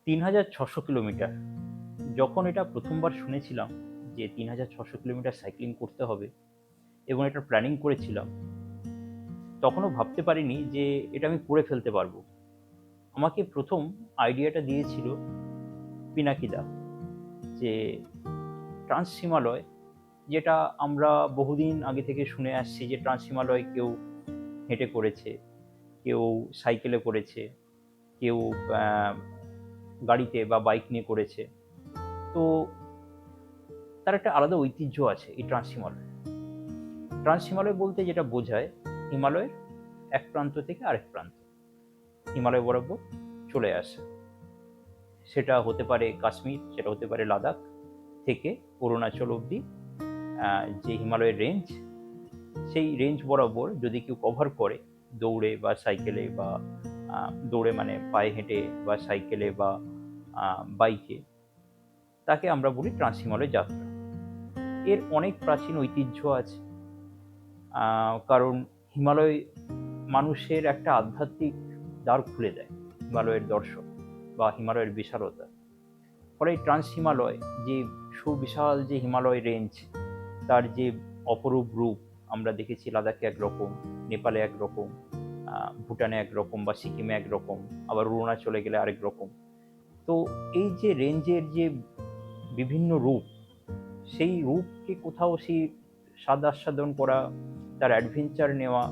৩,৬০০ kilometre. যখন এটা প্রথমবার শুনেছিলাম যে ৩,৬০০ কিলোমিটার সাইক্লিং করতে হবে এবং এটার প্ল্যানিং করেছিলাম, তখনও ভাবতে পারিনি যে এটা আমি করে ফেলতে পারবো। আমাকে প্রথম আইডিয়াটা দিয়েছিল পিনাকিদা, যে ট্রান্স হিমালয়, যেটা আমরা বহুদিন আগে থেকে শুনে আসছি যে ট্রান্স হিমালয় কেউ হেঁটে করেছে, কেউ সাইকেলে করেছে, কেউ গাড়িতে বা বাইক নিয়ে করেছে। তো তার একটা আলাদা ঐতিহ্য আছে এই ট্রান্স হিমালয়। ট্রান্স হিমালয় বলতে যেটা বোঝায়, হিমালয়ের এক প্রান্ত থেকে আরেক প্রান্ত হিমালয় বরাবর চলে আসে। সেটা হতে পারে কাশ্মীর, সেটা হতে পারে লাদাখ থেকে অরুণাচল অবধি যে হিমালয়ের রেঞ্জ, সেই রেঞ্জ বরাবর যদি কেউ কভার করে দৌড়ে বা সাইকেলে বা দৌড়ে মানে পায়ে হেঁটে বা সাইকেলে বা বাইকে, তাকে আমরা বলি ট্রান্স হিমালয় যাত্রা। এর অনেক প্রাচীন ঐতিহ্য আছে, কারণ হিমালয় মানুষের একটা আধ্যাত্মিক দ্বার খুলে দেয়, হিমালয়ের দর্শন বা হিমালয়ের বিশালতা। ফলে ট্রান্স হিমালয় যে সুবিশাল যে হিমালয় রেঞ্জ, তার যে অপরূপ রূপ আমরা দেখেছি, লাদাখে একরকম, নেপালে একরকম, ভুটানে একরকম বা সিকিমে একরকম, আবার অরুণাচলে গেলে আরেক রকম। তো এই যে রেঞ্জের যে বিভিন্ন রূপ, সেই রূপকে কোথাও সেই স্বাদ আস্বাদন করা, তার অ্যাডভেঞ্চার নেওয়া,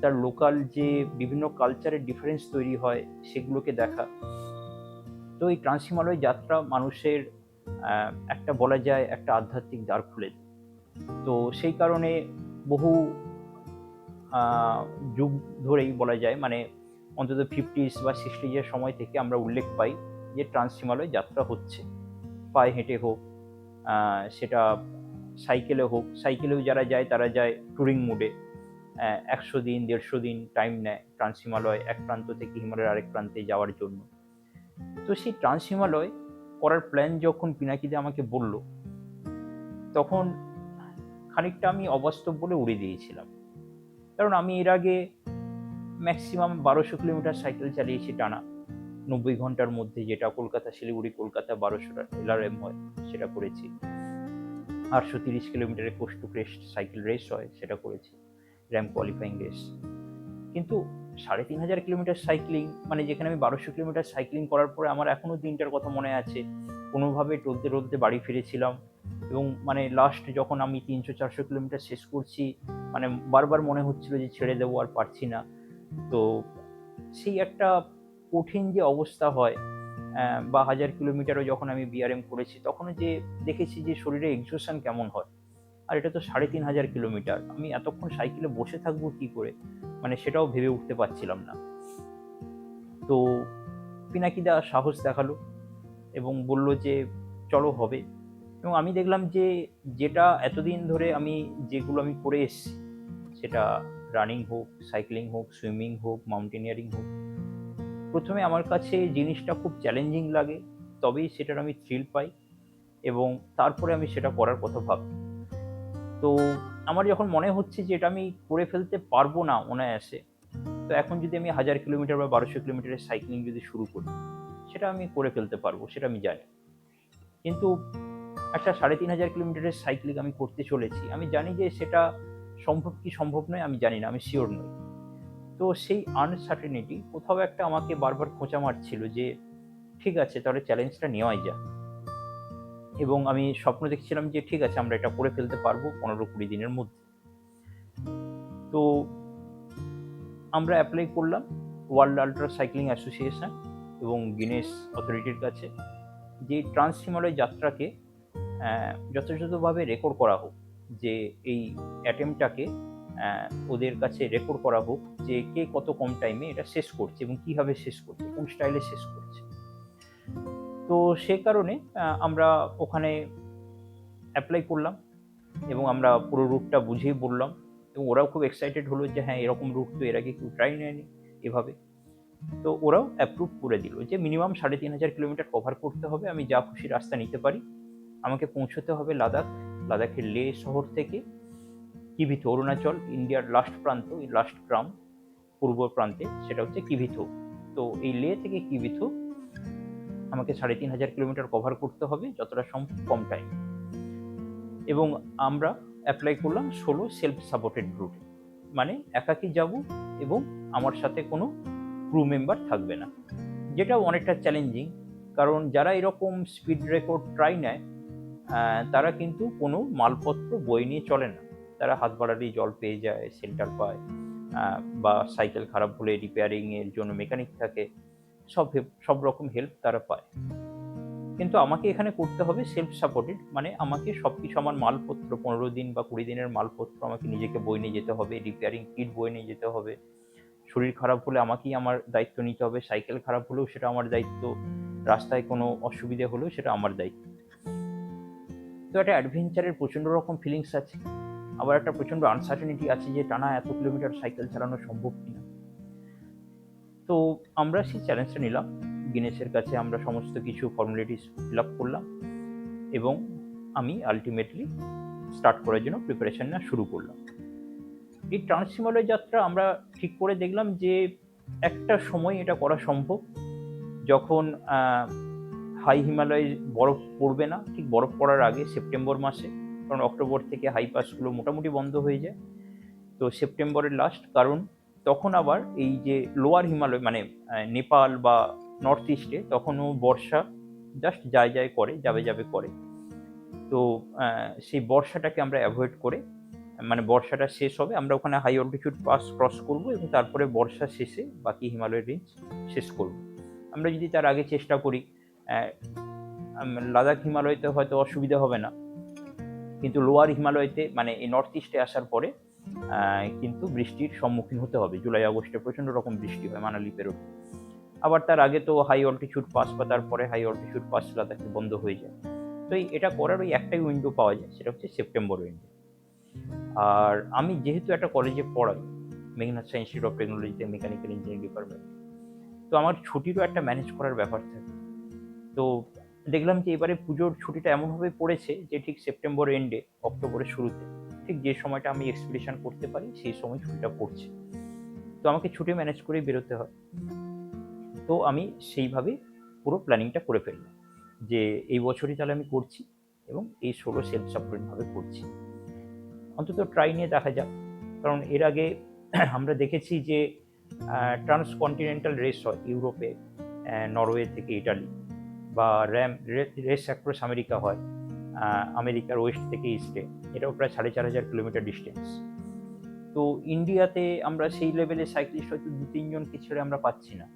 তার লোকাল যে বিভিন্ন কালচারের ডিফারেন্স তৈরি হয় সেগুলোকে দেখা। তো এই ট্রান্স হিমালয় যাত্রা মানুষের একটা বলা যায় একটা আধ্যাত্মিক দ্বার খুলে দেয়। তো সেই কারণে বহু যুগ ধরেই বলা যায়, মানে অন্তত 50s বা 60s সময় থেকে আমরা উল্লেখ পাই যে ট্রান্স হিমালয় যাত্রা হচ্ছে। পায়ে হেঁটে হোক, সেটা সাইকেলে হোক, সাইকেলেও যারা যায় তারা যায় ট্যুরিং মুডে, 100 দিন 150 দিন টাইম নেয় ট্রান্স হিমালয় এক প্রান্ত থেকে হিমালয়ের আরেক প্রান্তে যাওয়ার জন্য। তো সেই ট্রান্স হিমালয় করার প্ল্যান যখন পিনাকিদা আমাকে বলল, তখন খানিকটা আমি অবাস্তব বলে উড়িয়ে দিয়েছিলাম। কারণ আমি এর আগে ম্যাক্সিমাম 1200 কিলোমিটার সাইকেল চালিয়েছি টানা 90 ঘন্টার মধ্যে, যেটা কলকাতা শিলিগুড়ি কলকাতা 1200 LRM হয় সেটা করেছি। 830 কিলোমিটারের coast to crest cycle race হয় সেটা করেছি, র্যাম কোয়ালিফাইং রেস। কিন্তু 3,500 কিলোমিটার সাইক্লিং, মানে যেখানে আমি 1200 কিলোমিটার সাইক্লিং করার পরে আমার এখনো দিনটার কথা মনে আছে, কোনোভাবে টলতে টলতে বাড়ি ফিরেছিলাম। এবং মানে লাস্ট যখন আমি 300-400 কিলোমিটার শেষ করছি, মানে বারবার মনে হচ্ছিল যে ছেড়ে দেবো, আর পারছি না। তো সেই একটা কঠিন যে অবস্থা হয়, বা 1000 কিলোমিটারও যখন আমি বিআরএম করেছি, তখনও যে দেখেছি যে শরীরে এক্সহশন কেমন হয়। আর এটা তো 3,500 কিলোমিটার, আমি এতক্ষণ সাইকেলে বসে থাকবো কি করে, মানে সেটাও ভেবে উঠতে পারছিলাম না। তো পিনাকিদা সাহস দেখালো এবং বলল যে চলো হবে। এবং আমি দেখলাম যে যেটা এতদিন ধরে আমি যেগুলো আমি করে এসেছি, সেটা রানিং হোক, সাইক্লিং হোক, সুইমিং হোক, মাউন্টেনিয়ারিং হোক, প্রথমে আমার কাছে জিনিসটা খুব চ্যালেঞ্জিং লাগে, তবেই সেটার আমি থ্রিল পাই এবং তারপরে আমি সেটা করার কথা ভাবি। তো আমার যখন মনে হচ্ছে যে এটা আমি করে ফেলতে পারবো না অনায়াসে, তো এখন যদি আমি 1000 কিলোমিটার বা 1200 কিলোমিটারের সাইক্লিং যদি শুরু করি, সেটা আমি করে ফেলতে পারবো, সেটা আমি জানি। কিন্তু একটা 3,500 কিলোমিটারের সাইক্লিং আমি করতে চলেছি, আমি জানি যে সেটা সম্ভব কি সম্ভব নয় আমি জানি না, আমি শিওর নই। তো সেই আনসার্টেনিটি কোথাও একটা আমাকে বারবার খোঁচা মারছিল যে ঠিক আছে, তাহলে চ্যালেঞ্জটা নেওয়াই যাক। এবং আমি স্বপ্ন দেখছিলাম যে ঠিক আছে, আমরা এটা করে ফেলতে পারবো 15-20 দিনের মধ্যে। তো আমরা অ্যাপ্লাই করলাম ওয়ার্ল্ড আল্ট্রা সাইক্লিং অ্যাসোসিয়েশন এবং গিনেস অথরিটির কাছে, যে ট্রান্স হিমালয় যাত্রাকে যথাযথভাবে রেকর্ড করা হোক, যে এই অ্যাটেম্পটাকে ওদের কাছে রেকর্ড করা হোক যে কে কত কম টাইমে এটা শেষ করছে এবং কীভাবে শেষ করছে, কোন স্টাইলে শেষ করছে। তো সে কারণে আমরা ওখানে অ্যাপ্লাই করলাম এবং আমরা পুরো রুটটা বুঝিয়ে বললাম, এবং ওরাও খুব এক্সাইটেড হলো যে হ্যাঁ, এরকম রুট তো এর আগে কেউ ট্রাই নেয়নি এভাবে। তো ওরাও অ্যাপ্রুভ করে দিল যে মিনিমাম 3,500 কিলোমিটার কভার করতে হবে, আমি যা খুশি রাস্তা নিতে পারি। আমাকে পৌঁছতে হবে লাদাখ, লাদাখের লে শহর থেকে কিভিথো, অরুণাচল ইন্ডিয়ার লাস্ট প্রান্ত, লাস্ট গ্রাম পূর্ব প্রান্তে, সেটা হচ্ছে কিভিথো। তো এই লে থেকে কিভিথো আমাকে 3,500 কিলোমিটার কভার করতে হবে যতটা সম্ভব কম টাইম। এবং আমরা অ্যাপ্লাই করলাম সোলো সেলফ সাপোর্টেড রুটে, মানে একাকী যাব এবং আমার সাথে কোনো ক্রু মেম্বার থাকবে না, যেটাও অনেকটা চ্যালেঞ্জিং। কারণ যারা এরকম স্পিড রেকর্ড ট্রাই নেয় তারা কিন্তু কোনো মালপত্র বয়ে নিয়ে চলে না। তারা হাত বাড়ালেই জল পেয়ে যায়, শেল্টার পায়, বা সাইকেল খারাপ হলে রিপেয়ারিংয়ের জন্য মেকানিক থাকে, সব রকম হেল্প তারা পায়। কিন্তু আমাকে এখানে করতে হবে সেলফ সাপোর্টেড, মানে আমাকে সব কিছু আমার মালপত্র 15 দিন বা 20 দিনের মালপত্র আমাকে নিজেকে বয়ে নিয়ে যেতে হবে, রিপেয়ারিং কিট বয়ে নিয়ে যেতে হবে। শরীর খারাপ হলে আমাকেই আমার দায়িত্ব নিতে হবে, সাইকেল খারাপ হলেও সেটা আমার দায়িত্ব, রাস্তায় কোনো অসুবিধে হলেও সেটা আমার দায়িত্ব। তো একটা অ্যাডভেঞ্চারের প্রচণ্ড রকম ফিলিংস আছে, আবার একটা প্রচণ্ড আনসার্টেনিটি আছে যে টানা এত কিলোমিটার সাইকেল চালানো সম্ভব কিনা। তো আমরা সেই চ্যালেঞ্জটা নিলাম, গিনেসের কাছে আমরা সমস্ত কিছু ফর্মালিটিস ফিল আপ করলাম এবং আমি আলটিমেটলি স্টার্ট করার জন্য প্রিপারেশন নেওয়া শুরু করলাম। এই ট্রান্স হিমালয় যাত্রা আমরা ঠিক করে দেখলাম যে একটা সময় এটা করা সম্ভব, যখন হাই হিমালয়ে বরফ পড়বে না, ঠিক বরফ পড়ার আগে সেপ্টেম্বর মাসে, কারণ অক্টোবর থেকে হাই পাসগুলো মোটামুটি বন্ধ হয়ে যায়। তো সেপ্টেম্বরের লাস্ট, কারণ তখন আবার এই যে লোয়ার হিমালয় মানে নেপাল বা নর্থ ইস্টে তখনও বর্ষা জাস্ট যায় করে, যাবে করে। তো সেই বর্ষাটাকে আমরা অ্যাভয়েড করে, মানে বর্ষাটা শেষ হবে, আমরা ওখানে হাই অল্টিটিউড পাস ক্রস করব এবং তারপরে বর্ষা শেষে বাকি হিমালয়ের রেঞ্জ শেষ করব। আমরা যদি তার আগে চেষ্টা করি, লাদাখ হিমালয়তে হয়তো অসুবিধা হবে না, কিন্তু লোয়ার হিমালয়তে মানে এই নর্থ ইস্টে আসার পরে কিন্তু বৃষ্টির সম্মুখীন হতে হবে। জুলাই আগস্টে প্রচণ্ড রকম বৃষ্টি হয় মানালি পেরোতে। আবার তার আগে তো হাই অল্টিটিউড পাস বা তারপরে হাই অল্টিটিউড পাস লাদাখে বন্ধ হয়ে যায়। তো এটা করার ওই একটাই উইন্ডো পাওয়া যায়, সেটা হচ্ছে সেপ্টেম্বর উইন্ডো। আর আমি যেহেতু একটা কলেজে পড়াই, মেঘনাদ ইনস্টিটিউট অফ টেকনোলজিতে মেকানিক্যাল ইঞ্জিনিয়ারিং ডিপার্টমেন্ট, তো আমার ছুটিরও একটা ম্যানেজ করার ব্যাপার থাকে। তো দেখলাম যে এবারে পুজোর ছুটিটা এমনভাবে পড়েছে যে ঠিক সেপ্টেম্বর এন্ডে অক্টোবরের শুরুতে, ঠিক যে সময়টা আমি এক্সপিডিশন করতে পারি সেই সময় ছুটিটা পড়ছে। তো আমাকে ছুটি ম্যানেজ করেই বেরোতে হয়। তো আমি সেইভাবে পুরো প্ল্যানিংটা করে ফেললাম যে এই বছরই তাহলে আমি করছি এবং এই সোলো সেলফ সাপোর্টেডভাবে করছি। অন্তত ট্রাই নিয়ে দেখা যাক, কারণ এর আগে আমরা দেখেছি যে ট্রান্সকন্টিনেন্টাল রেস হয় ইউরোপে, নরওয়ে থেকে ইটালি, বা রেস অ্যাক্রস আমেরিকা হয় আমেরিকার ওয়েস্ট থেকে ইস্টে, এটাও প্রায় 4,500 কিলোমিটার ডিস্টেন্স। তো ইন্ডিয়াতে আমরা সেই লেভেলে সাইক্লিস্ট হয়তো 2-3জনকে ছেড়ে আমরা পাচ্ছি না,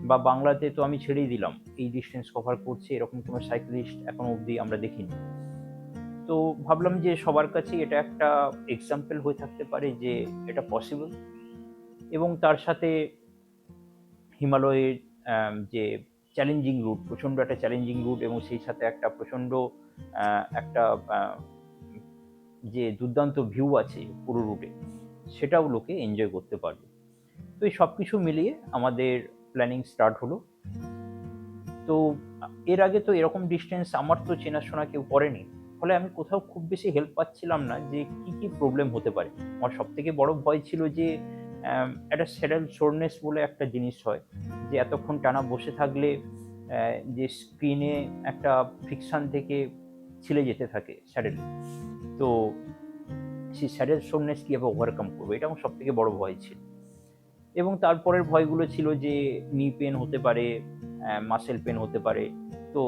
বা বাংলাতে তো আমি ছেড়েই দিলাম, এই ডিস্টেন্স কভার করছে এরকম কোনো সাইক্লিস্ট এখনো অবধি আমরা দেখিনি। তো ভাবলাম যে সবার কাছেই এটা একটা এক্সাম্পল হয়ে থাকতে পারে যে এটা পসিবল, এবং তার সাথে হিমালয়ের যে চ্যালেঞ্জিং রুট, প্রচণ্ড একটা চ্যালেঞ্জিং রুট, এবং সেই সাথে একটা প্রচণ্ড একটা যে দুর্দান্ত ভিউ আছে পুরো রুটে, সেটাও লোকে এনজয় করতে পারবে। তো এই সব কিছু মিলিয়ে আমাদের প্ল্যানিং স্টার্ট হলো। তো এর আগে তো এরকম ডিস্টেন্স আমার তো চেনাশোনা কেউ করেনি, ফলে আমি কোথাও খুব বেশি হেল্প পাচ্ছিলাম না যে কি প্রবলেম হতে পারে। আমার সব থেকে বড় ভয় ছিল যে একটা স্যাডেল সোরনেস বলে একটা জিনিস হয়, যে এতক্ষণ টানা বসে থাকলে যে স্ক্রিনে একটা ফ্রিকশন থেকে ছিলে যেতে থাকে স্যাডেল। তো সেই স্যাডেল সোরনেস কীভাবে ওভারকাম করবো, এটা আমার সব থেকে বড় ভয় ছিল। এবং তারপরের ভয়গুলো ছিল যে নি পেন হতে পারে, মাসেল পেন হতে পারে, তো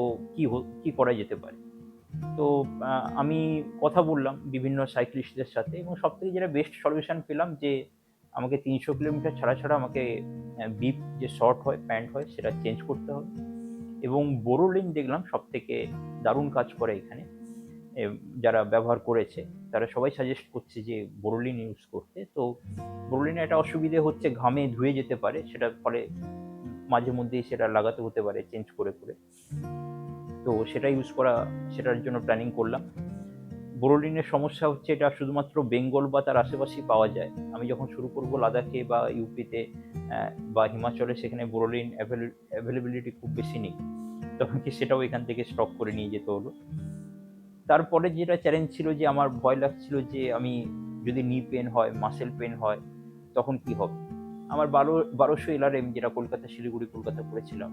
কি করা যেতে পারে। তো আমি কথা বললাম বিভিন্ন সাইক্লিস্টদের সাথে, এবং সবথেকে যেটা বেস্ট সলিউশন পেলাম যে আমাকে 300 কিলোমিটার ছাড়া আমাকে বিপ যে শর্ট হয় প্যান্ট হয় সেটা চেঞ্জ করতে হবে। এবং বোরোলিন দেখলাম সবথেকে দারুণ কাজ করে এখানে, যারা ব্যবহার করেছে তারা সবাই সাজেস্ট করছে যে বোরোলিন ইউজ করতে। তো বোরোলিনে একটা অসুবিধে হচ্ছে ঘামে ধুয়ে যেতে পারে, সেটার ফলে মাঝে মধ্যেই সেটা লাগাতে হতে পারে চেঞ্জ করে। তো সেটা ইউজ করা, সেটার জন্য প্ল্যানিং করলাম। বোরোলিনের সমস্যা হচ্ছে এটা শুধুমাত্র বেঙ্গল বা তার আশেপাশেই পাওয়া যায়। আমি যখন শুরু করব লাদাখে বা ইউপিতে বা হিমাচলে, সেখানে বোরোলিন অ্যাভেলেবিলিটি খুব বেশি নেই, তখন কি সেটাও এখান থেকে স্টক করে নিয়ে যেতে হলো। তারপরে যেটা চ্যালেঞ্জ ছিল যে আমার ভয় লাগছিল যে আমি যদি নি পেন হয়, মাসেল পেন হয়, তখন কি হবে। আমার 1200 LRM, যেটা কলকাতা শিলিগুড়ি কলকাতা করেছিলাম,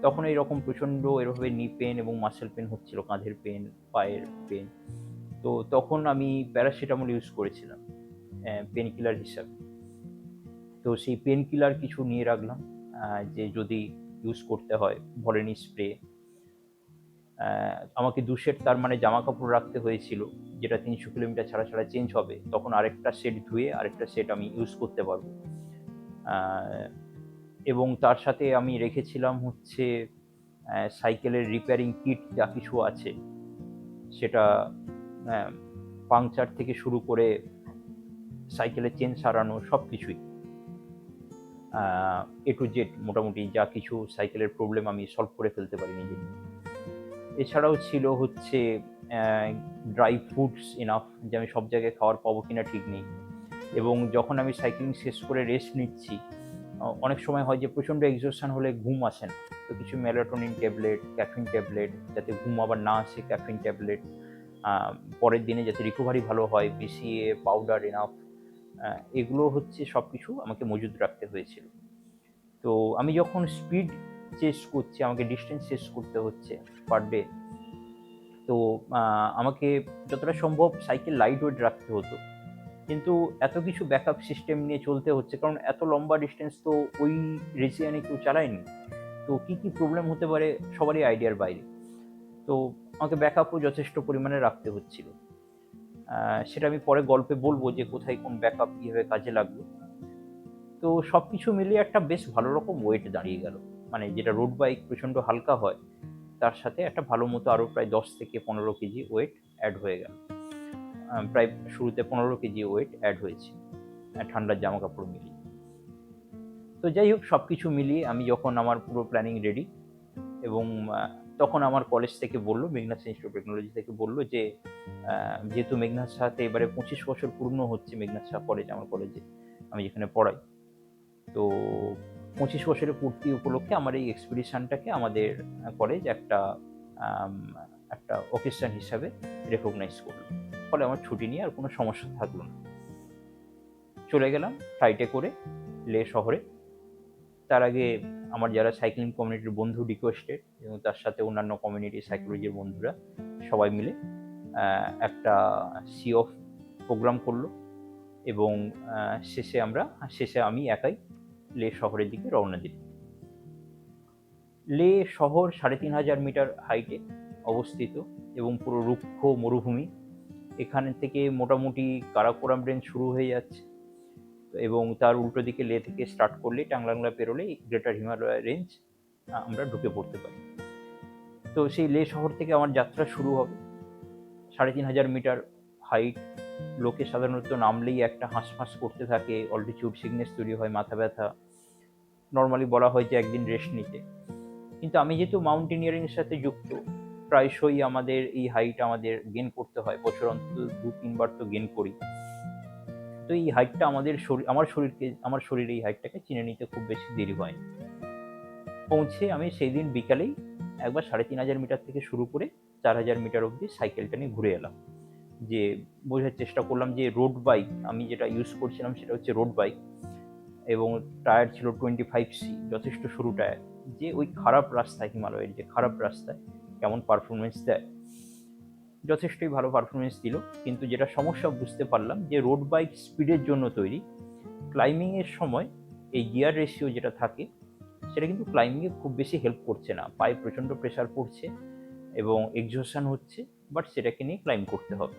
তখন এইরকম প্রচণ্ড এরভাবে নি পেন এবং মাসেল পেন হচ্ছিল, কাঁধের পেন, পায়ের পেন। তো তখন আমি প্যারাসিটামল ইউজ করেছিলাম পেন কিলার হিসাবে। তো সেই পেন কিলার কিছু নিয়ে রাখলাম, যে যদি ইউজ করতে হয় ভরেনি স্প্রে। আমাকে 2 সেট তার মানে জামা কাপড় রাখতে হয়েছিল, যেটা 300 কিলোমিটার ছাড়া ছাড়া চেঞ্জ হবে, তখন আরেকটা সেট ধুয়ে আরেকটা সেট আমি ইউজ করতে পারবো। এবং তার সাথে আমি রেখেছিলাম হচ্ছে সাইকেলের রিপেয়ারিং কিট যা কিছু আছে সেটা, পাংচার থেকে শুরু করে সাইকেলের চেন সারানো সব কিছুই, এ টু জেড মোটামুটি যা কিছু সাইকেলের প্রবলেম আমি সলভ করে ফেলতে পারি নিজে। এছাড়াও ছিল হচ্ছে ড্রাই ফ্রুটস ইনাফ, যে আমি সব জায়গায় খাবার পাবো কিনা ঠিক নেই। এবং যখন আমি সাইক্লিং শেষ করে রেস্ট নিচ্ছি, অনেক সময় হয় যে প্রচণ্ড এক্সহশন হলে ঘুম আসে না, তো কিছু মেলাটোনিন ট্যাবলেট, ক্যাফিন ট্যাবলেট, যাতে ঘুম আবার না আসে ক্যাফিন ট্যাবলেট, পরের দিনে যাতে রিকভারি ভালো হয়, বিসিএ পাউডার এনাফ, এগুলো হচ্ছে সব কিছু আমাকে মজুদ রাখতে হয়েছিল। তো আমি যখন স্পিড চেস করছি, আমাকে ডিস্টেন্স চেস করতে হচ্ছে পার ডে, তো আমাকে যতটা সম্ভব সাইকেল লাইট ওয়েট রাখতে হতো, কিন্তু এত কিছু ব্যাকআপ সিস্টেম নিয়ে চলতে হচ্ছে, কারণ এত লম্বা ডিস্টেন্স তো ওই রেসিয়ানে কেউ চালায়নি। তো কী কী প্রবলেম হতে পারে সবারই আইডিয়ার বাইরে। তো আমাকে ব্যাকআপও যথেষ্ট পরিমাণে রাখতে হচ্ছিল। সেটা আমি পরে গল্পে বলবো যে কোথায় কোন ব্যাকআপ কীভাবে কাজে লাগলো। তো সব কিছু মিলিয়ে একটা বেশ ভালো রকম ওয়েট দাঁড়িয়ে গেল, মানে যেটা রোড বাইক প্রচণ্ড হালকা হয় তার সাথে একটা ভালো মতো আরও প্রায় 10 থেকে 15 কেজি ওয়েট অ্যাড হয়ে গেল। প্রায় শুরুতে 15 কেজি ওয়েট অ্যাড হয়েছে ঠান্ডার জামা কাপড় মিলিয়ে। তো যাই হোক, সব কিছু মিলিয়ে আমি যখন আমার পুরো প্ল্যানিং রেডি, এবং তখন আমার কলেজ থেকে বললো, মেঘনাদ ইনস্টিটিউট অফ টেকনোলজি থেকে বললো যে যেহেতু মেঘনাদ সাহাতে এবারে 25 বছর পূর্ণ হচ্ছে, মেঘনাদ সাহা কলেজ আমার কলেজে আমি যেখানে পড়াই, তো 25 বছরের পূর্তি উপলক্ষে আমার এই এক্সপিডিশনটাকে আমাদের কলেজ একটা একটা অকেশন হিসাবে রেকগনাইজ করলো। ফলে আমার ছুটি নিয়ে আর কোনো সমস্যা থাকলো না। চলে গেলাম ফ্লাইটে করে লে শহরে। তার আগে আমার যারা সাইক্লিং কমিউনিটির বন্ধু রিকোয়েস্টেড, এবং তার সাথে অন্যান্য কমিউনিটি সাইকোলজির বন্ধুরা সবাই মিলে একটা সি অফ প্রোগ্রাম করলো, এবং শেষে আমি একাই লে শহরের দিকে রওনা দিই। লে শহর 3500 মিটার হাইটে অবস্থিত এবং পুরো রুক্ষ মরুভূমি। এখান থেকে মোটামুটি কারাকোরাম রেঞ্জ শুরু হয়ে যাচ্ছে, এবং তার উল্টো দিকে লে থেকে স্টার্ট করলে টাংলাংলা পেরোলে গ্রেটার হিমালয় রেঞ্জ আমরা ঢুকে পড়তে পারি। তো সেই লে শহর থেকে আমার যাত্রা শুরু হবে। 3500 মিটার হাইট, লোকে সাধারণত নামলেই একটা হাঁসফাঁস করতে থাকে, অল্টিটিউড সিকনেস তৈরি হয়, মাথা ব্যথা, নর্মালি বলা হয় যে একদিন রেস্ট নিতে। কিন্তু আমি যেহেতু মাউন্টেনিয়ারিংয়ের সাথে যুক্ত, প্রায়শই আমাদের এই হাইট আমাদের গেন করতে হয়, বছর অন্তত 2-3 বার তো গেন করি। তো এই হাইটটা আমার শরীরে এই হাইটটাকে চিনে নিতে খুব বেশি দেরি হয়নি। পৌঁছে আমি সেই দিন বিকালেই একবার 3500 মিটার থেকে শুরু করে 4000 মিটার অবধি সাইকেলটা নিয়ে ঘুরে এলাম, যে বোঝার চেষ্টা করলাম যে রোড বাইক আমি যেটা ইউজ করছিলাম সেটা হচ্ছে রোড বাইক, এবং টায়ার ছিল 25C, যথেষ্ট সরু টায়ার, যে ওই খারাপ রাস্তায়, হিমালয়ের যে খারাপ রাস্তায় কেমন পারফরমেন্স দেয়। যথেষ্টই ভালো পারফরমেন্স দিল, কিন্তু যেটা সমস্যা বুঝতে পারলাম যে রোড বাইক স্পিডের জন্য তৈরি, ক্লাইম্বিংয়ের সময় এই গিয়ার রেশিও যেটা থাকে সেটা কিন্তু ক্লাইম্বিংয়ে খুব বেশি হেল্প করছে না, পায়ে প্রচণ্ড প্রেশার পড়ছে এবং এক্সহশন হচ্ছে, বাট সেটাকে নিয়ে ক্লাইম্ব করতে হবে।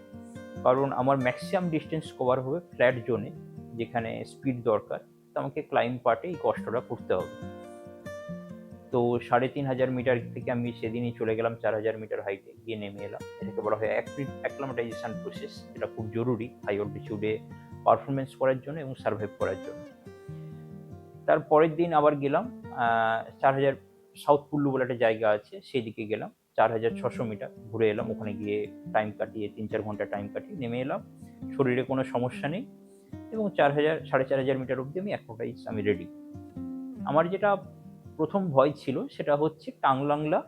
কারণ আমার ম্যাক্সিমাম ডিস্টেন্স কভার হবে ফ্ল্যাট জোনে, যেখানে স্পিড দরকার, তো আমাকে ক্লাইম্ব পার্টে এই কষ্টটা করতে হবে। তো 3500 মিটার থেকে আমি সেদিনই চলে গেলাম 4000 মিটার হাইটে, গিয়ে নেমে এলাম। এটাকে বলা হয় অ্যাক্লিমেটাইজেশন প্রসেস, এটা খুব জরুরি হাই অল্টিটিউডে পারফরমেন্স করার জন্য এবং সার্ভাইভ করার জন্য। তার পরের দিন আবার গেলাম 4000, সাউথ কুল্লু বলে একটা জায়গা আছে, সেই দিকে গেলাম। 4600 মিটার ঘুরে এলাম, ওখানে গিয়ে টাইম কাটিয়ে 3-4 ঘন্টা টাইম কাটিয়ে নেমে এলাম। শরীরে কোনো সমস্যা নেই, এবং 4500 মিটার অবধি আমি রেডি। আমার যেটা প্রথম ভয় ছিল সেটা হচ্ছে টাংলাংলা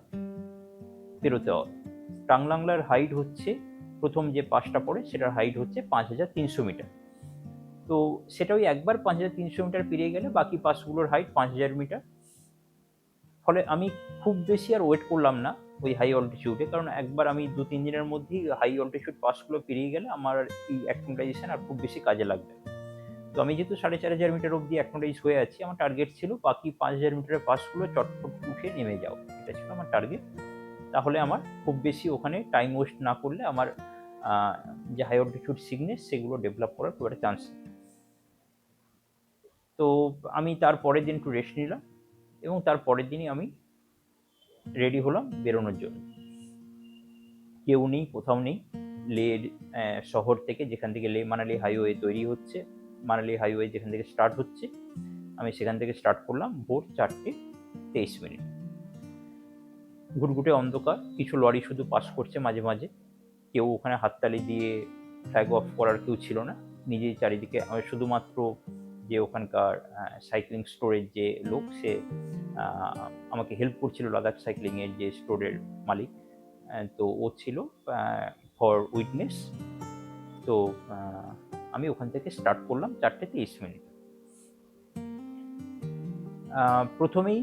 পেরোতে হবে। টাংলাংলার হাইট হচ্ছে, প্রথম যে পাসটা পড়ে সেটার হাইট হচ্ছে 5300 মিটার। তো সেটা ওই একবার 5300 মিটার পেরিয়ে গেলে বাকি পাসগুলোর হাইট 5000 মিটার। ফলে আমি খুব বেশি আর ওয়েট করলাম না ওই হাই অল্টিটিউডে, কারণ একবার আমি 2-3 দিনের মধ্যেই হাই অল্টিটিউড পাসগুলো পেরিয়ে গেলে আমার এই অ্যাক্লিমেটাইজেশন আর খুব বেশি কাজে লাগবে। তো আমি যেহেতু 4,500 মিটার অবধি অ্যাক্লিমেটাইজ হয়ে আছি, আমার টার্গেট ছিল বাকি 5,000 মিটারের পাসগুলো চটপট উঠে নেমে যাও, এটা ছিল আমার টার্গেট। তাহলে আমার খুব বেশি ওখানে টাইম ওয়েস্ট না করলে আমার যে হাই অল্টিটিউড সিকনেস সেগুলো ডেভেলপ করার খুব একটা চান্স নেই। তো আমি তার পরের দিন একটু রেস্ট নিলাম এবং তার পরের দিনই আমি রেডি হলাম বেরোনোর জন্য। কেউ নেই, কোথাও নেই। লেহ শহর থেকে, যেখান থেকে লেহ মানালি হাইওয়ে তৈরি হচ্ছে, মানালি হাইওয়ে যেখান থেকে স্টার্ট হচ্ছে, আমি সেখান থেকে স্টার্ট করলাম ভোর 4:23। ঘুটঘুটে অন্ধকার, কিছু লরি শুধু পাস করছে মাঝে মাঝে, কেউ ওখানে হাততালি দিয়ে ফ্ল্যাগ অফ করার কেউ ছিল না। নিজেই চারিদিকে শুধুমাত্র যে ওখানকার সাইক্লিং স্টোরের যে লোক, সে আমাকে হেল্প করছিল, লাদাখ সাইক্লিংয়ের যে স্টোরের মালিক, তো ও ছিল ফর উইটনেস। তো আমি ওখান থেকে স্টার্ট করলাম 4:23। প্রথমেই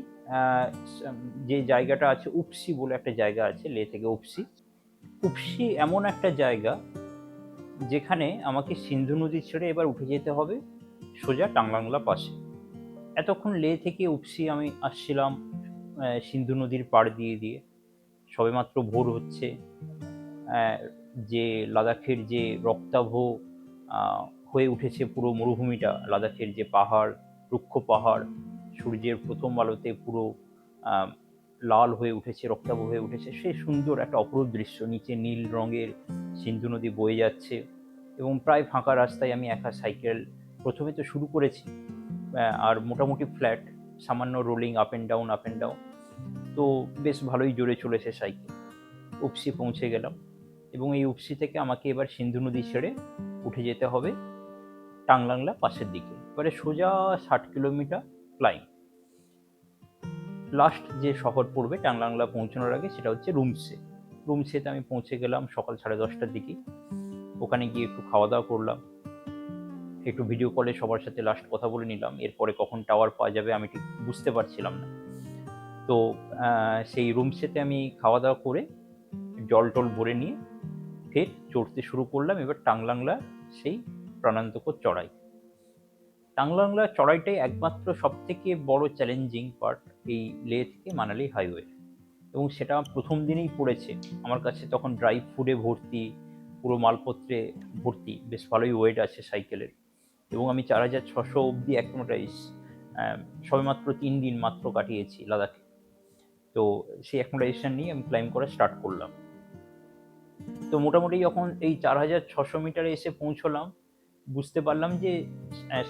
যে জায়গাটা আছে, উপসি বলে একটা জায়গা আছে, লে থেকে উপসি। উপসি এমন একটা জায়গা যেখানে আমাকে সিন্ধু নদী ছেড়ে এবার উঠে যেতে হবে সোজা টাংলাংলা পাশে। এতক্ষণ লে থেকে উপসি আমি আসছিলাম সিন্ধু নদীর পাড় দিয়ে দিয়ে, সবেমাত্র ভোর হচ্ছে। যে লাদাখের যে রক্তাভ হয়ে উঠেছে পুরো মরুভূমিটা, লাদাখের যে পাহাড়, রুক্ষ পাহাড়, সূর্যের প্রথম আলোতে পুরো লাল হয়ে উঠেছে, রক্তাভ হয়ে উঠেছে, সেই সুন্দর একটা অপরূপ দৃশ্য। নিচে নীল রঙের সিন্ধু নদী বয়ে যাচ্ছে এবং প্রায় ফাঁকা রাস্তায় আমি একা সাইকেল প্রথমে তো শুরু করেছি, আর মোটামুটি ফ্ল্যাট, সামান্য rolling up and down up and down, তো বেশ ভালোই জোরে চলেছে সাইকেল। উপসি পৌঁছে গেলাম এবং এই উপসি থেকে আমাকে এবার সিন্ধু নদী ছেড়ে উঠে যেতে হবে টাংলাংলা পাশের দিকে। এবারে সোজা 60 কিলোমিটার ক্লাইম। লাস্ট যে শহর পড়বে টাংলাংলা পৌঁছানোর আগে সেটা হচ্ছে রুমসে। রুমসেতে আমি পৌঁছে গেলাম সকাল 10:30টার দিকে। ওখানে গিয়ে একটু খাওয়া দাওয়া করলাম, একটু ভিডিও কলে সবার সাথে লাস্ট কথা বলে নিলাম। এরপরে কখন টাওয়ার পাওয়া যাবে আমি ঠিক বুঝতে পারছিলাম না। তো সেই রুমসেতে আমি খাওয়া দাওয়া করে জল টল ভরে নিয়ে ফের চড়তে শুরু করলাম এবার টাংলাংলা সেই প্রাণান্তকর চড়াই। টাংলাংলা চড়াইটাই একমাত্র সব থেকে বড় চ্যালেঞ্জিং পার্ট এই লে থেকে মানালি হাইওয়ে, এবং সেটা প্রথম দিনেই পড়েছে আমার কাছে। তখন ড্রাই ফুডে ভর্তি, পুরো মালপত্রে ভর্তি, বেশ ভালোই ওয়েট আছে সাইকেলের, এবং আমি 4,600 অবধি অ্যাক্লিমেটাইজ সবেমাত্র 3 দিন মাত্র কাটিয়েছি লাদাখে। তো সেই অ্যাক্লিমেটাইজেশন নিয়ে আমি ক্লাইম্ব করা স্টার্ট করলাম। তো মোটামুটি যখন এই 4,600 মিটারে এসে পৌঁছলাম, বুঝতে পারলাম যে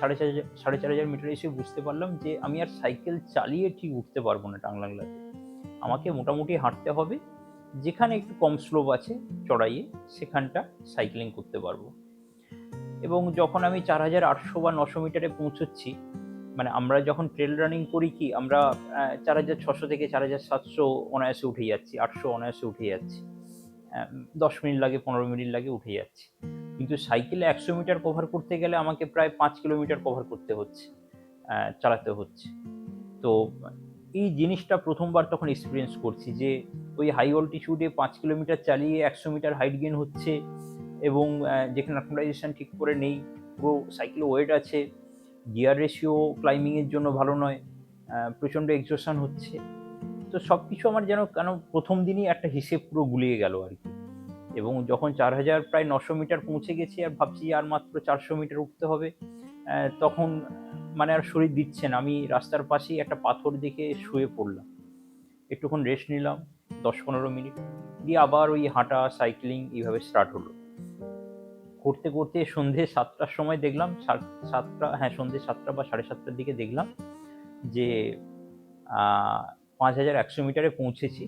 4,500 মিটারে এসে বুঝতে পারলাম যে আমি আর সাইকেল চালিয়ে ঠিক উঠতে পারবো না টাংলাংলাতে। আমাকে মোটামুটি হাঁটতে হবে, যেখানে একটু কম স্লোপ আছে চড়াইয়ে সেখানটা সাইক্লিং করতে পারবো। এবং যখন আমি 4,800 বা 900 মিটারে পৌঁছচ্ছি, মানে আমরা যখন ট্রেল রানিং করি কি আমরা 4,600 থেকে 4,700 অনায়াসে উঠে যাচ্ছি, 800 অনায়াসে উঠে যাচ্ছি, 10 মিনিট লাগে, 15 মিনিট লাগে, উঠে যাচ্ছি। কিন্তু সাইকেলে 100 মিটার কভার করতে গেলে আমাকে প্রায় 5 কিলোমিটার কভার করতে হচ্ছে, চালাতে হচ্ছে। তো এই জিনিসটা প্রথমবার তখন এক্সপিরিয়েন্স করছি যে ওই হাই অল্টিটিউডে 5 কিলোমিটার চালিয়ে 100 মিটার হাইট গেইন হচ্ছে, এবং যেখানে অ্যাক্লিমেটাইজেশন ঠিক করে নেই, পুরো সাইকেলে ওয়েট আছে, গিয়ার রেশিও ক্লাইম্বিংয়ের জন্য ভালো নয়, প্রচণ্ড এক্সজশন হচ্ছে। তো সব কিছু আমার যেন কেন প্রথম দিনই একটা হিসেব পুরো গুলিয়ে গেল আর কি। এবং যখন 4,000 প্রায় 900 মিটার পৌঁছে গেছি আর ভাবছি আর মাত্র 400 মিটার উঠতে হবে, তখন মানে আর শরীর দিচ্ছে না। আমি রাস্তার পাশেই একটা পাথর দেখে শুয়ে পড়লাম, একটুক্ষণ রেস্ট নিলাম 10-15 মিনিট, দিয়ে আবার ওই হাঁটা সাইক্লিং এইভাবে স্টার্ট হলো। করতে করতে সন্ধে 7টার সময় দেখলাম, 7টা, হ্যাঁ সন্ধে 7টা বা 7:30টার দিকে দেখলাম যে 5,100 মিটারে পৌঁছেছি।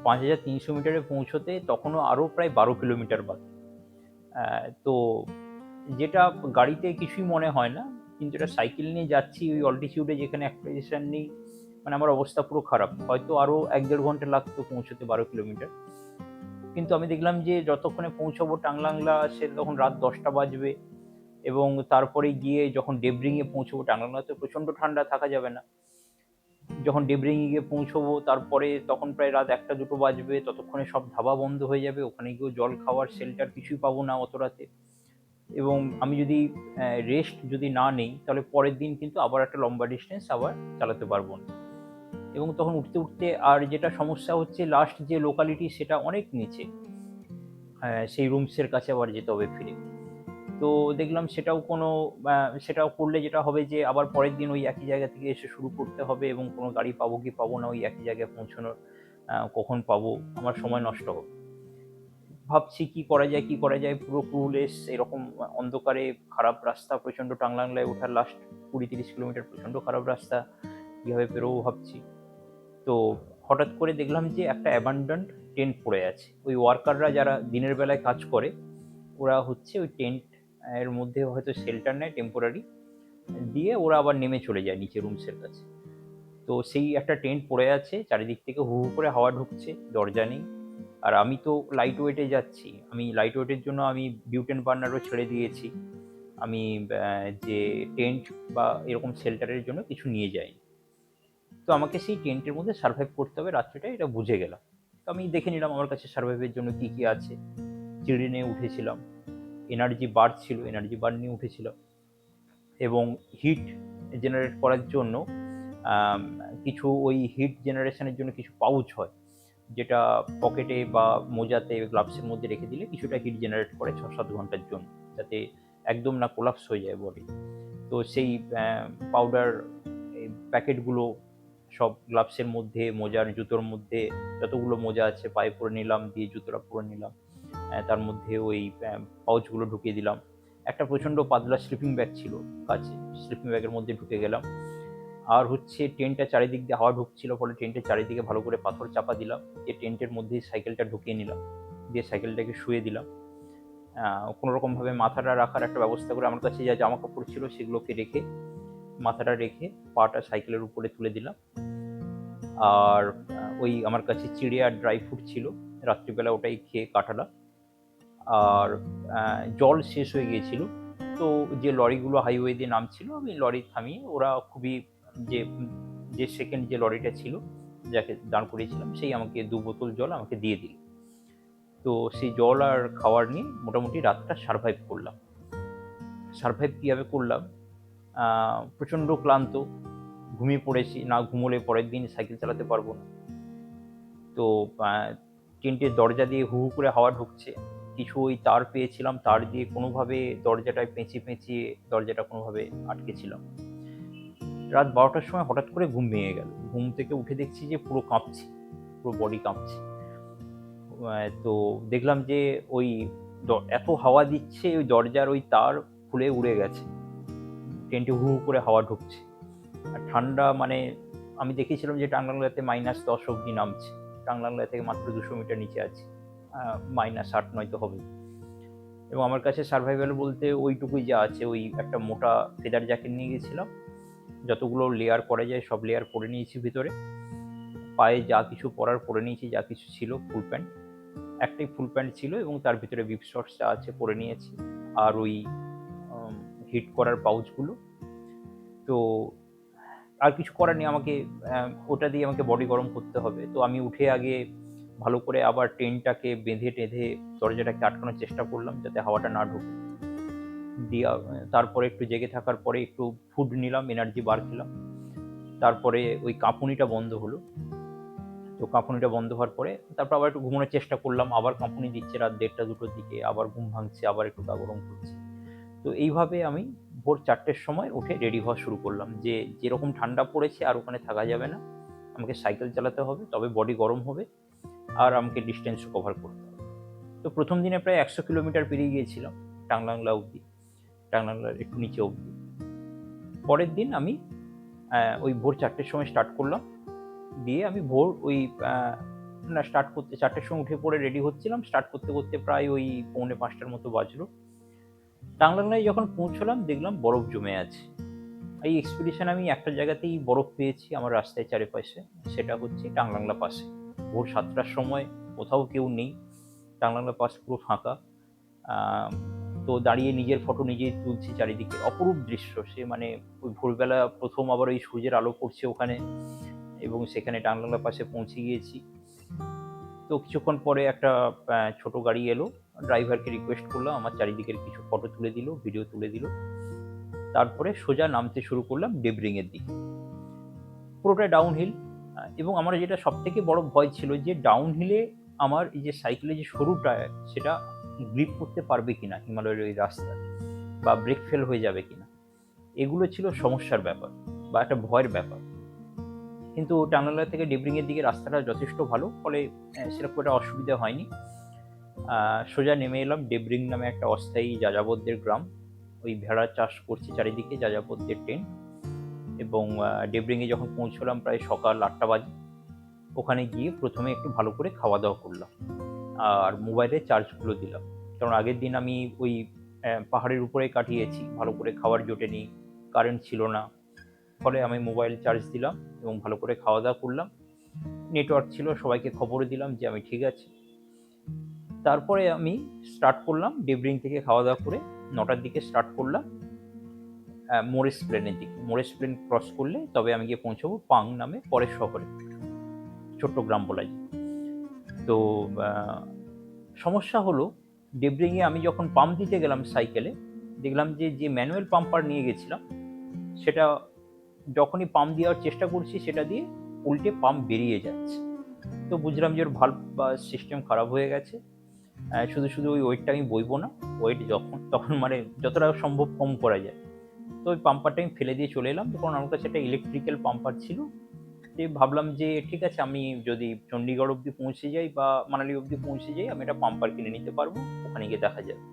5,300 মিটারে পৌঁছতে তখনও আরও প্রায় 12 কিলোমিটার বাকি। তো যেটা গাড়িতে কিছুই মনে হয় না, কিন্তু এটা সাইকেল নিয়ে যাচ্ছি ওই অল্টিটিউডে যেখানে অ্যাক্সিলারেশন নেই, মানে আমার অবস্থা পুরো খারাপ। হয়তো আরও 1-1.5 ঘন্টা লাগতো পৌঁছতে 12 কিলোমিটার। কিন্তু আমি দেখলাম যে যতক্ষণে পৌঁছাবো টাংলাংলা সে তখন রাত 10টা বাজবে, এবং তারপরে গিয়ে যখন ডেব্রিংয়ে পৌঁছবো, টাংলাংলাতে প্রচণ্ড ঠান্ডা, থাকা যাবে না। যখন ডেবরিং গিয়ে পৌঁছবো তারপরে তখন প্রায় রাত 1টা 2টো বাজবে, ততক্ষণে সব ধাবা বন্ধ হয়ে যাবে, ওখানে গিয়েও জল খাওয়ার শেল্টার কিছুই পাবো না অত রাতে। এবং আমি যদি রেস্ট যদি না নিই তাহলে পরের দিন কিন্তু আবার একটা লম্বা ডিস্টেন্স আবার চালাতে পারবো না। এবং তখন উঠতে উঠতে আর যেটা সমস্যা হচ্ছে, লাস্ট যে লোকালিটি সেটা অনেক নিচে, সেই রুমসের কাছে আবার যেতে হবে ফিরে। তো দেখলাম সেটাও করলে যেটা হবে যে আবার পরের দিন ওই একই জায়গা থেকে এসে শুরু করতে হবে, এবং কোনো গাড়ি পাবো কি পাবো না ওই একই জায়গায় পৌঁছানোর, কখন পাবো, আমার সময় নষ্ট হবে। ভাবছি কি করা যায়, পুরো ক্লুলেস, এরকম অন্ধকারে, খারাপ রাস্তা প্রচণ্ড, টাংলাংলায় ওঠার লাস্ট 20-30 কিলোমিটার প্রচণ্ড খারাপ রাস্তা, কীভাবে পেরোবো ভাবছি। তো হঠাৎ করে দেখলাম যে একটা অ্যাবান্ডন্ড টেন্ট পড়ে আছে। ওই ওয়ার্কাররা যারা দিনের বেলায় কাজ করে, ওরা হচ্ছে ওই টেন্ট এর মধ্যে হয়তো শেল্টার নেয় টেম্পোরারি, দিয়ে ওরা আবার নেমে চলে যায় নিচে রুমসের কাছে। তো সেই একটা টেন্ট পড়ে আছে, চারিদিক থেকে হু হু করে হাওয়া ঢুকছে, দরজা নেই। আর আমি তো লাইট ওয়েটে যাচ্ছি, আমি লাইট ওয়েটের জন্য আমি বিউটেন বার্নারও ছেড়ে দিয়েছি। আমি যে টেন্ট বা এরকম শেল্টারের জন্য কিছু নিয়ে যাই। তো আমাকে সেই টেন্টের মধ্যে সার্ভাইভ করতে হবে রাত্রিটা, এটা বুঝে গেলাম। তো আমি দেখে নিলাম আমার কাছে সার্ভাইভের জন্য কী কী আছে। চিড়ে নিয়ে উঠেছিলাম, এনার্জি বার ছিল, এনার্জি বার নিয়ে উঠেছিলাম, এবং হিট জেনারেট করার জন্য কিছু ওই হিট জেনারেশনের জন্য কিছু পাউচ হয়, যেটা পকেটে বা মোজাতে গ্লাভসের মধ্যে রেখে দিলে কিছুটা হিট জেনারেট করে 6-7 ঘন্টার জন্য, যাতে একদম না কোলাপস হয়ে যায় বডি। তো সেই পাউডার প্যাকেটগুলো সব গ্লাভসের মধ্যে, মোজার জুতোর মধ্যে, যতগুলো মোজা আছে পায়ে পরে নিলাম, দিয়ে জুতোটা পরে নিলাম, তার মধ্যে ওই পাউচগুলো ঢুকিয়ে দিলাম। একটা প্রচণ্ড পাতলা স্লিপিং ব্যাগ ছিল কাছে, স্লিপিং ব্যাগের মধ্যে ঢুকে গেলাম। আর হচ্ছে টেন্টটা চারিদিক দিয়ে হাওয়া ঢুকছিল, ফলে টেন্টের চারিদিকে ভালো করে পাথর চাপা দিলাম, দিয়ে টেন্টের মধ্যেই সাইকেলটা ঢুকিয়ে নিলাম, দিয়ে সাইকেলটাকে শুয়ে দিলাম। কোনো রকমভাবে মাথাটা রাখার একটা ব্যবস্থা করে আমার কাছে যা জামা কাপড় ছিল সেগুলোকে রেখে, মাথাটা রেখে পাটা সাইকেলের উপরে তুলে দিলাম। আর ওই আমার কাছে চিড়ে আর ড্রাই ফ্রুট ছিল, রাত্রিবেলা ওটাই খেয়ে কাটালাম। আর জল শেষ হয়ে গিয়েছিল, তো যে লরিগুলো হাইওয়ে দিয়ে নামছিল আমি লরি থামিয়ে, ওরা খুবই যে যে সেকেন্ড যে লরিটা ছিল যাকে দাঁড় করিয়েছিলাম, সেই আমাকে 2 বোতল জল আমাকে দিয়ে দিল। তো সেই জল আর খাওয়ার নিয়ে মোটামুটি রাতটা সারভাইভ করলাম। সারভাইভ কীভাবে করলাম, প্রচণ্ড ক্লান্ত, ঘুমিয়ে পড়েছি, না ঘুমোলে পরের দিন সাইকেল চালাতে পারবো না। তো টেন্টের দরজা দিয়ে হু হু করে হাওয়া ঢুকছে, কিছু ওই তার পেয়েছিলাম, তার দিয়ে কোনোভাবে দরজাটায় পেঁচিয়ে দরজাটা কোনোভাবে আটকেছিলাম। রাত 12টার সময় হঠাৎ করে ঘুম ভেঙে গেল। ঘুম থেকে উঠে দেখছি যে পুরো কাঁপছি, পুরো বডি কাঁপছে। তো দেখলাম যে ওই এত হাওয়া দিচ্ছে, ওই দরজার ওই তার খুলে উড়ে গেছে, টেন্টে হু হু করে হাওয়া ঢুকছে। আর ঠান্ডা, মানে আমি দেখেছিলাম যে টাংলাংলাতে -10 অবধি নামছে, টাংলাংলা থেকে মাত্র 200 মিটার নিচে আছে, -8-9 তো হবে। এবং আমার কাছে সার্ভাইভাল বলতে ওইটুকুই যা আছে, ওই একটা মোটা ফেদার জ্যাকেট নিয়ে গেছিলাম, যতগুলো লেয়ার করা যায় সব লেয়ার পরে নিয়েছি ভিতরে, পায়ে যা কিছু পরার পরে নিয়েছি, যা কিছু ছিল, ফুল প্যান্ট, একটাই ফুল প্যান্ট ছিল, এবং তার ভিতরে বিপ শর্টস যা আছে পরে নিয়েছি, আর ওই হিট করার পাউচগুলো। তো আর কিছু করার নেই, আমাকে ওটা দিয়ে আমাকে বডি গরম করতে হবে। তো আমি উঠে আগে ভালো করে আবার টেন্টটাকে বেঁধে টেঁধে দরজাটাকে আটকানোর চেষ্টা করলাম, যাতে হাওয়াটা না ঢুকে। দিয়ে তারপরে একটু জেগে থাকার পরে একটু ফুড নিলাম, এনার্জি বার খেলাম। তারপরে ওই কাঁপুনিটা বন্ধ হলো। তো কাঁপুনিটা বন্ধ হওয়ার পরে তারপর আবার একটু ঘুমানোর চেষ্টা করলাম, আবার কাঁপুনি দিচ্ছে রাত 1:30-2টোর দিকে, আবার ঘুম ভাঙছে, আবার একটু গা গরম করছে। তো এইভাবে আমি ভোর 4টের সময় উঠে রেডি হওয়া শুরু করলাম, যে যেরকম ঠান্ডা পড়েছে আর ওখানে থাকা যাবে না, আমাকে সাইকেল চালাতে হবে, তবে বডি গরম হবে, আর আমাকে ডিস্টেন্স কভার করতে হবে। তো প্রথম দিনে প্রায় 100 কিলোমিটার পেরিয়ে গিয়েছিলাম টাংলাংলা অবধি, টাংলাংলার একটু নিচে অবধি। পরের দিন আমি ওই ভোর 4টের সময় স্টার্ট করলাম, দিয়ে আমি ভোর ওই না স্টার্ট করতে 4টের সময় উঠে পড়ে রেডি হচ্ছিলাম, স্টার্ট করতে করতে প্রায় ওই 4:45টার মতো বাজলো। টাংলাংলায় যখন পৌঁছলাম দেখলাম বরফ জমে আছে। এই এক্সপিডিশন আমি একটা জায়গাতেই বরফ পেয়েছি আমার রাস্তায় চারিপাশে, সেটা হচ্ছে টাংলাংলা পাসে। ভোর 7টার সময় কোথাও কেউ নেই, টাংলাংলা পাস পুরো ফাঁকা। তো দাঁড়িয়ে নিজের ফটো নিজেই তুলছি, চারিদিকে অপরূপ দৃশ্য সে, মানে ওই ভোরবেলা প্রথম আবার ওই সূর্যের আলো পড়ছে ওখানে, এবং সেখানে টাংলা পাশে পৌঁছে গিয়েছি। তো কিছুক্ষণ পরে একটা ছোট গাড়ি এলো। ড্রাইভারকে রিকোয়েস্ট করলাম, আমার চারিদিকের কিছু ফটো তুলে দিল, ভিডিও তুলে দিল। তারপরে সোজা নামতে শুরু করলাম ডেবরিং এর দিকে। পুরোটা ডাউনহিল। এবং আমার যেটা সবথেকে বড় ভয় ছিল যে ডাউনহিলে আমার এই যে সাইকেলের যে সরু টায়ার সেটা গ্রিপ করতে পারবে কিনা হিমালয়ের ওই রাস্তায়, বা ব্রেক ফেল হয়ে যাবে কিনা। এগুলো ছিল সমস্যার ব্যাপার বা একটা ভয়ের ব্যাপার। কিন্তু টাঙ্গাইল থেকে ডেবরিং এর দিকে রাস্তাটা যথেষ্ট ভালো, ফলে সেরকম একটা অসুবিধা হয়নি। সোজা নেমে এলাম ডেবরিং নামে একটা অস্থায়ী যাযাবরদের গ্রাম। ওই ভেড়া চাষ করছে চারিদিকে, যাযাবরদের টেন্ট। এবং ডেবরিংয়ে যখন পৌঁছলাম প্রায় সকাল 8টা বাজে। ওখানে গিয়ে প্রথমে একটু ভালো করে খাওয়া দাওয়া করলাম আর মোবাইলে চার্জগুলো দিলাম, কারণ আগের দিন আমি ওই পাহাড়ের উপরে কাটিয়েছি, ভালো করে খাবার জোটেনি, কারেন্ট ছিল না। ফলে আমি মোবাইল চার্জ দিলাম এবং ভালো করে খাওয়া দাওয়া করলাম। নেটওয়ার্ক ছিল, সবাইকে খবরও দিলাম যে আমি ঠিক আছি। তারপরে আমি স্টার্ট করলাম ডেবরিং থেকে খাওয়া দাওয়া করে 9টার দিকে স্টার্ট করলাম মোরেস প্লেনের দিকে। মোরেস প্লেন ক্রস করলে তবে আমি গিয়ে পৌঁছবো পাং নামে পরের শহরে, ছোট্ট গ্রাম বলাই। তো সমস্যা হলো ডেবরিংয়ে আমি যখন পাম্প দিতে গেলাম সাইকেলে, দেখলাম যে যে ম্যানুয়াল পাম্পার নিয়ে গেছিলাম সেটা যখনই পাম্প দেওয়ার চেষ্টা করছি সেটা দিয়ে উল্টে পাম্প বেরিয়ে যাচ্ছে। তো বুঝলাম যে ওর ভাল্ব বা সিস্টেম খারাপ হয়ে গেছে। শুধু শুধু ওই ওয়েটটা আমি বইবো না, ওয়েট তখন মানে যতটা সম্ভব কম করা যায়। তো ওই পাম্পারটা আমি ফেলে দিয়ে চলে এলাম, তখন আমার কাছে একটা ইলেকট্রিক্যাল পাম্পার ছিল। যে ভাবলাম যে ঠিক আছে, আমি যদি চণ্ডীগড় অবধি পৌঁছে যাই বা মানালি অবধি পৌঁছে যাই আমি একটা পাম্পার কিনে নিতে পারবো, ওখানে গিয়ে দেখা যাবে।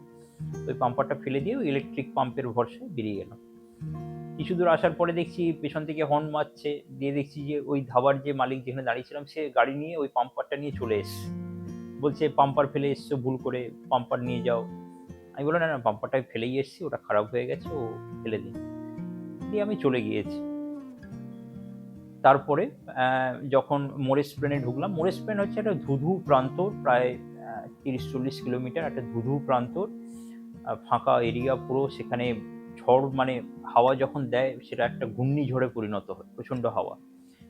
ওই পাম্পারটা ফেলে দিয়ে ওই ইলেকট্রিক পাম্পের ভরসায় বেরিয়ে গেলাম। কিছু দূর আসার পরে দেখছি পেছন থেকে হর্ন মারছে, দিয়ে দেখছি যে ওই ধাবার যে মালিক যেখানে দাঁড়িয়েছিলাম সে গাড়ি নিয়ে ওই পাম্পারটা নিয়ে চলে এসছে। বলছে পাম্পার ফেলে এসছো ভুল করে, পাম্পার নিয়ে যাও। আমি বললাম না না, পাম্পারটা ফেলেই এসছি, ওটা খারাপ হয়ে গেছে, ও ফেলে দিন। দিয়ে আমি চলে গিয়েছি। তারপরে যখন মোরেস প্লেনে ঢুকলাম, মোরেস প্লেন হচ্ছে একটা ধুধু প্রান্তর, প্রায় 30-40 কিলোমিটার একটা ধুধু প্রান্তর, ফাঁকা এরিয়া পুরো। সেখানে ঝড় মানে হাওয়া যখন দেয় সেটা একটা ঘূর্ণিঝড়ে পরিণত হয়, প্রচণ্ড হাওয়া।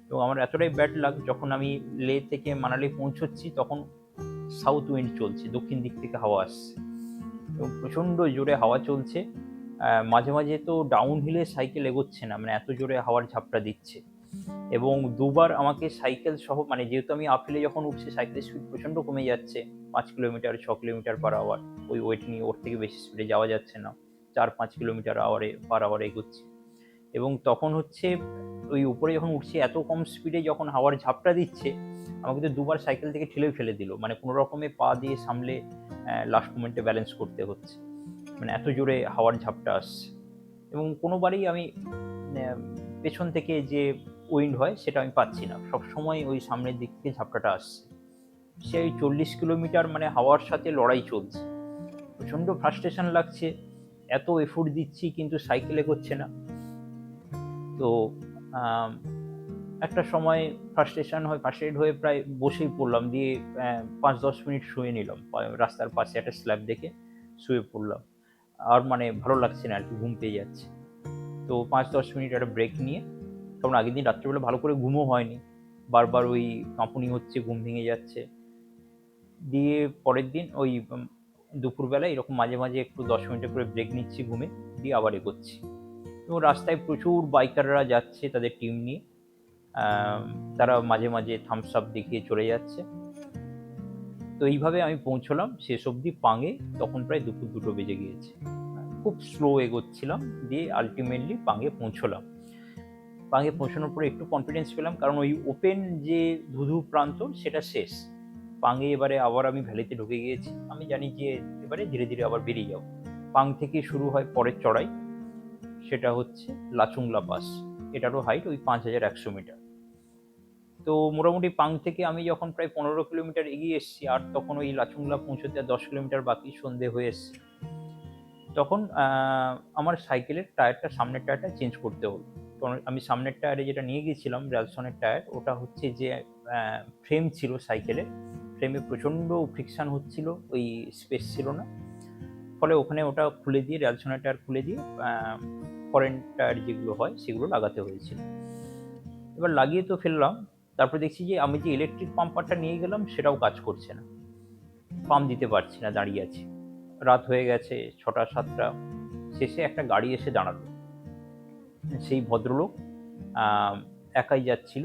এবং আমার এতটাই ব্যাড লাগ, যখন আমি লে থেকে মানালি পৌঁছচ্ছি তখন সাউথ উইন্ড চলছে, দক্ষিণ দিক থেকে হাওয়া আসছে এবং প্রচণ্ড জোরে হাওয়া চলছে। মাঝে মাঝে তো ডাউন হিলে সাইকেল এগোচ্ছে না, মানে এত জোরে হাওয়ার ঝাপটা দিচ্ছে। এবং দুবার আমাকে সাইকেল সহ, মানে যেহেতু আমি আপহিলে যখন উঠছি সাইকেলের স্পিড প্রচণ্ড কমে যাচ্ছে, 5 কিলোমিটার 6 কিলোমিটার পার আওয়ার, ওই ওয়েট নিয়ে ওর থেকে বেশি স্পিডে যাওয়া যাচ্ছে না, 4-5 কিলোমিটার পার আওয়ারে এগোচ্ছি। এবং তখন হচ্ছে ওই উপরে যখন উঠছি এত কম স্পিডে যখন হাওয়ার ঝাপটা দিচ্ছে, আমাকে তো দুবার সাইকেল থেকে ঠেলে ফেলে দিল, মানে কোনো রকমে পা দিয়ে সামলে লাস্ট মোমেন্টে ব্যালেন্স করতে হচ্ছে, মানে এত জোরে হাওয়ার ঝাপটা আসছে। এবং কোনোবারই আমি পেছন থেকে যে উইন্ড হয় সেটা আমি পাচ্ছি না, সবসময় ওই সামনের দিক থেকে ঝাপটাটা আসছে। সেই 40 কিলোমিটার মানে হাওয়ার সাথে লড়াই চলছে, প্রচণ্ড ফ্রাস্ট্রেশন লাগছে, এত এফোর্ট দিচ্ছি কিন্তু সাইকেল এগোচ্ছে না। তো একটা সময় ফার্স্ট্রেটেড হয়ে প্রায় বসেই পড়লাম, দিয়ে 5-10 মিনিট শুয়ে নিলাম, রাস্তার পাশে একটা স্ল্যাব দেখে শুয়ে পড়লাম। আর মানে ভালো লাগছে না আর কি, ঘুম পেয়ে যাচ্ছে। তো 5-10 মিনিট একটা ব্রেক নিয়ে, কারণ আগের দিন রাত্রেবেলা ভালো করে ঘুমও হয়নি, বারবার ওই কাঁপুনি হচ্ছে, ঘুম ভেঙে যাচ্ছে। দিয়ে পরের দিন ওই দুপুরবেলা এরকম মাঝে মাঝে একটু 10 মিনিটের করে ব্রেক নিচ্ছি ঘুমে, দিয়ে আবার এগোচ্ছি। এবং রাস্তায় প্রচুর বাইকাররা যাচ্ছে তাদের টিম নিয়ে, তারা মাঝে মাঝে থামস আপ দেখিয়ে চলে যাচ্ছে। তো এইভাবে আমি পৌঁছলাম শেষ অবধি পাঙে, তখন প্রায় দুপুর 2টো বেজে গিয়েছে। খুব স্লো এগোচ্ছিলাম, দিয়ে আলটিমেটলি পাঙে পৌঁছলাম। পাঙে পৌঁছানোর পরে একটু কনফিডেন্স পেলাম, কারণ ওই ওপেন যে ধুধু প্রান্তর সেটা শেষ। পাঙে এবারে আবার আমি ভ্যালিতে ঢুকে গিয়েছি, আমি জানি যে এবারে ধীরে ধীরে আবার বেরিয়ে যাব। পাং থেকে শুরু হয় পরের চড়াই, সেটা হচ্ছে লাচুংলা পাস। এটারও হাইট ওই 5100 মিটার। তো মোটামুটি পাং থেকে আমি যখন প্রায় 15 কিলোমিটার এগিয়ে এসেছি, আর তখন ওই লাচুংলা পৌঁছতে 10 কিলোমিটার বাকি, সন্ধে হয়ে এসছে, তখন আমার সাইকেলের টায়ারটা, সামনের টায়ারটা চেঞ্জ করতে হলো। কারণ আমি সামনের টায়ারে যেটা নিয়ে গিয়েছিলাম র্যালসনের টায়ার, ওটা হচ্ছে যে ফ্রেম ছিল সাইকেলের, ফ্রেমে প্রচণ্ড ফ্রিকশান হচ্ছিল, ওই স্পেস ছিল না। ফলে ওখানে ওটা খুলে দিয়ে, র্যালসনের টায়ার খুলে দিয়ে ফরেন টায়ার যেগুলো হয় সেগুলো লাগাতে হয়েছিল। এবার লাগিয়ে তো ফেললাম, তারপরে দেখছি যে আমি যে ইলেকট্রিক পাম্পারটা নিয়ে গেলাম সেটাও কাজ করছে না, পাম্প দিতে পারছি না, দাঁড়িয়ে আছি। রাত হয়ে গেছে 6টা 7টা, শেষে একটা গাড়ি এসে দাঁড়ালো। সেই ভদ্রলোক একাই যাচ্ছিল।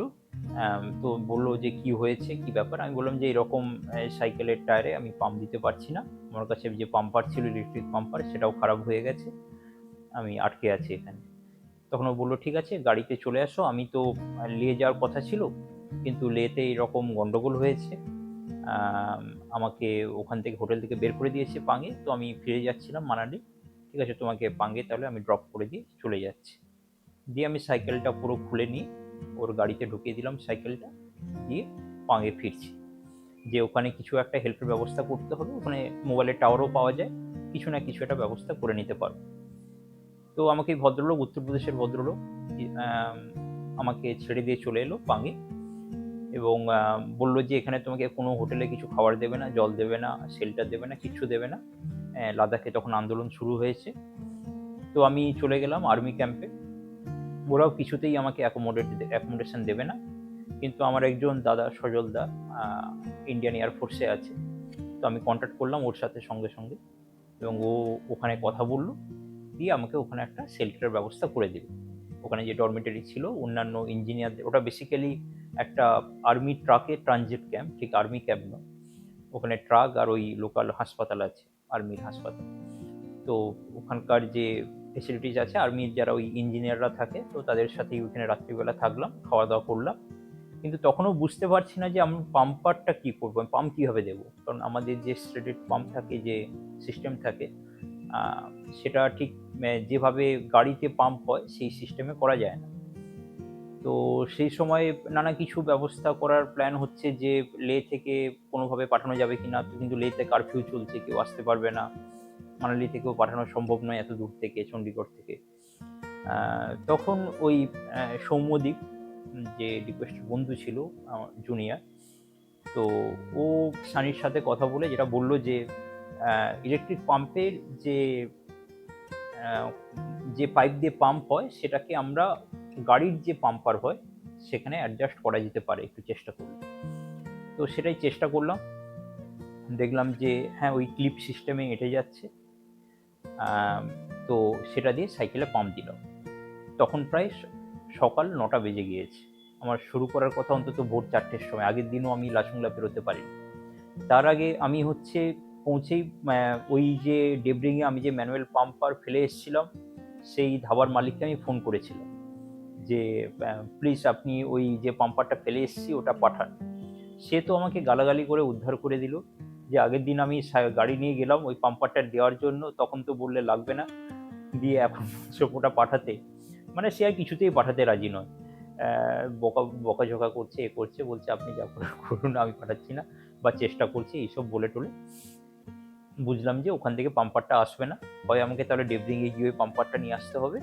তো বললো যে কি হয়েছে, কি ব্যাপার। আমি বললাম যে এরকম সাইকেলের টায়ারে আমি পাম্প দিতে পারছি না, আমার কাছে যে পাম্পার ছিল ইলেকট্রিক পাম্পার সেটাও খারাপ হয়ে গেছে, আমি আটকে আছি এখানে। তখন ও বললো ঠিক আছে গাড়িতে চলে আসো, আমি তো লে যাওয়ার কথা ছিল কিন্তু লেতে এরকম গন্ডগোল হয়েছে, আম, আমাকে ওখান থেকে হোটেল থেকে বের করে দিয়েছে পাঙ্গে, তো আমি ফিরে যাচ্ছিলাম মানালি। ঠিক আছে তোমাকে পাঙ্গে তাহলে আমি ড্রপ করে দিয়ে চলে যাচ্ছি। দিয়ে আমি সাইকেলটা পুরো খুলে নিয়ে ওর গাড়িতে ঢুকিয়ে দিলাম সাইকেলটা, দিয়ে পাঙ্গে ফিরছি। যে ওখানে কিছু একটা হেল্পের ব্যবস্থা করতে হবে, ওখানে মোবাইলের টাওয়ারও পাওয়া যায়, কিছু না কিছু একটা ব্যবস্থা করে নিতে পারবো। তো আমাকে এই ভদ্রলোক, উত্তরপ্রদেশের ভদ্রলোক, আম, আমাকে ছেড়ে দিয়ে চলে এলো পাঙ্গে, এবং বললো যে এখানে তোমাকে কোনো হোটেলে কিছু খাবার দেবে না, জল দেবে না, শেল্টার দেবে না, কিচ্ছু দেবে না। লাদাখে তখন আন্দোলন শুরু হয়েছে। তো আমি চলে গেলাম আর্মি ক্যাম্পে, ওরাও কিছুতেই আমাকে অ্যাকোমোডেশন দেবে না। কিন্তু আমার একজন দাদা সজল দা ইন্ডিয়ান এয়ারফোর্সে আছে, তো আমি কন্ট্যাক্ট করলাম ওর সাথে সঙ্গে সঙ্গে, এবং ও ওখানে কথা বললো, দিয়ে আমাকে ওখানে একটা শেল্টারের ব্যবস্থা করে দেবে। ওখানে যে ডরমিটারি ছিল অন্যান্য ইঞ্জিনিয়ারদের, ওটা বেসিক্যালি একটা আর্মি ট্রাকে ট্রানজিট ক্যাম্প, ঠিক আর্মি ক্যাম্প নয়। ওখানে ট্রাক আর ওই লোকাল হাসপাতাল আছে, আর্মির হাসপাতাল। তো ওখানকার যে ফেসিলিটিস আছে, আর্মির যারা ওই ইঞ্জিনিয়াররা থাকে, তো তাদের সাথেই ওইখানে রাত্রিবেলা থাকলাম, খাওয়া দাওয়া করলাম। কিন্তু তখনও বুঝতে পারছি না যে আমি পাম্পারটা কী করবো, আমি পাম্প কীভাবে দেবো, কারণ আমাদের যে স্ট্রেটেড পাম্প থাকে, যে সিস্টেম থাকে, আহ, সেটা ঠিক যেভাবে গাড়িতে পাম্প হয় সেই সিস্টেমে করা যায় না। তো সেই সময় নানা কিছু ব্যবস্থা করার প্ল্যান হচ্ছে যে লে থেকে কোনোভাবে পাঠানো যাবে কিনা, তো কিন্তু লেতে কারফিউ চলছে, কেউ আসতে পারবে না, মানালি থেকেও পাঠানো সম্ভব নয় এত দূর থেকে, চণ্ডীগড় থেকে। তখন ওই সৌম্যদীপ, যে রিকোয়েস্টের বন্ধু ছিল আমার জুনিয়র, তো ও সানির সাথে কথা বলে যেটা বললো যে ইলেকট্রিক পাম্পের যে যে পাইপ দিয়ে পাম্প হয় সেটাকে আমরা গাড়ির যে পাম্পার হয় সেখানে অ্যাডজাস্ট করা যেতে পারে একটু চেষ্টা করলে। তো সেটাই চেষ্টা করলাম, দেখলাম যে হ্যাঁ ওই ক্লিপ সিস্টেমে এঁটে যাচ্ছে। তো সেটা দিয়ে সাইকেলে পাম্প দিলাম। তখন প্রায় সকাল 9টা বেজে গিয়েছে। আমার শুরু করার কথা অন্তত ভোর 4টের সময়, আগের দিনও আমি লাচুংলা পেরোতে পারিনি। তার আগে আমি হচ্ছে পৌঁছেই ওই যে ডেবরিংয়ে আমি যে ম্যানুয়াল পাম্পার ফেলে এসেছিলাম, সেই ধাবার মালিককে আমি ফোন করেছিলাম যে প্লিজ আপনি ওই যে পাম্পারটা ফেলে এসেছি ওটা পাঠান। সে তো আমাকে গালাগালি করে উদ্ধার করে দিল, যে আগের দিন আমি গাড়ি নিয়ে গেলাম ওই পাম্পারটা দেওয়ার জন্য, তখন তো বললে লাগবে না, দিয়ে এখন ওটা পাঠাতে, মানে সে আর কিছুতেই পাঠাতে রাজি নয়। বকাঝকা করছে, এ করছে, বলছে আপনি যা করুন, আমি পাঠাচ্ছি না, বা চেষ্টা করছি, এইসব বলে টলে বুঝলাম যে ওখান থেকে পাম্পারটা আসবে না, হয় আমাকে তাহলে ডেবরিংয়ে গিয়ে ওই পাম্পারটা নিয়ে আসতে হবে,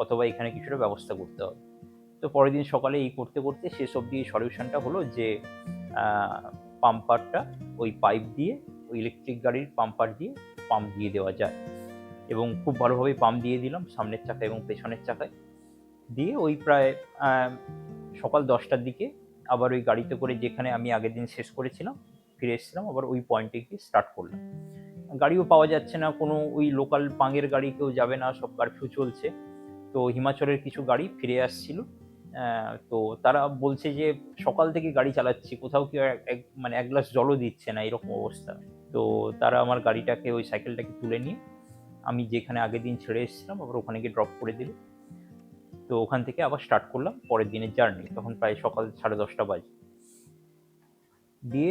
অথবা এখানে কিছুটা ব্যবস্থা করতে হবে। তো পরের দিন সকালে এই করতে করতে শেষ অবধি সলিউশনটা হলো যে পাম্পারটা ওই পাইপ দিয়ে, ওই ইলেকট্রিক গাড়ির পাম্পার দিয়ে পাম্প দিয়ে দেওয়া যায়, এবং খুব ভালোভাবে পাম্প দিয়ে দিলাম সামনের চাকায় এবং পেছনের চাকায়। দিয়ে ওই প্রায় সকাল 10টার দিকে আবার ওই গাড়িতে করে যেখানে আমি আগের দিন শেষ করেছিলাম ফিরে এসেছিলাম, আবার ওই পয়েন্টে গিয়ে স্টার্ট করলাম। গাড়িও পাওয়া যাচ্ছে না, কোনো ওই লোকাল পাঙ্গের গাড়ি কেউ যাবে না, সব কারফিউ চলছে। তো হিমাচলের কিছু গাড়ি ফিরে আসছিল, তো তারা বলছে যে সকাল থেকে গাড়ি চালাচ্ছি, কোথাও কেউ মানে এক গ্লাস জলও দিচ্ছে না, এরকম অবস্থা। তো তারা আমার গাড়িটাকে, ওই সাইকেলটাকে তুলে নিয়ে আমি যেখানে আগের দিন ছেড়ে এসেছিলাম আবার ওখানে গিয়ে ড্রপ করে দিল। তো ওখান থেকে আবার স্টার্ট করলাম পরের দিনের জার্নি, তখন প্রায় সকাল 10:30 বাজে। দিয়ে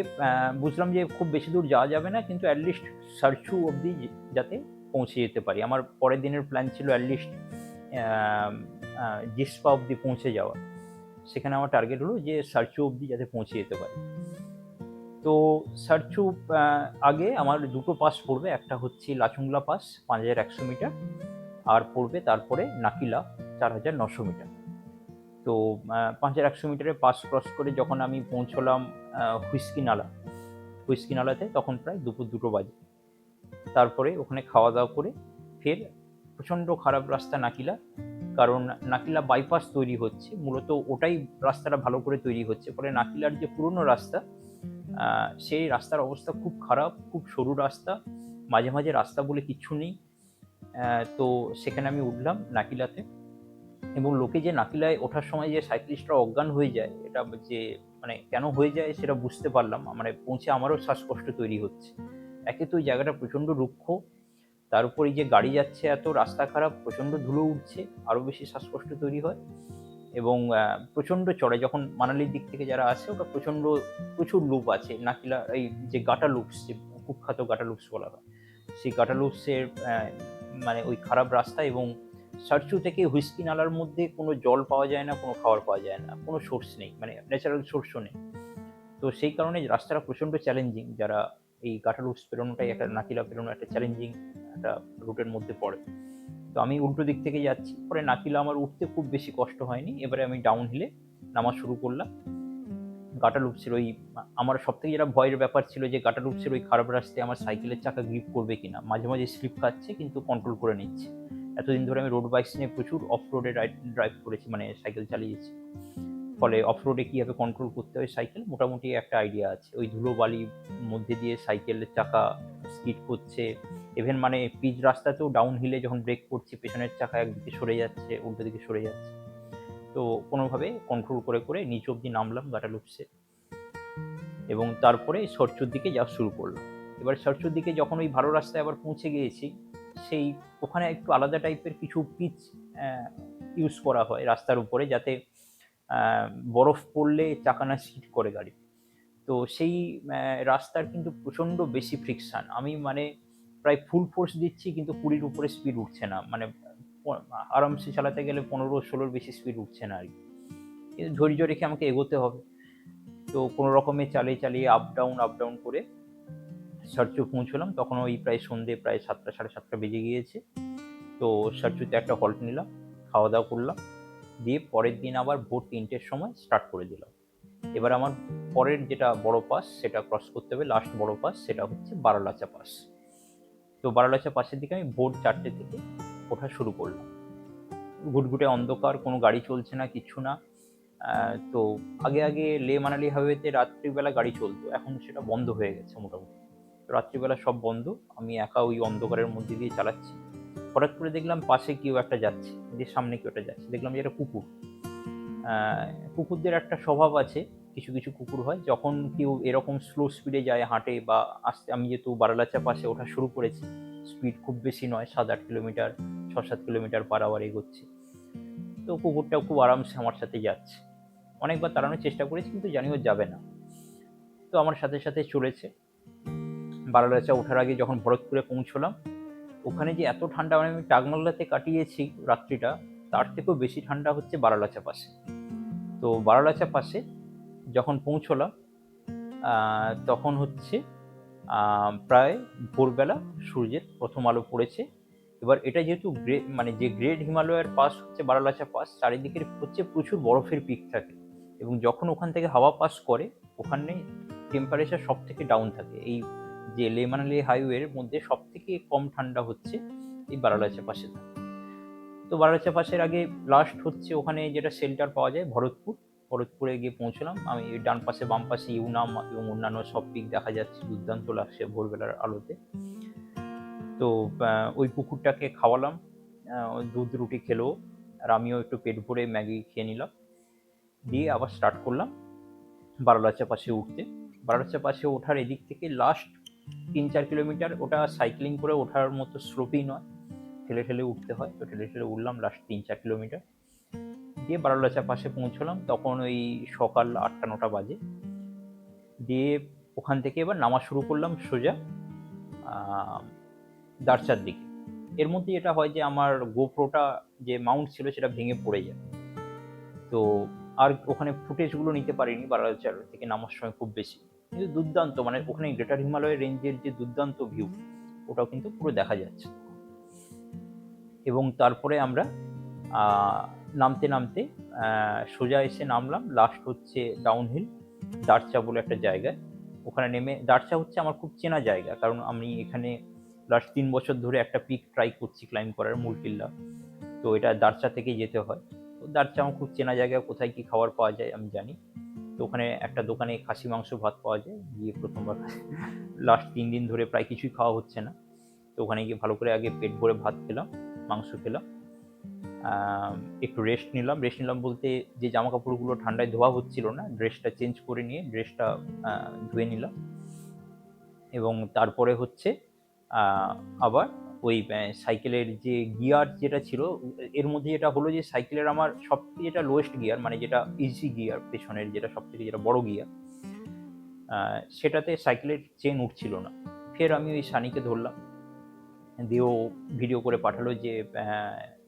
বুঝলাম যে খুব বেশি দূর যাওয়া যাবে না, কিন্তু অ্যাটলিস্ট সারচু অবধি যাতে পৌঁছে যেতে পারি। আমার পরের দিনের প্ল্যান ছিল অ্যাটলিস্ট জিসপা অবধি পৌঁছে যাওয়া, সেখানে আমার টার্গেট হলো যে সারচু অবধি যাতে পৌঁছে যেতে পারি। তো সারচু আগে আমার দুটো পাস পড়বে, একটা হচ্ছে লাচুংলা পাস 5100 মিটার, আর পড়বে তারপরে নাকিলা 4900 মিটার। তো 5100 মিটারের পাস ক্রস করে যখন আমি পৌঁছলাম হুইস্কি নালাতে, তখন প্রায় দুপুর 2টো বাজে। তারপরে ওখানে খাওয়া দাওয়া করে ফের প্রচণ্ড খারাপ রাস্তা নাকিলা, কারণ নাকিলা বাইপাস তৈরি হচ্ছে, মূলত ওটাই রাস্তাটা ভালো করে তৈরি হচ্ছে। ফলে নাকিলার যে পুরনো রাস্তা, সেই রাস্তার অবস্থা খুব খারাপ, খুব সরু রাস্তা, মাঝে মাঝে রাস্তা বলে কিচ্ছু নেই। তো সেখানে আমি উঠলাম নাকিলাতে, এবং লোকে যে নাকিলায় ওঠার সময় যে সাইক্লিস্টরা অজ্ঞান হয়ে যায়, এটা যে মানে কেন হয়ে যায় সেটা বুঝতে পারলাম। মানে পৌঁছে আমারও শ্বাসকষ্ট তৈরি হচ্ছে। একে তো ওই জায়গাটা প্রচণ্ড রুক্ষ, তার উপর এই যে গাড়ি যাচ্ছে এত, রাস্তা খারাপ, প্রচণ্ড ধুলো উঠছে, আরও বেশি শ্বাসকষ্ট তৈরি হয়। এবং প্রচণ্ড চড়ে, যখন মানালির দিক থেকে যারা আসে, ওটা প্রচুর লুপ আছে নাকিলা, এই যে গাটা লুপস, যে কুখ্যাত গাটা লুপস বলা হয়, সেই গাটা লুপসের মানে ওই খারাপ রাস্তা। এবং সারচু থেকে হুইস্কি নালার মধ্যে কোনো জল পাওয়া যায় না, কোনো খাবার পাওয়া যায় না, কোনো সোর্স নেই, মানে ন্যাচারাল সোর্সও নেই। তো সেই কারণে রাস্তাটা প্রচণ্ড চ্যালেঞ্জিং। যারা এই গাটা লুপস পেরোনোটাই একটা, নাকিলা পেরোনো একটা চ্যালেঞ্জিং একটা রুটের মধ্যে পড়ে। তো আমি উল্টো দিক থেকে যাচ্ছি, পরে নাকিলা আমার উঠতে খুব বেশি কষ্ট হয়নি। এবারে আমি ডাউন হিলে নামা শুরু করলাম। গাটা লুপসের ওই, আমার সব থেকে যেটা ভয়ের ব্যাপার ছিল যে গাটা লুপসের ওই খারাপ রাস্তায় আমার সাইকেলের চাকা গ্রিপ করবে কিনা। মাঝে মাঝে স্লিপ খাচ্ছে, কিন্তু কন্ট্রোল করে নিচ্ছে। এতদিন ধরে আমি রোড বাইকস নিয়ে প্রচুর অফ রোডে ড্রাইভ করেছি, মানে সাইকেল চালিয়েছি। ফলে অফ রোডে কীভাবে কন্ট্রোল করতে হয় সাইকেল মোটামুটি একটা আইডিয়া আছে। ওই ধুলো বালির মধ্যে দিয়ে সাইকেলের চাকা স্কিড করছে, ইভেন মানে পিচ রাস্তাতেও ডাউন হিলে যখন ব্রেক করছি, পেছনের চাকা একদিকে সরে যাচ্ছে, উল্টো দিকে সরে যাচ্ছে। তো কোনোভাবে কন্ট্রোল করে করে নিচ অব্দি নামলাম গাটা লুপসে, এবং তারপরে সরচুর দিকে যাওয়া শুরু করলাম। এবার সরচুর দিকে যখন ওই ভালো রাস্তায় আবার পৌঁছে গিয়েছি, সেই ওখানে একটু আলাদা টাইপের কিছু পিচ ইউজ করা হয় রাস্তার উপরে, যাতে বরফ পড়লে চাকা না স্কিড করে গাড়ি। তো সেই রাস্তার কিন্তু প্রচণ্ড বেশি ফ্রিকশান। আমি মানে প্রায় ফুল ফোর্স দিচ্ছি, কিন্তু 20-র উপরে স্পিড উঠছে না। মানে আরামসে চালাতে গেলে 15-16-র বেশি স্পিড উঠছে না আর কি। কিন্তু ধৈর্য রেখে আমাকে এগোতে হবে। তো কোনো রকমে চালিয়ে চালিয়ে আপ ডাউন করে সারচু পৌঁছলাম। তখন ওই প্রায় সন্ধে, প্রায় 7টা, 7:30 বেজে গিয়েছে। তো সারচুতে একটা হল্ট নিলাম, খাওয়া দাওয়া করলাম, দিয়ে পরের দিন আবার ভোর 3টের সময় স্টার্ট করে দিলাম। এবার আমার পরের যেটা বড় পাস, সেটা ক্রস করতে হবে, লাস্ট বড় পাস, সেটা হচ্ছে বারালাচা পাস। তো বারালাচা পাসের দিকে আমি ভোর 4টে থেকে ওঠা শুরু করলাম। ঘুটঘুটে অন্ধকার, কোনো গাড়ি চলছে না, কিচ্ছু না। তো আগে আগে লে মানালি হাইওয়েতে রাত্রিবেলা গাড়ি চলতো, এখন সেটা বন্ধ হয়ে গেছে মোটামুটি। তো রাত্রিবেলা সব বন্ধ, আমি একা ওই অন্ধকারের মধ্যে দিয়ে চালাচ্ছি। হঠাৎ করে দেখলাম পাশে কেউ একটা যাচ্ছে, যে সামনে কেউ একটা যাচ্ছে, দেখলাম যে একটা কুকুর। কুকুরদের একটা স্বভাব আছে, কিছু কিছু কুকুর হয়, যখন কেউ এরকম স্লো স্পিডে যায়, হাঁটে বা আস্তে, আমি যেহেতু বারালাচা পাশে ওঠা শুরু করেছি, স্পিড খুব বেশি নয়, 7-8 কিলোমিটার, 6-7 কিলোমিটার পার আওয়ার এগোচ্ছে। তো কুকুরটাও খুব আরামসে আমার সাথে যাচ্ছে। অনেকবার তাড়ানোর চেষ্টা করেছি, কিন্তু জানি ও যাবে না। তো আমার সাথে সাথে চলেছে। বারালাচা ওঠার আগে যখন ভরতপুরে পৌঁছলাম, ওখানে যে এত ঠান্ডা, মানে আমি টাগমাল্লাতে কাটিয়েছি রাত্রিটা, তার থেকেও বেশি ঠান্ডা হচ্ছে বারালাচা পাশে। তো বারালাচা পাশে যখন পৌঁছলাম, তখন হচ্ছে প্রায় ভোরবেলা, সূর্যের প্রথম আলো পড়েছে। এবার এটা যেহেতু মানে যে গ্রেট হিমালয়ের পাস হচ্ছে বারালাচা পাস, চারিদিকে হচ্ছে প্রচুর বরফের পিক থাকে, এবং যখন ওখান থেকে হাওয়া পাস করে, ওখানে টেম্পারেচার সব থেকে ডাউন থাকে। এই যে লে মানালি হাইওয়ের মধ্যে সব থেকে কম ঠান্ডা হচ্ছে এই বারালাচা পাশে থাকে। তো বারালাচা পাসের আগে লাস্ট হচ্ছে ওখানে যেটা শেল্টার পাওয়া যায়, ভরতপুরে গিয়ে পৌঁছলাম আমি। ডান পাশে বাম পাশে ইউনাম এবং অন্যান্য সব পিক দেখা যাচ্ছে, দুর্দান্ত লাগছে ভোরবেলার আলোতে। তো ওই কুকুরটাকে খাওয়ালাম, দুধ রুটি খেলো, আর আমিও একটু পেট ভরে ম্যাগি খেয়ে নিলাম। দিয়ে আবার স্টার্ট করলাম বারালাচা পাশে উঠতে। বারালাচা পাশে ওঠার এদিক থেকে লাস্ট 3-4 কিলোমিটার, ওটা সাইক্লিং করে ওঠার মতো স্লোপই নয়, ঠেলে ঠেলে উঠতে হয়। তো ঠেলে ঠেলে উঠলাম লাস্ট 3-4 কিলোমিটার, দিয়ে বারালাচা পাশে পৌঁছলাম। তখন ওই সকাল 8টা-9টা বাজে। দিয়ে ওখান থেকে এবার নামা শুরু করলাম সোজা দারচার দিকে। এর মধ্যে এটা হয় যে আমার গোপ্রোটা যে মাউন্ট ছিল সেটা ভেঙে পড়ে যায়। তো আর ওখানে ফুটেজগুলো নিতে পারিনি বারালাচার থেকে নামার সময় খুব বেশি, কিন্তু দুর্দান্ত, মানে ওখানে গ্রেটার হিমালয় রেঞ্জের যে দুর্দান্ত ভিউ, ওটাও কিন্তু পুরো দেখা যাচ্ছে। এবং তারপরে আমরা নামতে নামতে সোজা এসে নামলাম, লাস্ট হচ্ছে ডাউনহিল দারচা বলে একটা জায়গায়। ওখানে নেমে, দারচা হচ্ছে আমার খুব চেনা জায়গা, কারণ আমি এখানে লাস্ট 3 বছর ধরে একটা পিক ট্রাই করছি ক্লাইম্ব করার, মূলকিল্লা। তো তো এটা দারচা থেকে যেতে হয়। তো দারচা আমার খুব চেনা জায়গা, কোথায় কী খাবার পাওয়া যায় আমি জানি। তো ওখানে একটা দোকানে খাসি মাংস ভাত পাওয়া যায়, গিয়ে প্রথমবার লাস্ট 3 দিন ধরে প্রায় কিছুই খাওয়া হচ্ছে না। তো ওখানে গিয়ে ভালো করে আগে পেট ভরে ভাত খেলাম, মাংস খেলাম, একটু রেস্ট নিলাম বলতে যে জামা কাপড়গুলো ঠান্ডায় ধোয়া হচ্ছিল না, ড্রেসটা চেঞ্জ করে নিয়ে ড্রেসটা ধুয়ে নিলাম। এবং তারপরে হচ্ছে আবার ওই সাইকেলের যে গিয়ার যেটা ছিল, এর মধ্যে যেটা হলো যে সাইকেলের আমার সবথেকে যেটা লোয়েস্ট গিয়ার, মানে যেটা ইজি গিয়ার পেছনের, যেটা সবথেকে যেটা বড় গিয়ার, সেটাতে সাইকেলের চেন উঠছিল না। ফের আমি ওই সানিকে ধরলাম, দিয়ে ও ভিডিও করে পাঠালো যে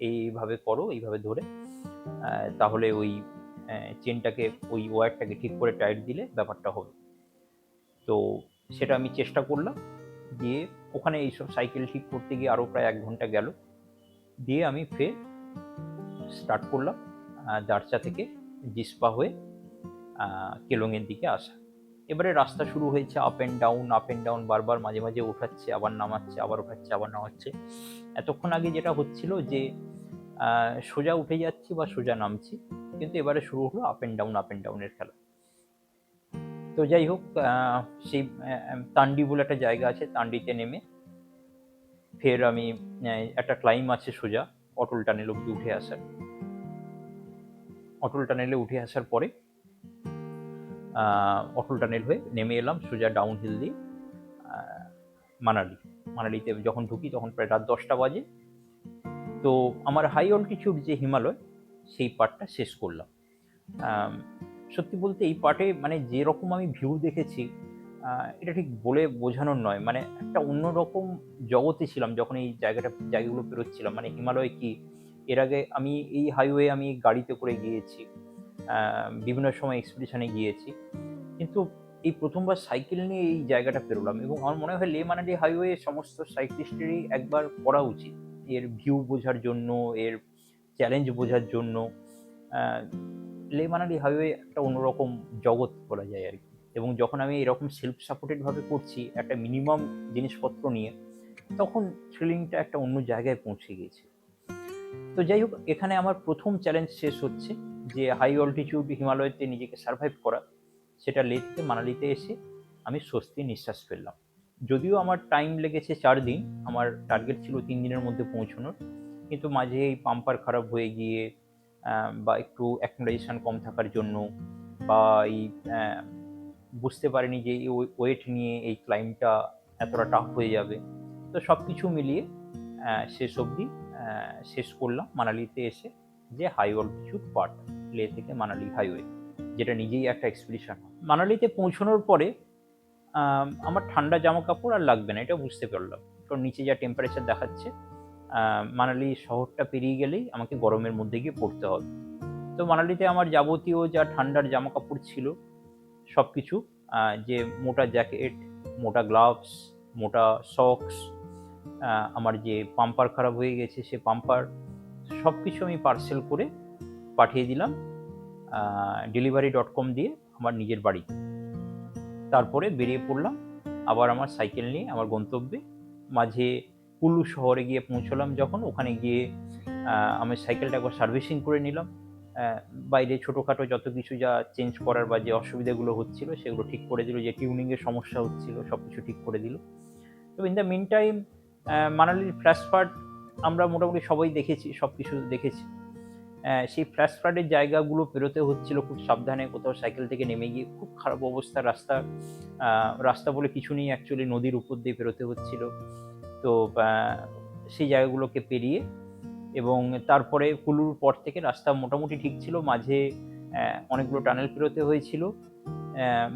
এইভাবে করো, এইভাবে ধরে তাহলে ওই চেনটাকে, ওই ওয়্যারটাকে ঠিক করে টাইট দিলে ব্যাপারটা হবে। তো সেটা আমি চেষ্টা করলাম, দিয়ে ওখানে এইসব সাইকেল ঠিক করতে গিয়ে আরও প্রায় 1 ঘন্টা গেল। দিয়ে আমি ফের স্টার্ট করলাম দারচা থেকে জিসপা হয়ে কেলংয়ের দিকে আসা। এবারে রাস্তা শুরু হয়েছে আপ অ্যান্ড ডাউন, বারবার মাঝে মাঝে ওঠাচ্ছে, আবার নামাচ্ছে, আবার ওঠাচ্ছে, আবার নামাচ্ছে। এতক্ষণ আগে যেটা হচ্ছিল যে সোজা উঠে যাচ্ছি বা সোজা নামছি, কিন্তু এবারে শুরু হলো আপ অ্যান্ড ডাউনের খেলা। তো যাই হোক, সেই তান্ডি বলে একটা জায়গা আছে, তান্ডিতে নেমে ফের আমি একটা ক্লাইম আছে সোজা অটল টানেল অব্দি উঠে আসার। অটল টানেলে উঠে আসার পরে অটল টানেল হয়ে নেমে এলাম সোজা ডাউন হিল দিয়ে মানালিতে যখন ঢুকি তখন প্রায় রাত 10টা বাজে। তো আমার হাই অল্টিটিউড যে হিমালয়, সেই পার্টটা শেষ করলাম। সত্যি বলতে এই পার্টে মানে যেরকম আমি ভিউ দেখেছি, এটা ঠিক বলে বোঝানোর নয়, মানে একটা অন্যরকম জগতে ছিলাম যখন এই জায়গাগুলো পেরোচ্ছিলাম। মানে হিমালয় কি, এর আগে আমি এই হাইওয়ে আমি গাড়িতে করে গিয়েছি, বিভিন্ন সময় এক্সপিডিশনে গিয়েছি, কিন্তু এই প্রথমবার সাইকেল নিয়ে এই জায়গাটা পেরোলাম। এবং আমার মনে হয় লে মানালি হাইওয়ে সমস্ত সাইক্লিস্টেরই একবার করা উচিত, এর ভিউ বোঝার জন্য, এর চ্যালেঞ্জ বোঝার জন্য। লে মানালি হাইওয়ে একটা অন্যরকম জগৎ বলা যায় আর কি। এবং যখন আমি এরকম সেলফ সাপোর্টেডভাবে করছি একটা মিনিমাম জিনিসপত্র নিয়ে, তখন থ্রিলিংটা একটা অন্য জায়গায় পৌঁছে গিয়েছে। তো যাই হোক, এখানে আমার প্রথম চ্যালেঞ্জ শেষ হচ্ছে, যে হাই অল্টিটিউড হিমালয়তে নিজেকে সার্ভাইভ করা। সেটা লে থেকে মানালিতে এসে আমি স্বস্তি নিঃশ্বাস ফেললাম। যদিও আমার টাইম লেগেছে 4 দিন, আমার টার্গেট ছিল 3 দিনের মধ্যে পৌঁছানোর, কিন্তু মাঝে এই পাম্পার খারাপ হয়ে গিয়ে বা একটু অ্যাকোমোডেশন কম থাকার জন্য, বা এই বুঝতে পারিনি যে এই ওয়েট নিয়ে এই ক্লাইম্বটা এতটা টাফ হয়ে যাবে। তো সব কিছু মিলিয়ে শেষ অবধি শেষ করলাম মানালিতে এসে, যে হাই অল্টিটিউড পার্ট লে থেকে মানালি হাইওয়ে, যেটা নিজেই একটা এক্সপিডিশন। মানালিতে পৌঁছানোর পরে আমার ঠান্ডা জামা কাপড় আর লাগবে না, এটা বুঝতে পারলাম, কারণ নিচে যা টেম্পারেচার দেখাচ্ছে, মানালি শহরটা পেরিয়ে গেলেই আমাকে গরমের মধ্যে গিয়ে পড়তে হবে। তো মানালিতে আমার যাবতীয় যা ঠান্ডার জামা কাপড় ছিল সব কিছু, যে মোটা জ্যাকেট, মোটা গ্লাভস, মোটা সক্স, আমার যে পাম্পার খারাপ হয়ে গেছে সে পাম্পার, সব কিছু আমি পার্সেল করে পাঠিয়ে দিলাম delivery.com দিয়ে আমার নিজের বাড়িতে। তারপরে বেরিয়ে পড়লাম আবার আমার সাইকেল নিয়ে আমার গন্তব্যে। মাঝে কুলু শহরে গিয়ে পৌঁছলাম যখন, ওখানে গিয়ে আমি সাইকেলটা একবার সার্ভিসিং করে নিলাম। বাইরে ছোটোখাটো যত কিছু যা চেঞ্জ করার বা যে অসুবিধাগুলো হচ্ছিল সেগুলো ঠিক করে দিল, যে টিউনিংয়ের সমস্যা হচ্ছিল সব কিছু ঠিক করে দিল। তো ইন দ্য মিন টাইম মানালির ফ্ল্যাশ ফ্লাড আমরা মোটামুটি সবাই দেখেছি, সব কিছু দেখেছি। সেই ফ্ল্যাশ ফ্লাডের জায়গাগুলো পেরোতে হচ্ছিল খুব সাবধানে, কোথাও সাইকেল থেকে নেমে গিয়ে, খুব খারাপ অবস্থা রাস্তা বলে কিছু নেই, অ্যাকচুয়ালি নদীর উপর দিয়ে পেরোতে হচ্ছিল। তো সেই জায়গাগুলোকে পেরিয়ে, এবং তারপরে কুলুর পর থেকে রাস্তা মোটামুটি ঠিক ছিল, মাঝে অনেকগুলো টানেল পেরোতে হয়েছিল।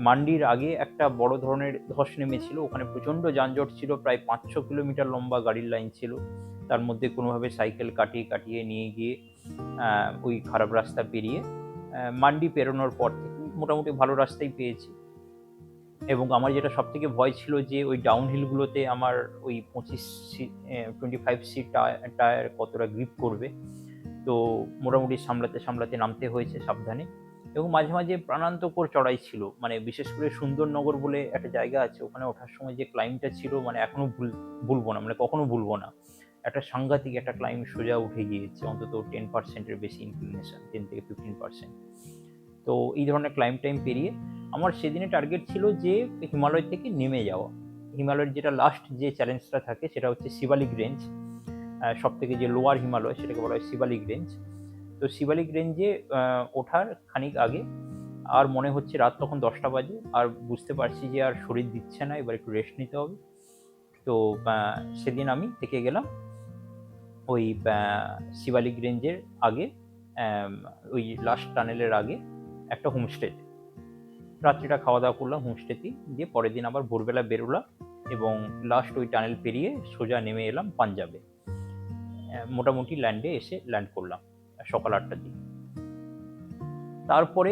মান্ডির আগে একটা বড় ধরনের ধস নেমেছিল, ওখানে প্রচণ্ড যানজট ছিল, প্রায় 500 কিলোমিটার লম্বা গাড়ির লাইন ছিল। তার মধ্যে কোনোভাবে সাইকেল কাটিয়ে নিয়ে গিয়ে ওই খারাপ রাস্তা পেরিয়ে মান্ডি পেরোনোর পর থেকে মোটামুটি ভালো রাস্তাই পেয়েছি। এবং আমার যেটা সবথেকে ভয় ছিল যে ওই ডাউন হিলগুলোতে আমার ওই 25 সিট টায়ার কতটা গ্রিপ করবে। তো মোটামুটি সামলাতে নামতে হয়েছে সাবধানে। এবং মাঝে মাঝে প্রাণান্তকর চড়াই ছিল, মানে বিশেষ করে সুন্দরনগর বলে একটা জায়গা আছে, ওখানে ওঠার সময় যে ক্লাইম্বটা ছিল, মানে এখনো ভুলবো না, মানে কখনো ভুলবো না। একটা সাংঘাতিক একটা ক্লাইম্ব সোজা উঠে গিয়েছে, অন্তত 10%-এর বেশি ইনক্লিনেশন, 10 থেকে 15%। তো এই ধরনের ক্লাইম্ব টাইম পেরিয়ে আমার সেদিনে টার্গেট ছিল যে হিমালয় থেকে নেমে যাওয়া। হিমালয়ের যেটা লাস্ট যে চ্যালেঞ্জটা থাকে সেটা হচ্ছে শিবালিক রেঞ্জ, সব থেকে যে লোয়ার হিমালয় সেটাকে বলা হয় শিবালিক রেঞ্জ। তো শিবালিক রেঞ্জে ওঠার খানিক আগে আর মনে হচ্ছে রাত তখন 10টা বাজে, আর বুঝতে পারছি যে আর শরীর দিচ্ছে না, এবার একটু রেস্ট নিতে হবে। তো সেদিন আমি থেকে গেলাম ওই শিবালিক রেঞ্জের আগে, ওই লাস্ট টানেলের আগে একটা হোমস্টেতে রাত্রিটা খাওয়া দাওয়া করলাম হোমস্টেতেই, দিয়ে পরের দিন আবার ভোরবেলা বেরোলাম এবং লাস্ট ওই টানেল পেরিয়ে সোজা নেমে এলাম পাঞ্জাবে। মোটামুটি ল্যান্ড করলাম সকাল 8টার দিকে। তারপরে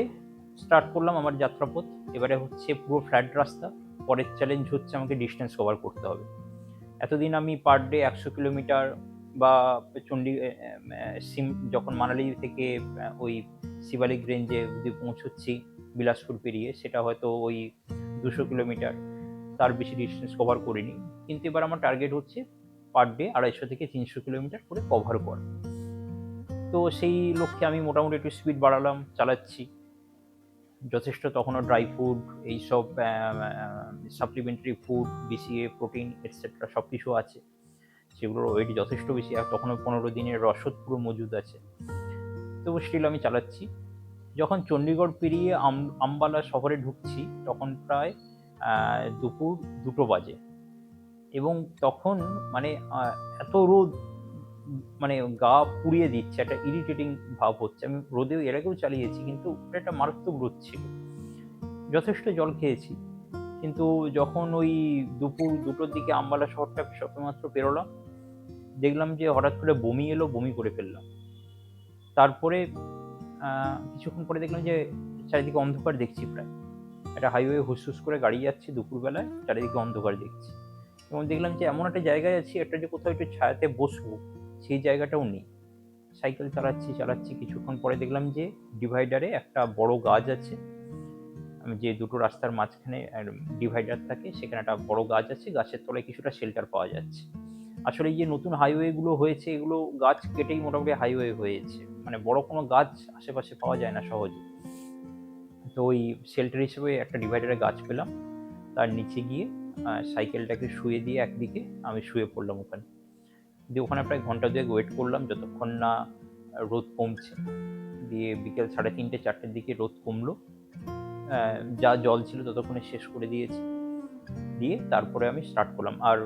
স্টার্ট করলাম আমার যাত্রাপথ। এবারে হচ্ছে পুরো ফ্ল্যাট রাস্তা। পরের চ্যালেঞ্জ হচ্ছে আমাকে ডিস্টেন্স কভার করতে হবে। এতদিন আমি পার ডে 100 কিলোমিটার বা যখন মানালি থেকে ওই শিবালিক রেঞ্জে যদি পৌঁছচ্ছি বিলাসপুর পেরিয়ে, সেটা হয়তো ওই 200 কিলোমিটার, তার বেশি ডিস্টেন্স কভার করিনি। কিন্তু এবার আমার টার্গেট হচ্ছে পার ডে 250 থেকে 300 কিলোমিটার করে কভার করা। তো সেই লক্ষ্যে আমি মোটামুটি একটু স্পিড বাড়ালাম, চালাচ্ছি যথেষ্ট। তখনও ড্রাই ফুড, এইসব supplementary food, BCA, protein etcetera সব কিছু আছে, সেগুলোর ওয়েট যথেষ্ট বেশি, আর তখনও 15 দিনের রসদ পুরো মজুদ আছে। তো স্টিল আমি চালাচ্ছি। যখন চণ্ডীগড় পেরিয়ে আম্বালা শহরে ঢুকছি তখন প্রায় দুপুর 2টো বাজে, এবং তখন মানে এত রোদ, মানে গা পুড়িয়ে দিচ্ছে, একটা ইরিটেটিং ভাব হচ্ছে। আমি রোদেও এর আগেও চালিয়েছি, কিন্তু ওটা একটা মারাত্মক রোদ ছিল। যথেষ্ট জল খেয়েছি, কিন্তু যখন ওই দুপুর 2টোর দিকে আম্বালা শহরটা সবেমাত্র পেরোলাম, দেখলাম যে হঠাৎ করে বমি এলো, বমি করে ফেললাম। তারপরে কিছুক্ষণ পরে দেখলাম যে চারিদিকে অন্ধকার দেখছি প্রায়। একটা হাইওয়ে হুসহুস করে গাড়ি যাচ্ছে দুপুরবেলায়, চারিদিকে অন্ধকার দেখছি, এবং দেখলাম যে এমন একটা জায়গায় আছি, একটা যে কোথাও একটু ছায়াতে বসবো সেই জায়গাটাও নেই। সাইকেল চালাচ্ছি কিছুক্ষণ পরে দেখলাম যে ডিভাইডারে একটা বড় গাছ আছে, যে দুটো রাস্তার মাঝখানে ডিভাইডার থাকে, সেখানে একটা বড় গাছ আছে, গাছের তলায় কিছুটা শেল্টার পাওয়া যাচ্ছে। আসলে এই যে নতুন হাইওয়েগুলো হয়েছে, এগুলো গাছ কেটেই মোটামুটি হাইওয়ে হয়েছে, মানে বড় কোনো গাছ আশেপাশে পাওয়া যায় না সহজে। তো ওই শেল্টার হিসেবে একটা ডিভাইডারে গাছ পেলাম, তার নিচে গিয়ে সাইকেলটাকে শুয়ে দিয়ে একদিকে আমি শুয়ে পড়লাম ওখানে। দিয়ে ওখানে প্রায় ঘন্টা 2 ওয়েট করলাম যতক্ষণ না রোদ কমছে। দিয়ে বিকেল 3:30-4টের দিকে রোদ কমলো, যা জল ছিল ততক্ষণে শেষ করে দিয়েছি। দিয়ে তারপরে আমি স্টার্ট করলাম। আর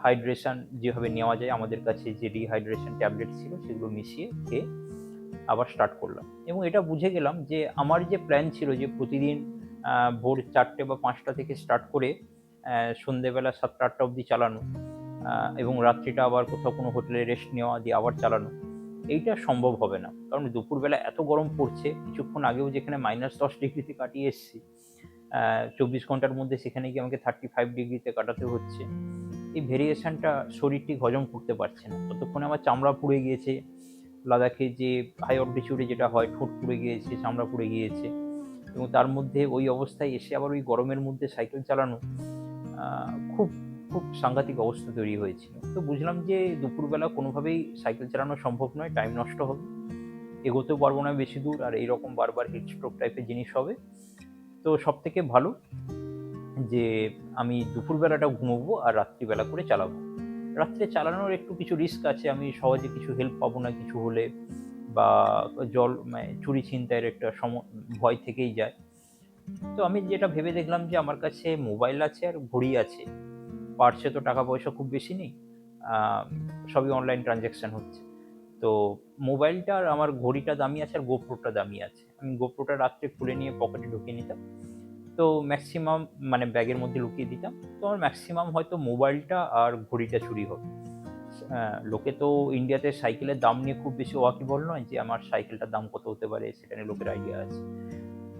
হাইড্রেশন যেভাবে নেওয়া যায়, আমাদের কাছে যে রিহাইড্রেশন ট্যাবলেট ছিল সেগুলো মিশিয়ে খেয়ে আবার স্টার্ট করলাম। এবং এটা বুঝে গেলাম যে আমার যে প্ল্যান ছিল যে প্রতিদিন ভোর 4টে বা 5টা থেকে স্টার্ট করে সন্ধেবেলা 7টা-8টা অবধি চালানো, এবং রাত্রিটা আবার কোথাও কোনো হোটেলে রেস্ট নেওয়া, দিয়ে আবার চালানো, এইটা সম্ভব হবে না। কারণ দুপুরবেলা এত গরম পড়ছে, কিছুক্ষণ আগেও যেখানে -10 ডিগ্রিতে কাটিয়ে এসেছি, 24 ঘন্টার মধ্যে সেখানে গিয়ে আমাকে 35 ডিগ্রিতে কাটাতে হচ্ছে। এই ভেরিয়েশনটা শরীর ঠিক হজম করতে পারছে না। ততক্ষণে আমার চামড়া পুড়ে গিয়েছে, লাদাখে যে হাই অল্টিটিউডে যেটা হয়, ঠোঁট পুড়ে গিয়েছে, চামড়া পুড়ে গিয়েছে, এবং তার মধ্যে ওই অবস্থায় এসে আবার ওই গরমের মধ্যে সাইকেল চালানো, খুব খুব সাংঘাতিক অবস্থা তৈরি হয়েছিল। তো বুঝলাম যে দুপুরবেলা কোনোভাবেই সাইকেল চালানো সম্ভব নয়, টাইম নষ্ট হবে, এগোতেও পারবো না বেশি দূর, আর এইরকম বারবার হিট স্ট্রোক টাইপের জিনিস হবে। তো সব থেকে ভালো যে আমি দুপুরবেলাটা ঘুমোবো আর রাত্রিবেলা করে চালাবো। রাত্রে চালানোর একটু কিছু রিস্ক আছে, আমি সহজে কিছু হেল্প পাবো না কিছু হলে, বা মানে চুরি ছিনতাইয়ের একটা ভয় থেকেই যায়। তো আমি যেটা ভেবে দেখলাম যে আমার কাছে মোবাইল আছে আর ঘড়ি আছে, পার্সে তো টাকা পয়সা খুব বেশি নেই, সবই অনলাইন ট্রানজ্যাকশন হচ্ছে। তো মোবাইলটা আর আমার ঘড়িটা দামি আছে, আর গোপ্রোটা দামি আছে। আমি গোপ্রোটা রাত্রে খুলে নিয়ে পকেটে ঢুকিয়ে নিতাম, তো ম্যাক্সিমাম মানে ব্যাগের মধ্যে লুকিয়ে দিতাম। তো আমার ম্যাক্সিমাম হয়তো মোবাইলটা আর ঘড়িটা চুরি হবে। লোকে তো ইন্ডিয়াতে সাইকেলের দাম নিয়ে খুব বেশি ওয়াকিবল নয়, যে আমার সাইকেলটার দাম কত হতে পারে সেটা নিয়ে লোকের আইডিয়া আছে।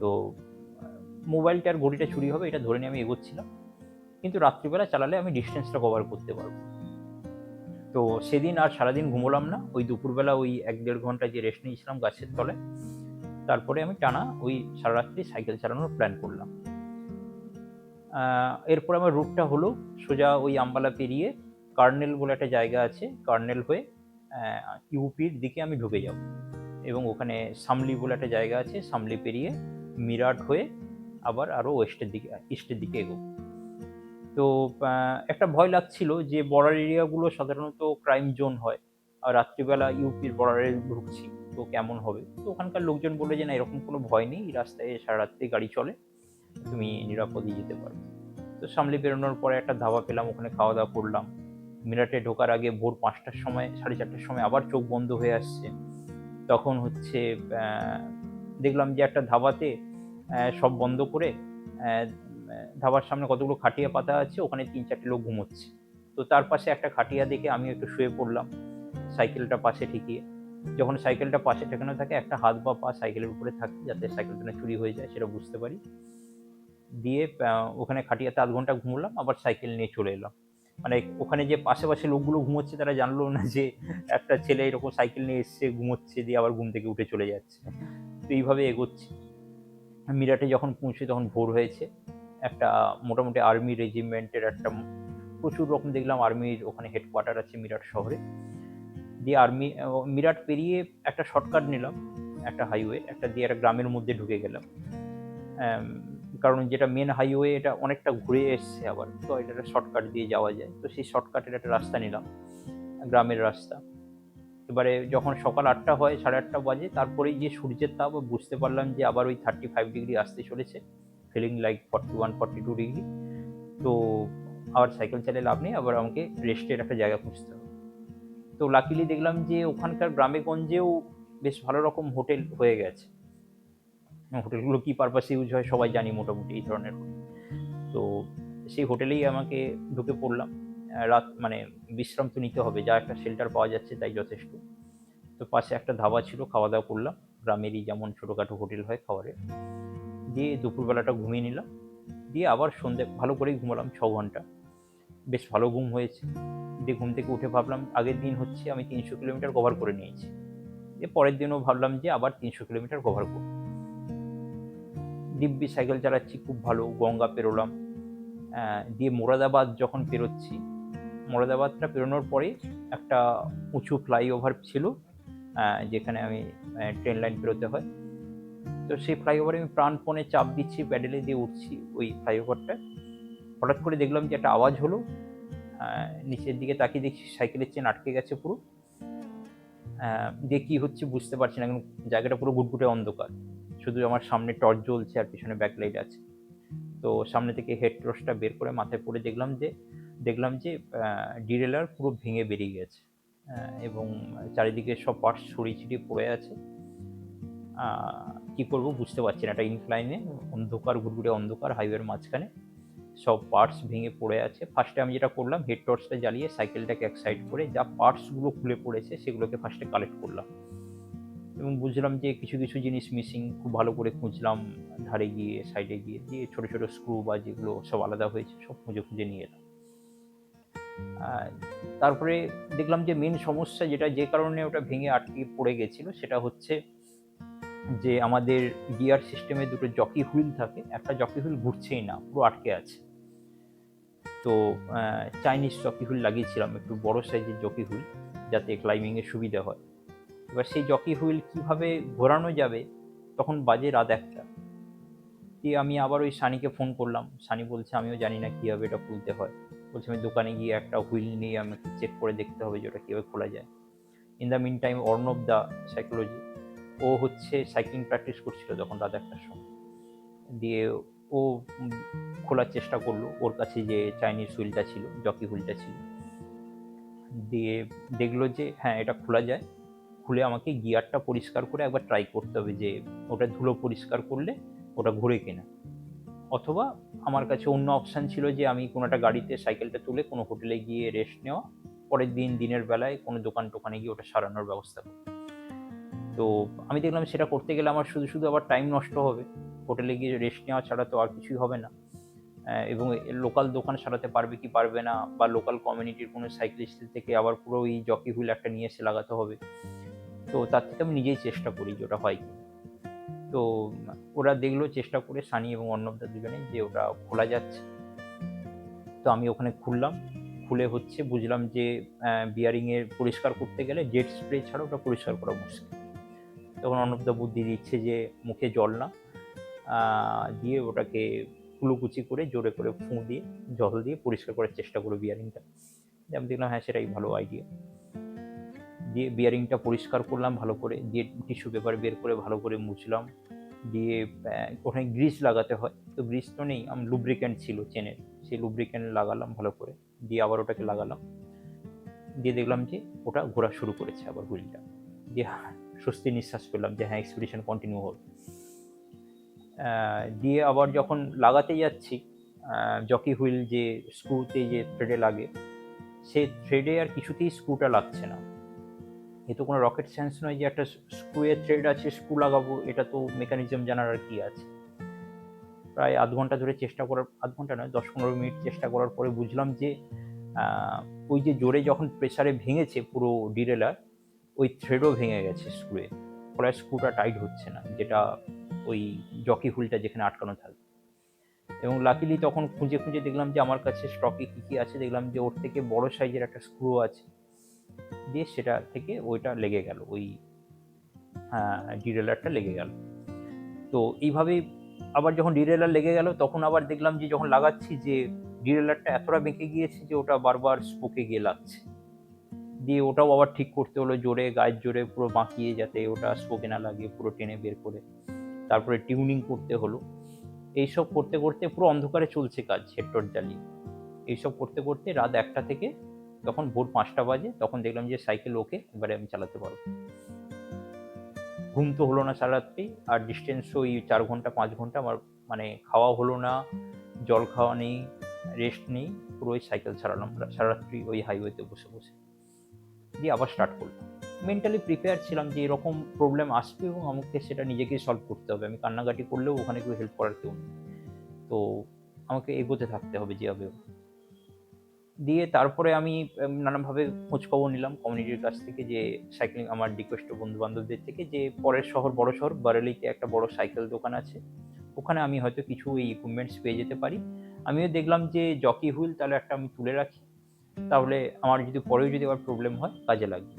তো মোবাইলটা আর ঘড়িটা চুরি হবে এটা ধরে নিয়ে আমি এগোচ্ছিলাম, কিন্তু রাত্রিবেলা চালালে আমি ডিস্টেন্সটা কভার করতে পারবো। তো সেদিন আর সারাদিন ঘুমোলাম না, ওই দুপুরবেলা ওই 1-1.5 ঘন্টা যে রেস্ট নিয়েছিলাম গাছের তলায়, তারপরে আমি টানা ওই সারা রাত্রি সাইকেল চালানোর প্ল্যান করলাম। এরপর আমার রুটটা হলো সোজা ওই আম্বালা পেরিয়ে কার্নেল বলে একটা জায়গা আছে, কার্নেল হয়ে ইউপির দিকে আমি ঢুকে যাব, এবং ওখানে সামলি বলে একটা জায়গা আছে, সামলি পেরিয়ে মিরাট হয়ে আবার আরও ইস্টের দিকে এগোবো। তো একটা ভয় লাগছিল যে বর্ডার এরিয়াগুলো সাধারণত ক্রাইম জোন হয়, আর রাত্রিবেলা ইউপির বর্ডারে ঢুকছি, তো কেমন হবে। তো ওখানকার লোকজন বললো যে না, এরকম কোনো ভয় নেই, রাস্তায় সারা রাত্রি গাড়ি চলে, তুমি নিরাপদে যেতে পারো। তো সামলি বেরোনোর পরে একটা ধাবা পেলাম, ওখানে খাওয়া দাওয়া করলাম। মিরাটে ঢোকার আগে ভোর 5টার সময়, 4:30টার সময় আবার চোখ বন্ধ হয়ে আসছে। তখন হচ্ছে দেখলাম যে একটা ধাবাতে সব বন্ধ করে, ধাবার সামনে কতগুলো খাটিয়া পাতা আছে, ওখানে 3-4টে লোক ঘুমোচ্ছে। তো তার পাশে একটা খাটিয়া দেখে আমি একটু শুয়ে পড়লাম, সাইকেলটা পাশে ঠেকিয়ে। যখন সাইকেলটা পাশে ঠেকানো থাকে, একটা হাত বা পা সাইকেলের উপরে থাকে, যাতে সাইকেলটা না চুরি হয়ে যায় সেটা বুঝতে পারি। দিয়ে ওখানে খাটিয়াতে 0.5 ঘন্টা ঘুমোলাম, আবার সাইকেল নিয়ে চলে এলাম। মানে ওখানে যে পাশে লোকগুলো ঘুমোচ্ছে, তারা জানলো না যে একটা ছেলে এরকম সাইকেল নিয়ে এসছে, ঘুমোচ্ছে, দিয়ে আবার ঘুম থেকে উঠে চলে যাচ্ছে। তো এইভাবে এগোচ্ছি। মিরাটে যখন পৌঁছে তখন ভোর হয়েছে। একটা মোটামুটি আর্মি রেজিমেন্টের একটা প্রচুর রকম দেখলাম আর্মির ওখানে হেডকোয়ার্টার আছে মিরাট শহরে। দিয়ে মিরাট পেরিয়ে একটা শর্টকাট নিলাম, একটা হাইওয়ে একটা দিয়ে একটা গ্রামের মধ্যে ঢুকে গেলাম। কারণ যেটা মেন হাইওয়ে এটা অনেকটা ঘুরে এসছে আবার, তো এটা একটা শর্টকাট দিয়ে যাওয়া যায়, তো সেই শর্টকাটের একটা রাস্তা নিলাম, গ্রামের রাস্তা। এবারে যখন সকাল 8টা হয়, 8:30 বাজে, তারপরেই যে সূর্যের তাপ, বুঝতে পারলাম যে আবার ওই 35 ডিগ্রি আসতে চলেছে, ফিলিং লাইক 41-42 ডিগ্রি। তো আবার সাইকেল চালিয়ে লাভ নেই, আবার আমাকে রেস্টের একটা জায়গা খুঁজতে হবে। তো লাকিলি দেখলাম যে ওখানকার গ্রামে গঞ্জেও বেশ ভালো রকম হোটেল হয়ে গেছে। হোটেলগুলো কী পারপাসে ইউজ হয় সবাই জানি মোটামুটি, এই ধরনের। তো সেই হোটেলেই আমাকে ঢুকে পড়লাম। রাত মানে বিশ্রাম তো নিতে হবে, যা একটা শেল্টার পাওয়া যাচ্ছে তাই যথেষ্ট। তো পাশে একটা ধাবা ছিল, খাওয়া দাওয়া করলাম, গ্রামেরই যেমন ছোটোখাটো হোটেল হয় খাবারের। দিয়ে দুপুরবেলাটা ঘুমিয়ে নিলাম, দিয়ে আবার সন্ধ্যে ভালো করেই ঘুমালাম 6 ঘন্টা, বেশ ভালো ঘুম হয়েছে। দিয়ে ঘুম থেকে উঠে ভাবলাম আগের দিন হচ্ছে আমি 300 কিলোমিটার কভার করে নিয়েছি, দিয়ে পরের দিনও ভাবলাম যে আবার 300 কিলোমিটার কভার করব। দিব্যি সাইকেল চালাচ্ছি, খুব ভালো। গঙ্গা পেরোলাম, দিয়ে মোরাদাবাদ যখন পেরোচ্ছি, মোরাদাবাদটা পেরোনোর পরে একটা উঁচু ফ্লাইওভার ছিল, যেখানে আমি ট্রেন লাইন পেরোতে হয়। তো সেই ফ্লাইওভারে আমি প্রাণপণে চাপ দিচ্ছি, প্যাডেলে দিয়ে উঠছি ওই ফ্লাইওভারটা। হঠাৎ করে দেখলাম যে একটা আওয়াজ হলো, নিচের দিকে তাকিয়ে দেখছি সাইকেলের চেন আটকে গেছে পুরো। দিয়ে কী হচ্ছে বুঝতে পারছি না, কিন্তু জায়গাটা পুরো গুটগুটে অন্ধকার, শুধু আমার সামনে টর্চ জ্বলছে আর পিছনে ব্যাকলাইট আছে। তো সামনে থেকে হেড টর্চটা বের করে মাথায় পরে দেখলাম যে ডিরেলার পুরো ভেঙে বেরিয়ে গেছে, এবং চারিদিকে সব পার্টস ছড়িয়ে ছিটিয়ে পড়ে আছে। কী করবো বুঝতে পারছি না, একটা ইনক্লাইনে অন্ধকার, গুড়গুড়ে অন্ধকার, হাইওয়ের মাঝখানে সব পার্টস ভেঙে পড়ে আছে। ফার্স্টে আমি যেটা করলাম, হেড টর্চটা জ্বালিয়ে সাইকেলটাকে এক সাইড করে যা পার্টসগুলো খুলে পড়েছে সেগুলোকে ফার্স্টে কালেক্ট করলাম, এবং বুঝলাম যে কিছু কিছু জিনিস মিসিং। খুব ভালো করে খুঁজলাম, ধারে গিয়ে, সাইডে গিয়ে, দিয়ে ছোটো ছোটো স্ক্রু বা যেগুলো সব আলাদা হয়েছে সব খুঁজে নিয়ে এলাম। তারপরে দেখলাম যে মেন সমস্যা যেটা, যে কারণে ওটা ভেঙে আটকে পড়ে গেছিলো, সেটা হচ্ছে যে আমাদের গিয়ার সিস্টেমে দুটো জকি হুইল থাকে, একটা জকি হুইল ঘুরছেই না, পুরো আটকে আছে। তো চাইনিজ জকি হুইল লাগিয়েছিলাম, একটু বড় সাইজের জকি হুইল, যাতে ক্লাইম্বিংয়ের সুবিধা হয়। এবার সেই জকি হুইল কীভাবে ঘোরানো যাবে, তখন বাজে রাত 1টা। দিয়ে আমি আবার ওই সানিকে ফোন করলাম, সানি বলছে আমিও জানি না কীভাবে এটা খুলতে হয়। বলছে আমি দোকানে গিয়ে একটা হুইল নিয়ে আমাকে চেক করে দেখতে হবে যে ওটা কীভাবে খোলা যায়। In the meantime Arnab দা সাইকোলজি, ও হচ্ছে সাইক্লিং প্র্যাকটিস করছিল তখন রাত 1টার সময়। দিয়ে ও খোলার চেষ্টা করলো, ওর কাছে যে চাইনিজ হুইলটা ছিল, জকি হুইলটা ছিল। দিয়ে দেখলো যে হ্যাঁ এটা খোলা যায়। খুলে আমাকে গিয়ারটা পরিষ্কার করে একবার ট্রাই করতে হবে যে ওটা ধুলো পরিষ্কার করলে ওটা ঘুরে কিনা। অথবা আমার কাছে অন্য অপশান ছিল যে আমি কোনো একটা গাড়িতে সাইকেলটা তুলে কোনো হোটেলে গিয়ে রেস্ট নেওয়া, পরের দিন দিনের বেলায় কোনো টোকানে গিয়ে ওটা সারানোর ব্যবস্থা করি। তো আমি দেখলাম সেটা করতে গেলে আমার শুধু আবার টাইম নষ্ট হবে, হোটেলে গিয়ে রেস্ট নেওয়া ছাড়া তো আর কিছুই হবে না। এবং লোকাল দোকান সারাতে পারবে কি পারবে না, বা লোকাল কমিউনিটির কোনো সাইক্লিস্টের থেকে আবার পুরো ওই জকি হুইল একটা নিয়ে এসে লাগাতে হবে। তো তার থেকে আমি নিজেই চেষ্টা করি যে ওটা হয় কি। তো ওরা দেখলো চেষ্টা করে, সানি এবং অর্ণবদা দুজনেই, যে ওটা খোলা যাচ্ছে। তো আমি ওখানে খুললাম, খুলে হচ্ছে, বুঝলাম যে বিয়ারিংয়ের পরিষ্কার করতে গেলে জেট স্প্রে ছাড়া ওটা পরিষ্কার করা মুশকিল। তখন অর্ণবদা বুদ্ধি দিচ্ছে যে মুখে জল না দিয়ে ওটাকে কুলোকুচি করে জোরে করে ফুঁ দিয়ে জল দিয়ে পরিষ্কার করার চেষ্টা করো বিয়ারিংটা। আমি দেখলাম হ্যাঁ সেটাই ভালো আইডিয়া। দিয়ে বিয়ারিংটা পরিষ্কার করলাম ভালো করে, দিয়ে টিস্যু পেপার বের করে ভালো করে মুছলাম। দিয়ে ওখানে গ্রিস লাগাতে হয়, তো গ্রিস তো নেই, আমি লুব্রিক্যান্ট ছিল চেনের, সেই লুব্রিক্যান্ট লাগালাম ভালো করে, দিয়ে আবার ওটাকে লাগালাম। দিয়ে দেখলাম যে ওটা ঘোরা শুরু করেছে আবার হুইলটা। দিয়ে স্বস্তি নিঃশ্বাস পেলাম যে হ্যাঁ এক্সপিডিশন কন্টিনিউ হবে। দিয়ে আবার যখন লাগাতে যাচ্ছি জকি হুইল যে স্ক্রুতে যে থ্রেডে লাগে, সে থ্রেডে আর কিছুতেই স্ক্রুটা লাগছে না। এ তো কোনো রকেট সায়েন্স নয় যে একটা স্ক্রুয়ে থ্রেড আছে স্ক্রু লাগাবো, এটা তো মেকানিজম জানার আর কি আছে। প্রায় আধ ঘন্টা ধরে চেষ্টা করার, আধ ঘন্টা নয় 10-15 মিনিট চেষ্টা করার পরে বুঝলাম যে ওই যে জোরে যখন প্রেসারে ভেঙেছে পুরো ডিরেলার, ওই থ্রেডও ভেঙে গেছে স্ক্রুয়ে, ফলে স্ক্রুটা টাইট হচ্ছে না, যেটা ওই জকি হুইলটা যেখানে আটকানো থাকে। এবং লাকিলি তখন খুঁজে খুঁজে দেখলাম যে আমার কাছে স্টকে কী কী আছে, দেখলাম যে ওর থেকে বড় সাইজের একটা স্ক্রু আছে, দিয়ে সেটা থেকে ওইটা লেগে গেল, ওই ডিরেলারটা লেগে গেল। তো এইভাবেই আবার যখন ডিরেলার লেগে গেল তখন আবার দেখলাম যে যখন লাগাচ্ছি যে ডিরেলারটা এতটা বেঁকে গিয়েছে যে ওটা বারবার স্পোকে গিয়ে লাগছে। দিয়ে ওটাও আবার ঠিক করতে হলো জোরে, গায়ের জোরে পুরো বাঁকিয়ে, যাতে ওটা স্পোকে না লাগে, পুরো টেনে বের করে তারপরে টিউনিং করতে হলো। এইসব করতে করতে পুরো অন্ধকারে চলছে কাজ, হেডটর্চ জ্বালিয়ে। এইসব করতে করতে রাত 1টা থেকে তখন ভোর 5টা বাজে, তখন দেখলাম যে সাইকেল ওকে, এবারে আমি চালাতে পারবো। ঘুম তো হলো না সারা রাত্রি, আর ডিস্টেন্সও ওই 4 ঘন্টা 5 ঘন্টা আমার, মানে খাওয়া হলো না, জল খাওয়া নেই, রেস্ট নেই, পুরো ওই সাইকেল চালালাম সারা রাত্রি ওই হাইওয়েতে বসে বসে। দিয়ে আবার স্টার্ট করলাম। মেন্টালি প্রিপেয়ার ছিলাম যে এরকম প্রবলেম আসবে এবং আমাকে সেটা নিজেকেই সলভ করতে হবে। আমি কান্নাকাটি করলেও ওখানে কেউ হেল্প করার কেউ নেই, তো আমাকে এগোতে থাকতে হবে যেভাবে হোক। দিয়ে তারপরে আমি নানানভাবে খোঁজখবর নিলাম কমিউনিটির কাছ থেকে, যে সাইক্লিং আমার রিকোয়েস্ট বন্ধু বান্ধবদের থেকে, যে পরের শহর, বড় শহর বারেলিতে একটা বড় সাইকেল দোকান আছে, ওখানে আমি হয়তো কিছু এই ইকুইপমেন্টস পেয়ে যেতে পারি। আমিও দেখলাম যে জকি হুইল তাহলে একটা আমি তুলে রাখি, তাহলে আমার যদি পরেও যদি আবার প্রবলেম হয় কাজে লাগবে,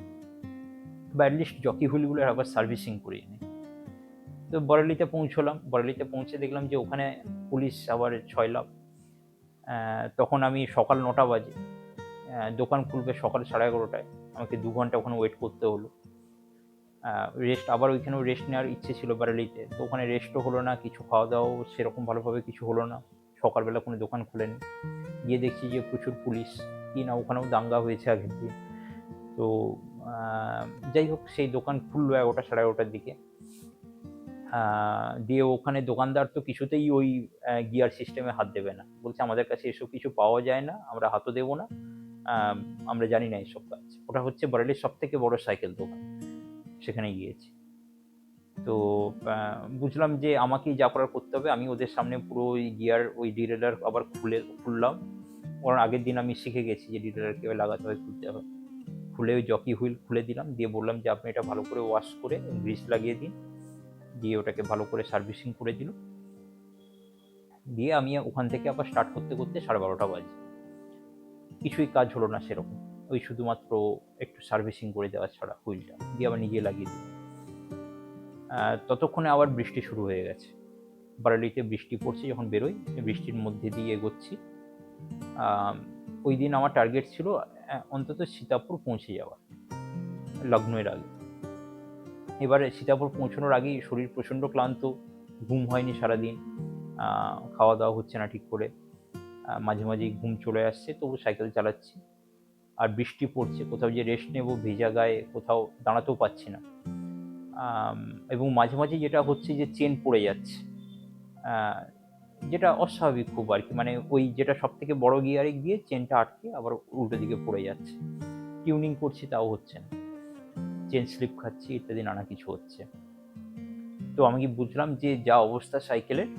বা অ্যাটলিস্ট জকি হুইলগুলোর আবার সার্ভিসিং করিয়ে নিই। তো বরেলিতে পৌঁছলাম, বরেলিতে পৌঁছে দেখলাম যে ওখানে পুলিশ আবার ছয়লাভ। তখন আমি সকাল 9টা বাজে, দোকান খুলবে সকাল 11:30টায়, আমাকে 2 ঘন্টা ওখানে ওয়েট করতে হলো। রেস্ট, আবার ওইখানেও রেস্ট নেওয়ার ইচ্ছে ছিল বারেলিতে, তো ওখানে রেস্টও হলো না, কিছু খাওয়া দাওয়াও সেরকম ভালোভাবে কিছু হলো না, সকালবেলা কোনো দোকান খুলেনি। গিয়ে দেখছি যে প্রচুর পুলিশ, কি না ওখানেও দাঙ্গা হয়েছে আগের দিন। তো যাই হোক, সেই দোকান খুললো 11টা 11:30টার দিকে। দিয়ে ওখানে দোকানদার তো কিছুতেই ওই গিয়ার সিস্টেমে হাত দেবে না, বলছে আমাদের কাছে এসব কিছু পাওয়া যায় না, আমরা হাতও দেবো না, আমরা জানি না এইসব কাজ। ওটা হচ্ছে বারেলির সব থেকে বড় সাইকেল দোকান, সেখানে গিয়েছি। তো বুঝলাম যে আমাকেই যা করার করতে হবে। আমি ওদের সামনে পুরো ওই গিয়ার, ওই ডিরেলার আবার খুললাম, কারণ আগের দিন আমি শিখে গেছি যে ডিরেলার কীভাবে লাগাতে হয়, খুলতে হয়। খুলে ওই জকি হুইল খুলে দিলাম, দিয়ে বললাম যে আপনি এটা ভালো করে ওয়াশ করে গ্রিস লাগিয়ে দিন, দিয়ে ওটাকে ভালো করে সার্ভিসিং করে দিল। দিয়ে আমি ওখান থেকে আবার স্টার্ট করতে করতে 12:30টা বাজে। কিছুই কাজ হলো না সেরকম, ওই শুধুমাত্র একটু সার্ভিসিং করে দেওয়া ছাড়া হুইলটা, দিয়ে আবার নিজে লাগিয়ে দিই। ততক্ষণে আবার বৃষ্টি শুরু হয়ে গেছে, বারেলিতে বৃষ্টি পড়ছে, যখন বেরোই বৃষ্টির মধ্যে দিয়ে এগোচ্ছি। ওই দিন আমার টার্গেট ছিল অন্তত সীতাপুর পৌঁছে যাওয়া লগ্নের আগে। এবারে সীতাপুর পৌঁছানোর আগেই শরীর প্রচণ্ড ক্লান্ত, ঘুম হয়নি সারাদিন, খাওয়া দাওয়া হচ্ছে না ঠিক করে, মাঝে মাঝেই ঘুম চলে আসছে, তবু সাইকেল চালাচ্ছি। আর বৃষ্টি পড়ছে, কোথাও যে রেস্ট নেব ভেজা গায়ে, কোথাও দাঁড়াতেও পাচ্ছি না। এবং মাঝে মাঝে যেটা হচ্ছে যে চেন পড়ে যাচ্ছে, যেটা অস্বাভাবিক খুব আর কি, মানে ওই যেটা সব থেকে বড় গিয়ারে গিয়ে চেনটা আটকে আবার উল্টো দিকে পড়ে যাচ্ছে। টিউনিং করছি তাও হচ্ছে না, চেন স্লিপ খাচ্ছি, ইত্যাদি নানা কিছু হচ্ছে। তো আমি বুঝলাম যে যা অবস্থা সাইকেলের,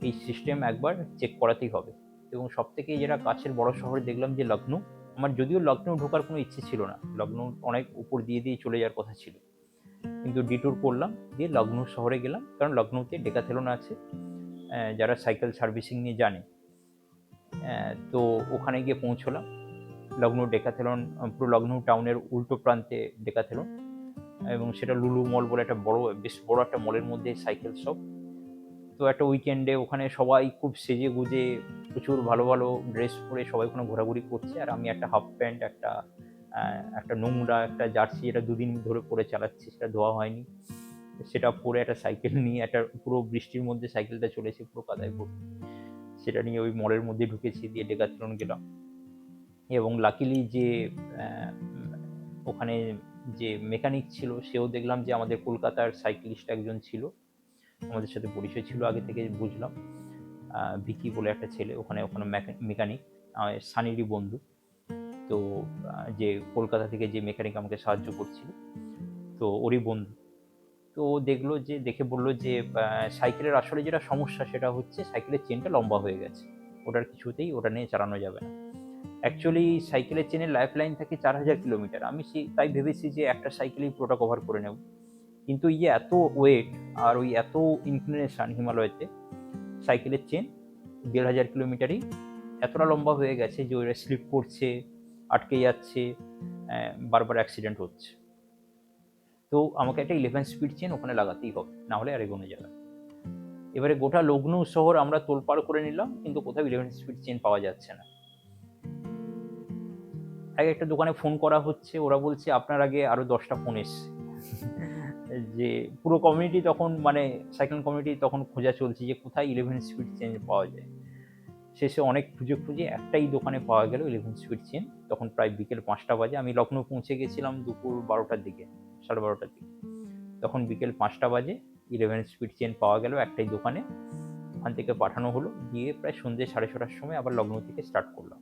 এই সিস্টেম একবার চেক করাতেই হবে। এবং সব থেকে যেটা কাছের বড় শহরে দেখলাম যে লখনৌ, আমার যদিও লখনৌ ঢোকার কোনো ইচ্ছে ছিল না, লখনৌ অনেক উপর দিয়ে দিয়ে চলে যাওয়ার কথা ছিল, কিন্তু ডিটুর করলাম, দিয়ে লখনৌ শহরে গেলাম, কারণ লখনৌতে ডেকাথেলন আছে, যারা সাইকেল সার্ভিসিং নিয়ে জানে। তো ওখানে গিয়ে পৌঁছলাম, লখনউ ডেকাথেলন, পুরো লখনউ টাউনের উল্টো প্রান্তে ডেকাথেলন, এবং সেটা লুলু মল বলে একটা বেশ বড় একটা মলের মধ্যে সাইকেল শপ। তো একটা উইকেন্ডে ওখানে সবাই খুব সেজে গুজে প্রচুর ভালো ভালো ড্রেস পরে সবাই ওখানে ঘোরাঘুরি করছে, আর আমি একটা হাফ প্যান্ট, একটা নোংরা একটা জার্সি, এটা দুদিন ধরে পরে চালাচ্ছি, সেটা ধোয়া হয়নি, সেটা পরে একটা সাইকেল নিয়ে একটা পুরো বৃষ্টির মধ্যে সাইকেলটা চলেছে পুরো কাদায় ভর্তি, সেটা নিয়ে ওই মলের মধ্যে ঢুকেছি, দিয়ে ডেকাথলন গেলাম। এবং লাকিলি যে ওখানে যে মেকানিক ছিল সেও দেখলাম যে আমাদের কলকাতার সাইক্লিস্ট একজন ছিল, আমাদের সাথে পরিচয় ছিল আগে থেকে, বুঝলাম ভিকি বলে একটা ছেলে ওখানে ওখানে মেকানিক, সানিরই বন্ধু। তো যে কলকাতা থেকে যে মেকানিক আমাকে সাহায্য করছিল, তো ওরই বন্ধু। তো ও দেখলো, যে দেখে বললো যে সাইকেলের আসলে যেটা সমস্যা সেটা হচ্ছে সাইকেলের চেনটা লম্বা হয়ে গেছে, ওটার কিছুতেই ওটা নিয়ে চালানো যাবে না। অ্যাকচুয়ালি সাইকেলের চেনের লাইফ লাইন থাকে 4000 কিলোমিটার, আমি তাই ভেবেছি যে একটা সাইকেলেই পুরোটা কভার করে নেব। কিন্তু এই যে এত ওয়েট আর ওই এত ইনক্লিনেশন হিমালয়তে, সাইকেলের চেন 1500 কিলোমিটারই এতটা লম্বা হয়ে গেছে যে ওরা স্লিপ করছে, আটকে যাচ্ছে, বারবার অ্যাক্সিডেন্ট হচ্ছে। তো আমাকে একটা 11 স্পিড চেন ওখানে লাগাতেই হবে, না হলে আর এগোনো যাবে। এবারে গোটা লখনউ শহর আমরা তোলপাড় করে নিলাম, কিন্তু কোথাও 11 স্পিড চেন পাওয়া যাচ্ছে না। একটা দোকানে ফোন করা হচ্ছে, ওরা বলছে আপনার আগে আরো 10টা ফোন এসছে। যে পুরো কমিউনিটি তখন, মানে সাইকেল কমিউনিটি তখন খোঁজা চলছে যে কোথায় 11 স্পিড চেন পাওয়া যায়। শেষে অনেক খুঁজে খুঁজে একটাই দোকানে পাওয়া গেল 11 স্পিড চেন। তখন প্রায় বিকেল 5টা বাজে, আমি লখনউ পৌঁছে গেছিলাম দুপুর 12টার দিকে, 12:30টার দিকে। তখন বিকেল 5টা বাজে 11 স্পিড চেন পাওয়া গেল একটাই দোকানে, ওখান থেকে পাঠানো হলো, দিয়ে প্রায় সন্ধ্যে 6:30টার সময় আবার লখনউ থেকে স্টার্ট করলাম।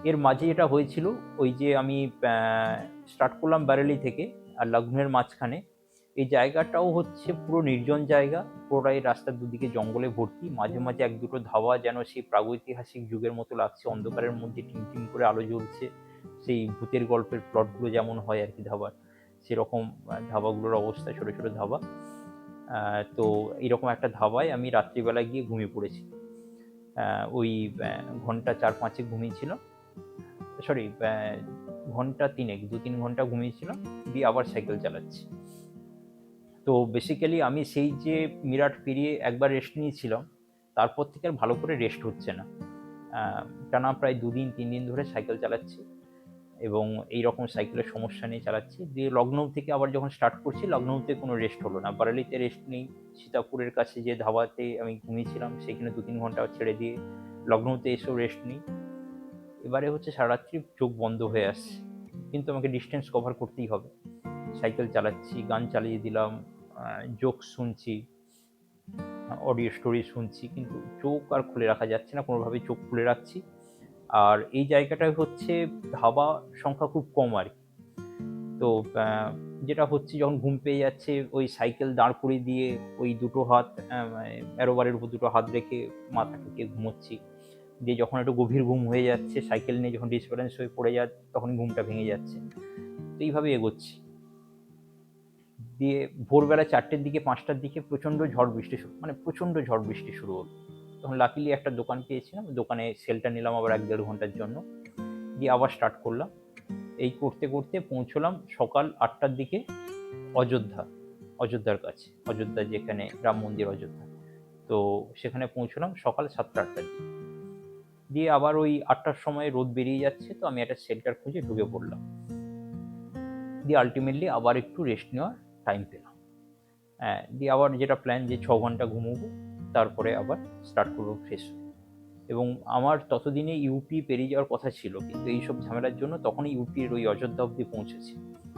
এর মাঝে যেটা হয়েছিল, ওই যে আমি স্টার্ট করলাম বারেলি থেকে, আর লখনউয়ের মাঝখানে এই জায়গাটাও হচ্ছে পুরো নির্জন জায়গা, পুরোটাই রাস্তার দুদিকে জঙ্গলে ভর্তি, মাঝে মাঝে এক দুটো ধাবা যেন সেই প্রাগৈতিহাসিক যুগের মতো লাগছে, অন্ধকারের মধ্যে টিম করে আলো জ্বলছে, সেই ভূতের গল্পের প্লটগুলো যেমন হয় আর কি ধাবার, সেরকম ধাবাগুলোর অবস্থা, ছোটো ছোটো ধাবা। তো এইরকম একটা ধাবায় আমি রাত্রিবেলা গিয়ে ঘুমিয়ে পড়েছি। ওই ঘন্টা 4-5 ঘুমিয়েছিলাম, সরি, ঘন্টা 3, 2-3 ঘন্টা ঘুমিয়েছিলাম, দিয়ে আবার সাইকেল চালাচ্ছি। তো বেসিক্যালি আমি সেই যে মিরাট পেরিয়ে একবার রেস্ট নিয়েছিলাম, তারপর থেকে আর ভালো করে রেস্ট হচ্ছে না। টানা প্রায় 2-3 দিন ধরে সাইকেল চালাচ্ছি, এবং এইরকম সাইকেলের সমস্যা নিয়ে চালাচ্ছি। দিয়ে লখনউ থেকে আবার যখন স্টার্ট করছি, লখনউতে কোনো রেস্ট হলো না, বারেলিতে রেস্ট নেই, সীতাপুরের কাছে যে ধাবাতে আমি ঘুমিয়েছিলাম সেখানে 2-3 ঘন্টা ছেড়ে দিয়ে লখনউতে এসেও রেস্ট নিই। এবারে হচ্ছে সারারাত্রি চোখ বন্ধ হয়ে আসছে, কিন্তু আমাকে ডিস্টেন্স কভার করতেই হবে। সাইকেল চালাচ্ছি, গান চালিয়ে দিলাম, জোকস শুনছি, অডিও স্টোরি শুনছি, কিন্তু চোখ আর খুলে রাখা যাচ্ছে না, কোনোভাবেই চোখ খুলে রাখছি। আর এই জায়গাটায় হচ্ছে ধাবা সংখ্যা খুব কম আর কি। তো যেটা হচ্ছে, যখন ঘুম পেয়ে যাচ্ছে, ওই সাইকেল দাঁড় করিয়ে দিয়ে ওই দুটো হাত অ্যারোবারের উপর দুটো হাত রেখে মাথা ঠুকে ঘুমোচ্ছি, দিয়ে যখন একটু গভীর ঘুম হয়ে যাচ্ছে, সাইকেল নিয়ে যখন ডিসব্যালেন্স হয়ে পড়ে যায় তখন ঘুমটা ভেঙে যাচ্ছে। তো এইভাবে এগোচ্ছি। দিয়ে ভোরবেলা 4টের দিকে 5টার দিকে প্রচণ্ড ঝড় বৃষ্টি শুরু হলো। তখন লাকিলি একটা দোকান পেয়েছিলাম, দোকানে সেলটা নিলাম আবার 1-1.5 ঘন্টার জন্য, দিয়ে আবার স্টার্ট করলাম। এই করতে করতে পৌঁছলাম সকাল 8টার দিকে অযোধ্যার কাছে, অযোধ্যা যেখানে রাম মন্দির অযোধ্যা। তো সেখানে পৌঁছলাম সকাল 7টা-8টার দিকে। দিয়ে আবার ওই 8টার সময় রোদ বেরিয়ে যাচ্ছে, তো আমি একটা শেল্টার খুঁজে ঢুকে পড়লাম, দিয়ে আলটিমেটলি আবার একটু রেস্ট নেওয়ার টাইম পেলাম। দিয়ে আবার যেটা প্ল্যান, যে 6 ঘন্টা ঘুমোবো, তারপরে আবার স্টার্ট করবো ফ্রেশ। এবং আমার ততদিনে ইউপি পেরিয়ে যাওয়ার কথা ছিল, কিন্তু এইসব ঝামেলার জন্য তখনই ইউপির ওই অযোধ্যা অবধি পৌঁছেছি।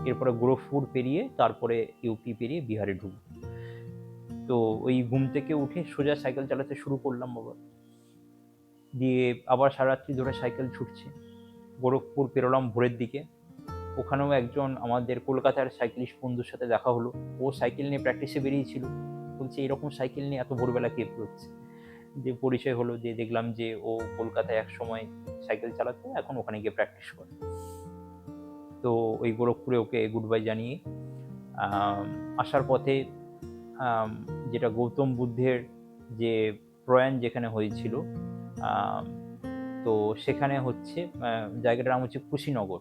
এরপরে গোরখপুর পেরিয়ে তারপরে ইউপি পেরিয়ে বিহারে ঢুকবো। তো ওই ঘুম থেকে উঠে সোজা সাইকেল চালাতে শুরু করলাম আবার, দিয়ে আবার সারারাত্রি ধরে সাইকেল ছুটছে। গোরখপুর পেরোলাম ভোরের দিকে, ওখানেও একজন আমাদের কলকাতার সাইক্লিস্ট বন্ধুর সাথে দেখা হলো, ও সাইকেল নিয়ে প্র্যাকটিসে বেরিয়েছিল, বলছে এরকম সাইকেল নিয়ে এত ভোরবেলা কে বেরোচ্ছে। যে পরিচয় হলো, দিয়ে দেখলাম যে ও কলকাতায় এক সময় সাইকেল চালাতো, এখন ওখানে গিয়ে প্র্যাকটিস করে। তো ওই গোরখপুরে ওকে গুড বাই জানিয়ে আসার পথে, যেটা গৌতম বুদ্ধের যে প্রয়াণ যেখানে হয়েছিল, তো সেখানে হচ্ছে জায়গাটার নাম হচ্ছে কুশীনগর।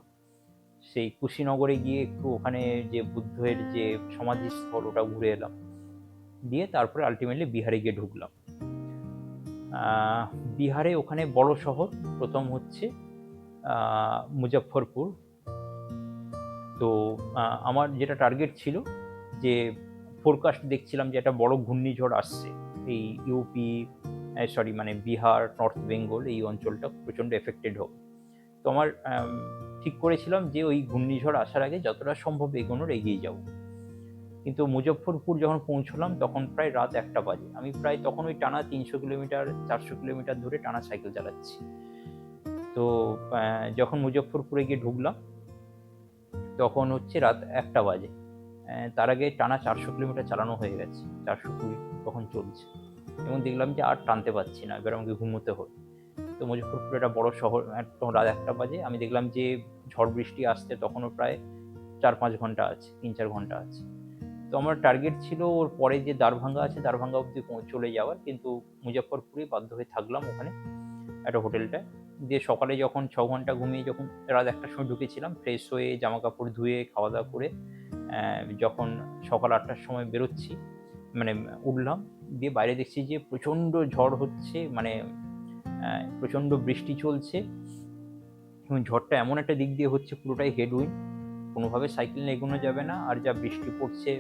সেই কুশীনগরে গিয়ে একটু ওখানে যে বুদ্ধের যে সমাধিস্থল ওটা ঘুরে এলাম, দিয়ে তারপরে আলটিমেটলি বিহারে গিয়ে ঢুকলাম। বিহারে ওখানে বড় শহর, প্রথম হচ্ছে মুজফ্ফরপুর। তো আমার যেটা টার্গেট ছিল যে ফোরকাস্ট দেখছিলাম যে একটা বড় ঘূর্ণিঝড় আসছে এই ইউপি, সরি মানে বিহার, নর্থ বেঙ্গল এই অঞ্চলটা প্রচণ্ড এফেক্টেড হবে। তো আমার ঠিক করেছিলাম যে ওই ঘূর্ণিঝড় আসার আগে যতটা সম্ভব এগিয়ে যাব। কিন্তু মুজফ্ফরপুর যখন পৌঁছলাম তখন প্রায় রাত 1টা বাজে। আমি প্রায় তখন ওই টানা 300 কিলোমিটার 400 কিলোমিটার ধরে টানা সাইকেল চালাচ্ছি। তো যখন মুজফ্ফরপুরে গিয়ে ঢুকলাম তখন হচ্ছে রাত 1টা বাজে। তার আগে টানা 400 কিলোমিটার চালানো হয়ে গেছে, 420 তখন চলছে, এবং দেখলাম যে আর টানতে পারছি না, এবার আমাকে ঘুমোতে হবে। তো মুজফ্ফরপুর একটা বড় শহর, তখন রাত 1টা বাজে। আমি দেখলাম যে ঝড় বৃষ্টি আসতে তখনও প্রায় 4-5 ঘন্টা আছে, 3-4 ঘন্টা আছে। তো আমার টার্গেট ছিল ওর পরে যে দ্বারভাঙ্গা আছে দ্বারভাঙ্গা অবধি চলে যাওয়ার, কিন্তু মুজফ্ফরপুরেই বাধ্য হয়ে থাকলাম ওখানে একটা হোটেলটায়। দিয়ে সকালে যখন 6 ঘন্টা ঘুমিয়ে যখন রাত 1টার সময় ঢুকেছিলাম, ফ্রেশ হয়ে জামা কাপড় ধুয়ে খাওয়া দাওয়া করে যখন সকাল 8টার সময় বেরোচ্ছি, মানে উঠলাম, দিয়ে বাইরে দেখছি যে প্রচণ্ড ঝড় হচ্ছে, মানে প্রচণ্ড বৃষ্টি চলছে, এবং ঝড়টা এমন একটা দিক দিয়ে হচ্ছে পুরোটাই হেডউইন্ড, কোনোভাবে সাইকেল নিয়ে এগোনো যাবে না। আর যা বৃষ্টি পড়ছে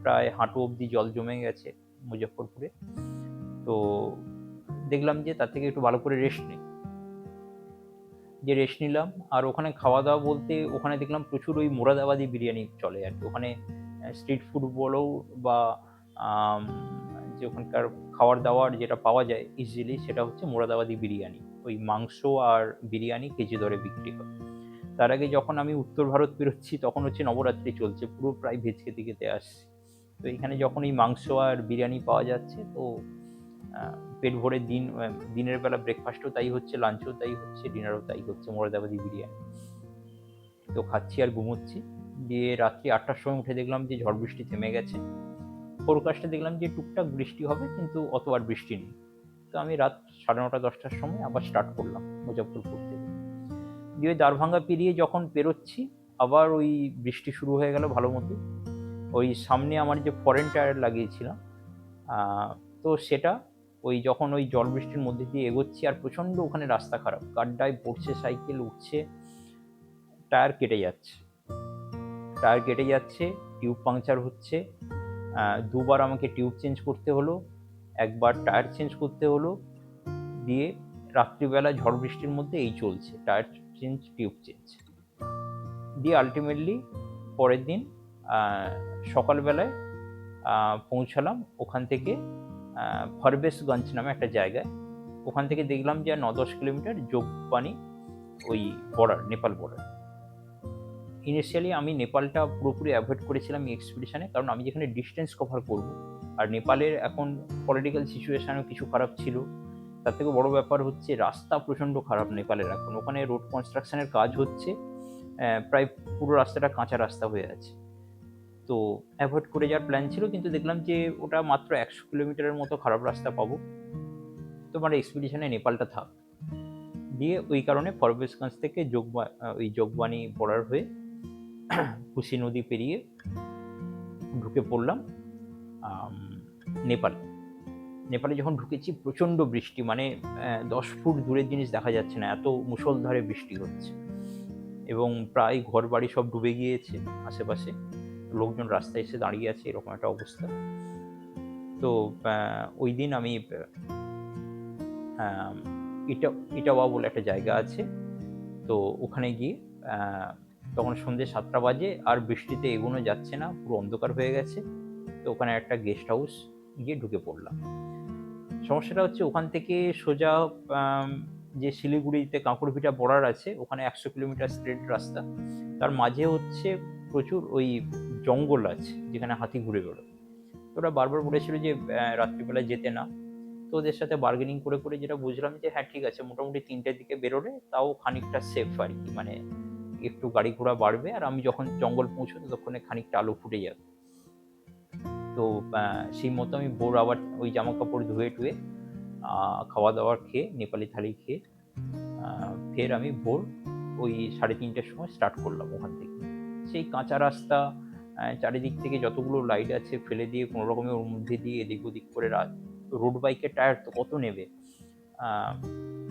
প্রায় হাঁটু অবধি জল জমে গেছে মুজফ্ফরপুরে। তো দেখলাম যে তার থেকে একটু ভালো করে রেস্ট নিই, যে রেস্ট নিলাম। আর ওখানে খাওয়া দাওয়া বলতে ওখানে দেখলাম প্রচুর ওই মোরাদাবাদি বিরিয়ানি চলে আর কি। ওখানে স্ট্রিট ফুড বলো বা যে ওখানকার খাওয়ার দাওয়ার যেটা পাওয়া যায় ইজিলি সেটা হচ্ছে মোরাদাবাদি বিরিয়ানি। ওই মাংস আর বিরিয়ানি কেজি দরে বিক্রি হয়। তার আগে যখন আমি উত্তর ভারত বেরোচ্ছি তখন হচ্ছে নবরাত্রি চলছে, পুরো প্রায় ভেজ খেতে খেতে আসছি। তো এখানে যখন এই মাংস আর বিরিয়ানি পাওয়া যাচ্ছে, তো পেট ভরে দিনের বেলা ব্রেকফাস্টও তাই হচ্ছে, লাঞ্চও তাই হচ্ছে, ডিনারও তাই হচ্ছে, মোরাদাবাদি বিরিয়ানি। তো খাচ্ছি আর ঘুমোচ্ছি। দিয়ে রাত্রি 8টার সময় উঠে দেখলাম যে ঝড় বৃষ্টি থেমে গেছে। ফোরকাস্টে দেখলাম যে টুকটাক বৃষ্টি হবে, কিন্তু অত আর বৃষ্টি নেই। তো আমি রাত 9:30-10টার সময় আবার স্টার্ট করলাম মুজফ্ফরপুর থেকে। দিয়ে দ্বারভাঙ্গা পেরিয়ে যখন পেরোচ্ছি আবার ওই বৃষ্টি শুরু হয়ে গেল ভালো মতো। ওই সামনে আমার যে ফরেন টায়ার লাগিয়েছিলাম, তো সেটা ওই যখন ওই জল বৃষ্টির মধ্যে দিয়ে এগোচ্ছি, আর প্রচণ্ড ওখানে রাস্তা খারাপ, গাড্ডায় পড়ছে সাইকেল, উঠছে, টায়ার কেটে যাচ্ছে, টিউব পাংচার হচ্ছে। দুবার আমাকে টিউব চেঞ্জ করতে হলো, একবার টায়ার চেঞ্জ করতে হলো। দিয়ে রাত্রিবেলা ঝড় বৃষ্টির মধ্যে এই চলছে, টায়ার চেঞ্জ, টিউব চেঞ্জ। দিয়ে আলটিমেটলি পরের দিন সকালবেলায় পৌঁছালাম ওখান থেকে ফরবেশগঞ্জ নামে একটা জায়গায়। ওখান থেকে দেখলাম যে 9-10 কিলোমিটার যোগবানি, ওই বর্ডার, নেপাল বর্ডার। ইনিশিয়ালি আমি নেপালটা পুরোপুরি অ্যাভয়েড করেছিলাম এই এক্সপিডিশনে, কারণ আমি যেখানে ডিস্টেন্স কভার করব, আর নেপালের এখন পলিটিক্যাল সিচুয়েশানও কিছু খারাপ ছিল। তার থেকে বড় ব্যাপার হচ্ছে রাস্তা প্রচণ্ড খারাপ নেপালের এখন, ওখানে রোড কনস্ট্রাকশনের কাজ হচ্ছে, প্রায় পুরো রাস্তাটা কাঁচা রাস্তা হয়ে আছে। তো অ্যাভয়েড করে যাওয়ার প্ল্যান ছিল, কিন্তু দেখলাম যে ওটা মাত্র 100 কিলোমিটারের মতো খারাপ রাস্তা পাবো, তোমার এক্সপিডিশনে নেপালটা থাক। দিয়ে ওই কারণে ফরবেশগঞ্জ থেকে ওই যোগবানি বর্ডার হয়ে কুশি নদী পেরিয়ে ঢুকে পড়লাম নেপালে। নেপালে যখন ঢুকেছি প্রচণ্ড বৃষ্টি, মানে 10 ফুট দূরের জিনিস দেখা যাচ্ছে না, এত মুষলধারে বৃষ্টি হচ্ছে, এবং প্রায় ঘর বাড়ি সব ডুবে গিয়েছে আশেপাশে, লোকজন রাস্তায় এসে দাঁড়িয়ে আছে, এরকম একটা অবস্থা। তো ওই দিন আমি ইটাওয়া বলে একটা জায়গা আছে, তো ওখানে গিয়ে তখন সন্ধ্যে 7টা বাজে, আর বৃষ্টিতে এগোনো যাচ্ছে না, পুরো অন্ধকার হয়ে গেছে। তো ওখানে একটা গেস্ট হাউস গিয়ে ঢুকে পড়লাম। সমস্যাটা হচ্ছে ওখান থেকে সোজা যে শিলিগুড়িতে কাঁকুড়ভিটা বর্ডার আছে, ওখানে 100 কিলোমিটার স্ট্রেট রাস্তা, তার মাঝে হচ্ছে প্রচুর ওই জঙ্গল আছে যেখানে হাতি ঘুরে বেড়ায়। ওরা বারবার বলেছিল যে রাত্রিবেলায় যেতে না। তো ওদের সাথে বার্গেনিং করে করে যেটা বুঝলাম যে হ্যাঁ ঠিক আছে, মোটামুটি 3টের দিকে বেরোলে তাও খানিকটা সেফ আর কি, মানে একটু গাড়ি ঘোড়া বাড়বে, আর আমি যখন জঙ্গল পৌঁছবো ততক্ষণে খানিকটা আলো ফুটে যাবে। তো সেই মতো আমি ভোর আবার ওই জামা কাপড় ধুয়ে টুয়ে খাওয়া দাওয়া খেয়ে, নেপালি থালি খেয়ে ফের আমি ভোর ওই 3:30টার সময় স্টার্ট করলাম ওখান থেকে। সেই কাঁচা রাস্তা, চারিদিক থেকে যতগুলো লাইট আছে ফেলে দিয়ে কোনো রকমে ওর মধ্যে দিয়ে এদিক ওদিক করে রোড বাইকের টায়ার তো কত নেবে,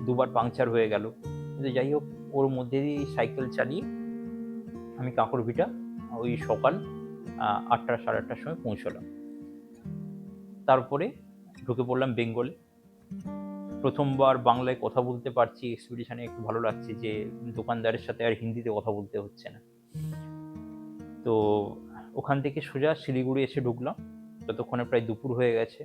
দুবার পাংচার হয়ে গেল, কিন্তু যাই হোক ওর মধ্যে দিয়ে সাইকেল চালিয়ে আমি কাঁকরভিটা ওই সকাল 8টা 8:30টার সময় পৌঁছলাম। তারপরে ঢুকে পড়লাম বেঙ্গলে। প্রথমবার বাংলায় কথা বলতে পারছি এক্সপিডিশনে, একটু ভালো লাগছে যে দোকানদারের সাথে আর হিন্দিতে কথা বলতে হচ্ছে না। তো ওখান থেকে সোজা শিলিগুড়ি এসে ঢুকলাম, ততক্ষণে প্রায় দুপুর হয়ে গেছে।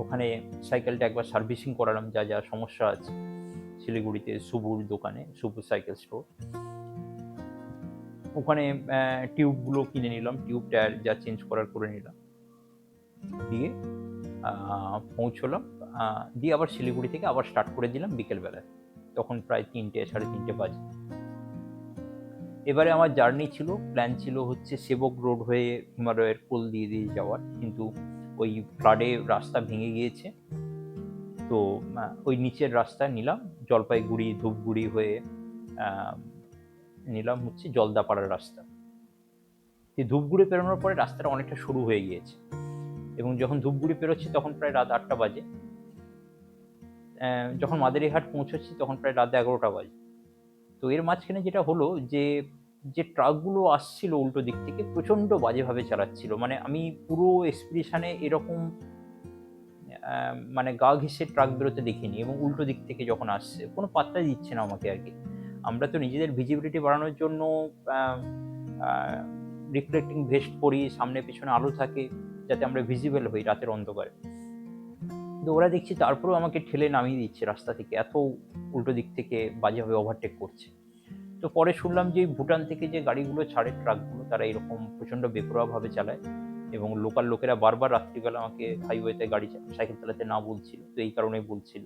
ওখানে সাইকেলটা একবার সার্ভিসিং করালাম, যা যা সমস্যা আছে শিলিগুড়িতে শুভুর দোকানে, শুভু সাইকেল স্টোর। ওখানে টিউবগুলো কিনে নিলাম, টিউব টায়ার যা চেঞ্জ করার করে নিলাম, দিয়ে পৌঁছলাম। দিয়ে আবার শিলিগুড়ি থেকে আবার স্টার্ট করে দিলাম বিকেলবেলায়, তখন প্রায় 3টে 3:30 বাজে। এবারে আমার জার্নি ছিল, প্ল্যান ছিল হচ্ছে সেবক রোড হয়ে হিমালয়ের কোল দিয়ে দিয়ে যাওয়ার, কিন্তু ওই ফ্লাডে রাস্তা ভেঙে গিয়েছে। তো ওই নিচের রাস্তা নিলাম, জলপাইগুড়ি ধূপগুড়ি হয়ে নিলাম হচ্ছে জলদাপাড়ার রাস্তা। ধূপগুড়ি পেরোনোর পরে রাস্তাটা অনেকটা সরু হয়ে গিয়েছে, এবং যখন ধূপগুড়ি পেরোচ্ছি তখন প্রায় রাত 8টা বাজে। যখন মাদারিহাট পৌঁছচ্ছি তখন প্রায় রাত 11টা বাজে। তো এর মাঝখানে যেটা হলো যে ট্রাকগুলো আসছিল উল্টো দিক থেকে প্রচণ্ড বাজেভাবে চালাচ্ছিল, মানে আমি পুরো এক্সপিডিশনে এরকম মানে গা ঘেঁষে ট্রাক বেরোতে দেখিনি, এবং উল্টো দিক থেকে যখন আসছে কোনো পাত্তা দিচ্ছে না আমাকে আর কি। আমরা তো নিজেদের ভিজিবিলিটি বাড়ানোর জন্য রিফ্লেক্টিং ভেস্ট পরি, সামনে পিছনে আলো থাকে যাতে আমরা ভিজিবল হই রাতের অন্ধকারে। কিন্তু ওরা দেখছি তারপরেও আমাকে ঠেলে নামিয়ে দিচ্ছে রাস্তা থেকে, এত উল্টো দিক থেকে বাজেভাবে ওভারটেক করছে। তো পরে শুনলাম যে ভুটান থেকে যে গাড়িগুলো ছাড়ে ট্রাকগুলো, তারা এরকম প্রচণ্ড বেপরোয়াভাবে চালায়, এবং লোকাল লোকেরা বারবার রাত্রিবেলা আমাকে হাইওয়েতে গাড়ি সাইকেল চালাতে না বলছিল, তো এই কারণেই বলছিল।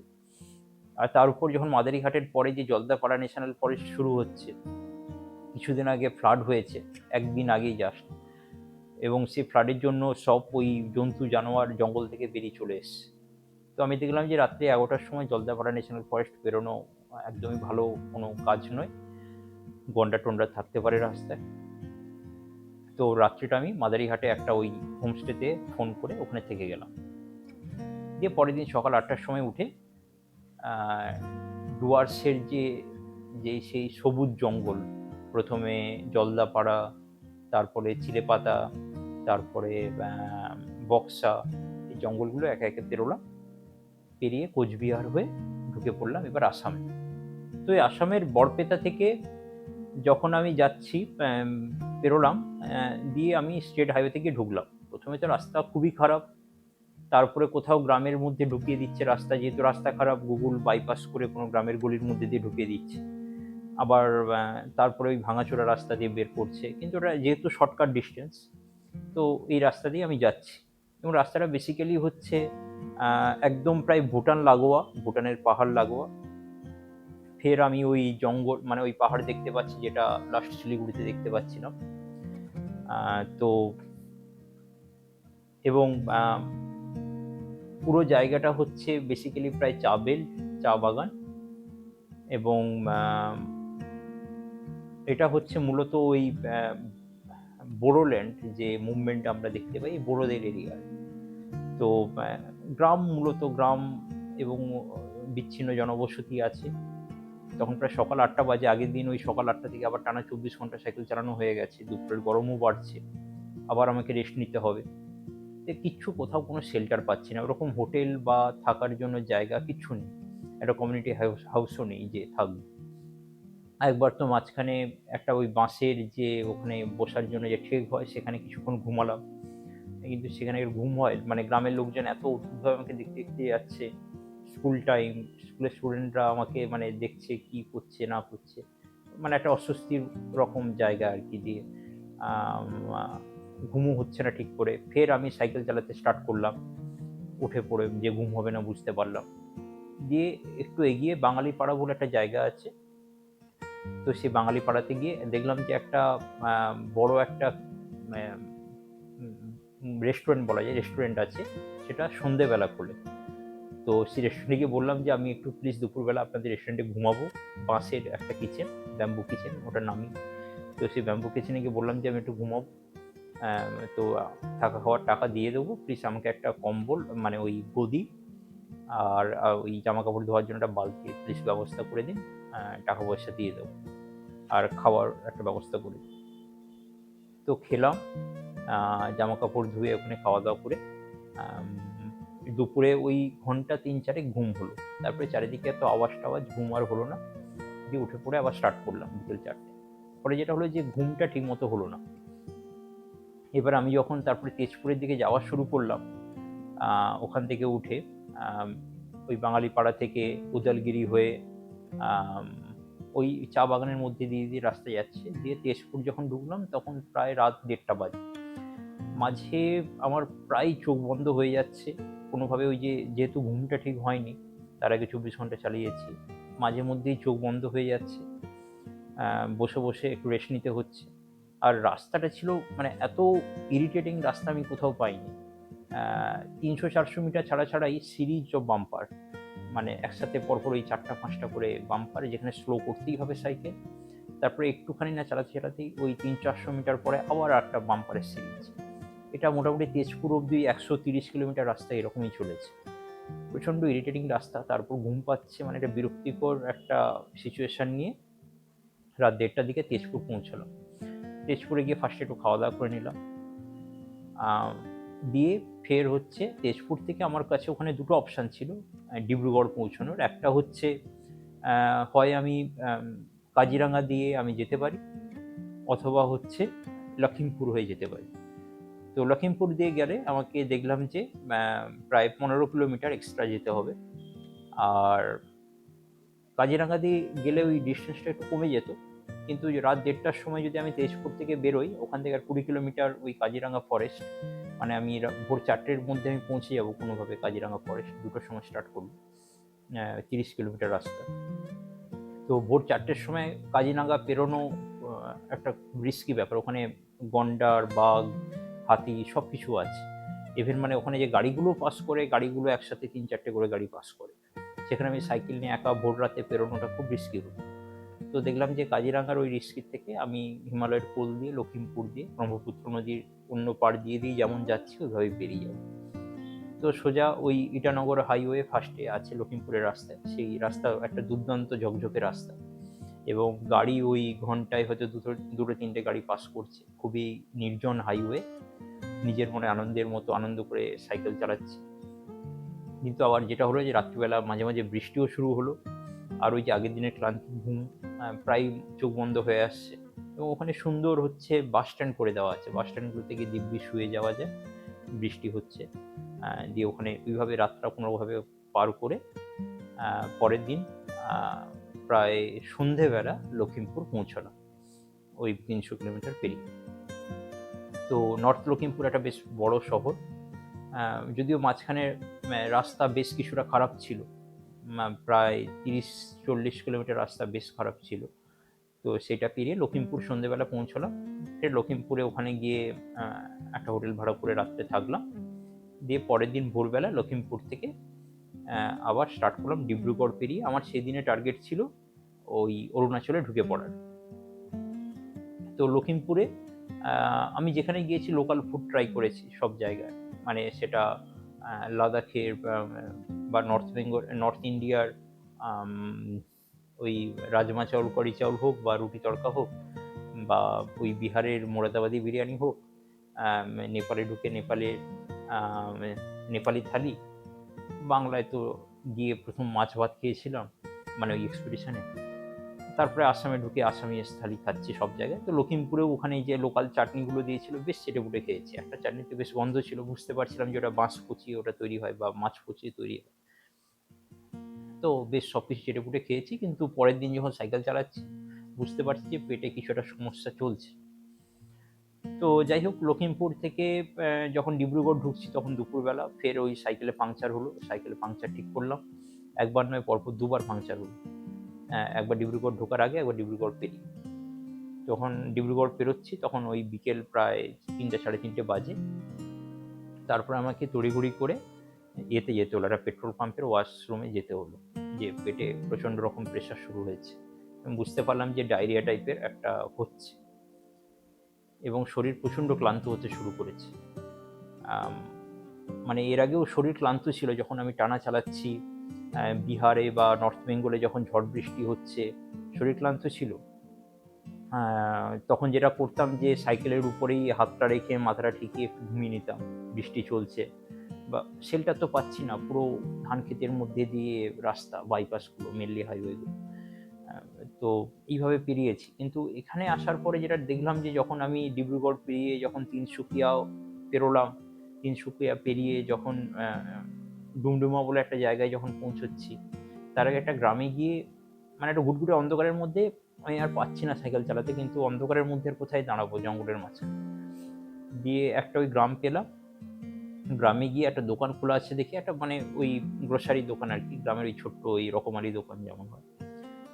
আর তার উপর যখন মাদারিঘাটের পরে যে জলদাপাড়া ন্যাশনাল ফরেস্ট শুরু হচ্ছে, কিছুদিন আগে ফ্লাড হয়েছে, একদিন আগেই জাস্ট, এবং সেই ফ্লাডের জন্য সব ওই জন্তু জানোয়ার জঙ্গল থেকে বেরিয়ে চলে এসছে। তো আমি দেখলাম যে রাত্রি 11টার সময় জলদাপাড়া ন্যাশনাল ফরেস্ট বেরোনো একদমই ভালো কোনো কাজ নয়, গন্ডা টন্ডা থাকতে পারে রাস্তায়। তো রাত্রিটা আমি মাদারিঘাটে একটা ওই হোমস্টেতে ফোন করে ওখানে থেকে গেলাম। দিয়ে পরের দিন সকাল 8টার সময় উঠে ডুয়ার্সের যে সেই সবুজ জঙ্গল, প্রথমে জলদাপাড়া, তারপরে চিলেপাতা, তারপরে বক্সা, এই জঙ্গলগুলো একে একে পেরোলাম, পেরিয়ে কোচবিহার হয়ে ঢুকে পড়লাম এবার আসামে। তো এই আসামের বরপেটা থেকে যখন আমি যাচ্ছি পেরোলাম, দিয়ে আমি স্টেট হাইওয়ে থেকে ঢুকলাম। প্রথমে তো রাস্তা খুবই খারাপ, তারপরে কোথাও গ্রামের মধ্যে ঢুকিয়ে দিচ্ছে রাস্তা, যেহেতু রাস্তা খারাপ গুগল বাইপাস করে কোনো গ্রামের গলির মধ্যে দিয়ে ঢুকিয়ে দিচ্ছে, আবার তারপরে ওই ভাঙাচোরা রাস্তা দিয়ে বের করছে, কিন্তু ওটা যেহেতু শর্টকাট ডিস্টেন্স, তো এই রাস্তা দিয়ে আমি যাচ্ছি। এবং রাস্তাটা বেসিক্যালি হচ্ছে একদম প্রায় ভুটান লাগোয়া, ভুটানের পাহাড় লাগোয়া। ফের আমি ওই জঙ্গল মানে ওই পাহাড় দেখতে পাচ্ছি, যেটা লাস্ট শিলিগুড়িতে দেখতে পাচ্ছিলাম। তো এবং পুরো জায়গাটা হচ্ছে বেসিক্যালি প্রায় চা বেল্ট, চা বাগান, এবং এটা হচ্ছে মূলত ওই বোরোল্যান্ড যে মুভমেন্ট আমরা দেখতে পাই বোরোদের এরিয়া। তো গ্রাম, মূলত গ্রাম এবং বিচ্ছিন্ন জনবসতি আছে। তখন প্রায় সকাল 8টা বাজে, আগের দিন ওই সকাল 8টা থেকে আবার টানা 24 ঘন্টা সাইকেল চালানো হয়ে গেছে, দুপুরের গরমও বাড়ছে, আবার আমাকে রেস্ট নিতে হবে। কিচ্ছু কোথাও কোনো শেল্টার পাচ্ছি না, ওরকম হোটেল বা থাকার জন্য জায়গা কিচ্ছু নেই, একটা কমিউনিটি হাউসও নেই যে থাকবে। একবার তো মাঝখানে একটা ওই বাঁশের যে ওখানে বসার জন্য যে ঠেক হয়, সেখানে কিছুক্ষণ ঘুমালাম, কিন্তু সেখানে ঘুম হয় মানে গ্রামের লোকজন এত অদ্ভুতভাবে আমাকে দেখতে দেখতে যাচ্ছে, স্কুল টাইম, স্কুলের স্টুডেন্টরা আমাকে মানে দেখছে কি করছে না করছে, মানে একটা অস্বস্তির রকম জায়গা আর কি। দিয়ে ঘুমও হচ্ছে না ঠিক করে। ফের আমি সাইকেল চালাতে স্টার্ট করলাম, উঠে পড়ে, যে ঘুম হবে না বুঝতে পারলাম। দিয়ে একটু এগিয়ে বাঙালি পাড়া বলে একটা জায়গা আছে, তো সেই বাঙালি পাড়াতে গিয়ে দেখলাম যে একটা বড় একটা রেস্টুরেন্ট বলা যায়, রেস্টুরেন্ট আছে, সেটা সন্ধেবেলা খোলে। তো তো সেই রেস্টুরেন্টে গিয়ে বললাম যে আমি একটু প্লিজ দুপুরবেলা আপনাদের রেস্টুরেন্টে ঘুমাবো, বাঁশের একটা কিচেন, ব্যাম্বু কিচেন, ওটার নামই। তো সেই ব্যাম্বু কিচেনে গিয়ে বললাম যে আমি একটু ঘুমাবো, তো থাকা খাওয়ার টাকা দিয়ে দেবো, প্লিজ আমাকে একটা কম্বল, মানে ওই গদি আর ওই জামা কাপড় ধোয়ার জন্য একটা বালতি প্লিজ ব্যবস্থা করে দিন, টাকা পয়সা দিয়ে দেবো, আর খাওয়ার একটা ব্যবস্থা করে দিন। তো খেলাম, জামা কাপড় ধুয়ে ওখানে খাওয়া দাওয়া করে দুপুরে ওই ঘন্টা ৩-৪ ঘুম হলো। তারপরে চারিদিকে এত আওয়াজ টাওয়াজ, ঘুম আর হলো না, দিয়ে উঠে পড়ে আবার স্টার্ট করলাম বিকেল ৪টে। পরে যেটা হলো যে ঘুমটা ঠিক মতো হলো না। এবার আমি যখন তারপরে তেজপুরের দিকে যাওয়া শুরু করলাম, ওখান থেকে উঠে ওই বাঙালি পাড়া থেকে উদালগিরি হয়ে ওই চা বাগানের মধ্যে দিয়ে দিয়ে রাস্তায় যাচ্ছে, দিয়ে তেজপুর যখন ঢুকলাম তখন প্রায় রাত ১:৩০ বাজে। মাঝে আমার প্রায় চোখ বন্ধ হয়ে যাচ্ছে কোনোভাবে, ওই যে যেহেতু ঘুমটা ঠিক হয়নি, তার আগে ২৪ ঘন্টা চালিয়েছি, মাঝে মধ্যেই চোখ বন্ধ হয়ে যাচ্ছে, বসে বসে একটু রেস্ট নিতে হচ্ছে। আর রাস্তাটা ছিল মানে এত ইরিটেটিং রাস্তা আমি কোথাও পাইনি। ৩০০-৪০০ মিটার ছাড়া ছাড়াই সিরিজ অফ বাম্পার, মানে একসাথে পরপর ওই ৪টা-৫টা করে বাম্পার, যেখানে স্লো করতেই হবে সাইকেল। তারপরে একটুখানি না চালাতে চালাতেই ওই ৩০০-৪০০ মিটার পরে আবার একটা বাম্পারের সিরিজ। এটা মোটামুটি তেজপুর অবধি ১৩০ কিলোমিটার রাস্তা এরকমই চলেছে। প্রচণ্ড ইরিটেটিং রাস্তা, তারপর ঘুম পাচ্ছে, মানে একটা বিরক্তিকর একটা সিচুয়েশান নিয়ে রাত ১:৩০টার দিকে তেজপুর পৌঁছালাম। তেজপুরে গিয়ে ফার্স্টে একটু খাওয়া দাওয়া করে নিলাম, দিয়ে ফের হচ্ছে তেজপুর থেকে আমার কাছে ওখানে দুটো অপশান ছিল ডিব্রুগড় পৌঁছানোর। একটা হচ্ছে হয় আমি কাজিরাঙা দিয়ে আমি যেতে পারি, অথবা হচ্ছে লখিমপুর হয়ে যেতে পারি। তো লখিমপুর দিয়ে গেলে আমাকে দেখলাম যে প্রায় ১৫ কিলোমিটার এক্সট্রা যেতে হবে, আর কাজিরাঙা দিয়ে গেলে ওই ডিস্টেন্সটা একটু কমে যেত। কিন্তু রাত ১:৩০টার সময় যদি আমি তেজপুর থেকে বেরোই, ওখান থেকে আর ২০ কিলোমিটার ওই কাজিরাঙা ফরেস্ট, মানে আমি ভোর ৪টের মধ্যে আমি পৌঁছে যাবো কোনোভাবে কাজিরাঙা ফরেস্ট, ২টোর সময় স্টার্ট করবো, ৩০ কিলোমিটার রাস্তা। তো ভোর ৪টের সময় কাজিরাঙা পেরোনো একটা রিস্কি ব্যাপার, ওখানে গন্ডার, বাঘ, হাতি সব কিছু আছে। ইভেন মানে ওখানে যে গাড়িগুলো পাস করে, গাড়িগুলো একসাথে ৩-৪টে করে গাড়ি পাস করে, সেখানে আমি সাইকেল নিয়ে একা ভোর রাতে পেরোনোটা খুব রিস্কি হতো। তো দেখলাম যে কাজিরাঙার ওই রিস্কির থেকে আমি হিমালয়ের কোল দিয়ে, লখিমপুর দিয়ে, ব্রহ্মপুত্র নদীর অন্য পাড় দিয়ে দিয়ে যেমন যাচ্ছি ওইভাবে বেরিয়ে যাবো। তো সোজা ওই ইটানগর হাইওয়ে ফার্স্টে আছে লখিমপুরের রাস্তায়, সেই রাস্তা একটা দুর্দান্ত ঝকঝকে রাস্তা, এবং গাড়ি ওই ঘন্টায় হয়তো দুটো ৩টে গাড়ি পাস করছে, খুবই নির্জন হাইওয়ে। নিজের মনে আনন্দের মতো আনন্দ করে সাইকেল চালাচ্ছি। কিন্তু আবার যেটা হলো যে রাত্রিবেলা মাঝে মাঝে বৃষ্টিও শুরু হলো, আর ওই যে আগের দিনের ক্লান্তি ঘুম প্রায় চোখ বন্ধ হয়ে আসছে। এবং ওখানে সুন্দর হচ্ছে বাস স্ট্যান্ড করে দেওয়া আছে, বাস স্ট্যান্ডগুলোতে গিয়ে দিব্যি শুয়ে যাওয়া যায়, বৃষ্টি হচ্ছে, দিয়ে ওখানে ওইভাবে রাতটা কোনোভাবে পার করে পরের দিন প্রায় সন্ধেবেলা লখিমপুর পৌঁছালাম, ওই ৩০০ কিলোমিটার পেরিয়ে। তো নর্থ লখিমপুর একটা বেশ বড় শহর, যদিও মাঝখানে রাস্তা বেশ কিছুটা খারাপ ছিল, প্রায় ৩০-৪০ কিলোমিটার রাস্তা বেশ খারাপ ছিল। তো সেটা পেরিয়ে লখিমপুর সন্ধেবেলা পৌঁছলাম। ফের লখিমপুরে ওখানে গিয়ে একটা হোটেল ভাড়া করে রাত্রে থাকলাম, দিয়ে পরের দিন ভোরবেলা লখিমপুর থেকে আবার স্টার্ট করলাম ডিব্রুগড় পেরিয়ে। আমার সেদিনে টার্গেট ছিল ওই অরুণাচলে ঢুকে পড়ার। তো লখিমপুরে আমি যেখানে গিয়েছি লোকাল ফুড ট্রাই করেছি সব জায়গায়, মানে সেটা লাদাখের বা নর্থ ইন্ডিয়ার ওই রাজমা চাউল, কড়ি চাউল হোক, বা রুটি তড়কা হোক, বা ওই বিহারের মোরাদাবাদি বিরিয়ানি হোক, নেপালে ঢুকে নেপালি থালি, বাংলায় তো গিয়ে প্রথম মাছ ভাত খেয়েছিলাম মানে ওই এক্সপিডিশনে, তারপরে আসামে ঢুকে আসামি থালি খাচ্ছি সব জায়গায়। তো লখিমপুরেও ওখানে যে লোকাল চাটনিগুলো দিয়েছিল বেশ চেটেপুটে খেয়েছি, একটা চাটনিতে বেশ গন্ধ ছিল, বুঝতে পারছিলাম যে ওটা বাঁশ পচিয়ে ওটা তৈরি হয় বা মাছ পচিয়ে তৈরি হয়। তো বেশ সব কিছু চেটেপুটে খেয়েছি, কিন্তু পরের দিন যখন সাইকেল চালাচ্ছি বুঝতে পারছি যে পেটে কিছু একটা সমস্যা চলছে। তো যাই হোক, লখিমপুর থেকে যখন ডিব্রুগড় ঢুকছি তখন দুপুরবেলা, ফের ওই সাইকেলে পাংচার হলো, সাইকেলে পাংচার ঠিক করলাম, একবার নয় পরপর দুবার পাংচার হলো, একবার ডিব্রুগড় ঢোকার আগে, একবার ডিব্রুগড় পেরিয়ে। যখন ডিব্রুগড় পেরোচ্ছি তখন ওই বিকেল প্রায় ৩টে সাড়ে ৩টে বাজে। তারপর আমাকে তড়িঘড়ি করে ইয়েতে যেতে হলো, একটা পেট্রোল পাম্পের ওয়াশরুমে যেতে হলো, যে পেটে প্রচণ্ড রকম প্রেশার শুরু হয়েছে। আমি বুঝতে পারলাম যে ডায়রিয়া টাইপের একটা হচ্ছে, এবং শরীর প্রচণ্ড ক্লান্ত হতে শুরু করেছে। আম, মানে এর আগেও শরীর ক্লান্ত ছিল যখন আমি টানা চালাচ্ছি, বিহারে বা নর্থ বেঙ্গলে যখন ঝড় বৃষ্টি হচ্ছে শরীর ক্লান্ত ছিল। তখন যেটা করতাম যে সাইকেলের উপরেই হাতটা রেখে মাথাটা ঠেকিয়ে একটু ঘুমিয়ে নিতাম, বৃষ্টি চলছে বা শেল্টার তো পাচ্ছি না, পুরো ধান ক্ষেতের মধ্যে দিয়ে রাস্তা, বাইপাসগুলো, মেনলি হাইওয়েগুলো। তো এইভাবে পেরিয়েছি। কিন্তু এখানে আসার পরে যেটা দেখলাম যে যখন আমি ডিব্রুগড় পেরিয়ে যখন তিনসুকিয়াও পেরোলাম, তিনসুকিয়া পেরিয়ে যখন ডুমডুমা বলে একটা জায়গায় যখন পৌঁছচ্ছি, তার আগে একটা গ্রামে গিয়ে মানে একটা ঘুটঘুটে অন্ধকারের মধ্যে আমি আর পাচ্ছি না সাইকেল চালাতে, কিন্তু অন্ধকারের মধ্যে আর কোথায় দাঁড়াবো জঙ্গলের মাঝখানে, দিয়ে একটা ওই গ্রাম পেলাম। গ্রামে গিয়ে একটা দোকান খোলা আছে দেখি, একটা মানে ওই গ্রোসারি দোকান আর কি, গ্রামের ওই ছোট্ট ওই রকমারি দোকান যেমন হয়।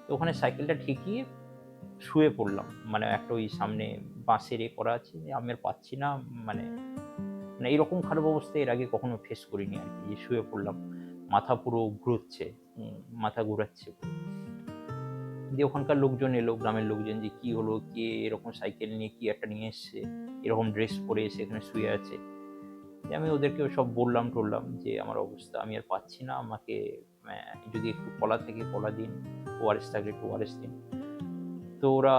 তো ওখানে সাইকেলটা ঠেকিয়ে শুয়ে পড়লাম, মানে একটা ওই সামনে বাঁশের করা আছে, আমি আর পাচ্ছি না, মানে মানে এইরকম খারাপ অবস্থা এর আগে কখনো ফেস করিনি আর কি, যে শুয়ে পড়লাম, মাথা পুরো ঘুরছে, মাথা ঘুরাচ্ছে। দিয়ে ওখানকার লোকজন এলো, গ্রামের লোকজন, যে কি হলো, কে এরকম সাইকেল নিয়ে কি একটা নিয়ে এসছে, এরকম ড্রেস পরে এসে এখানে শুয়ে আছে। আমি ওদেরকে সব বললাম টললাম যে আমার অবস্থা, আমি আর পাচ্ছি না, আমাকে যদি একটু কলা থেকে কলা দিন, ওআরএস থাকলে একটু ওআরএস দিন। তো ওরা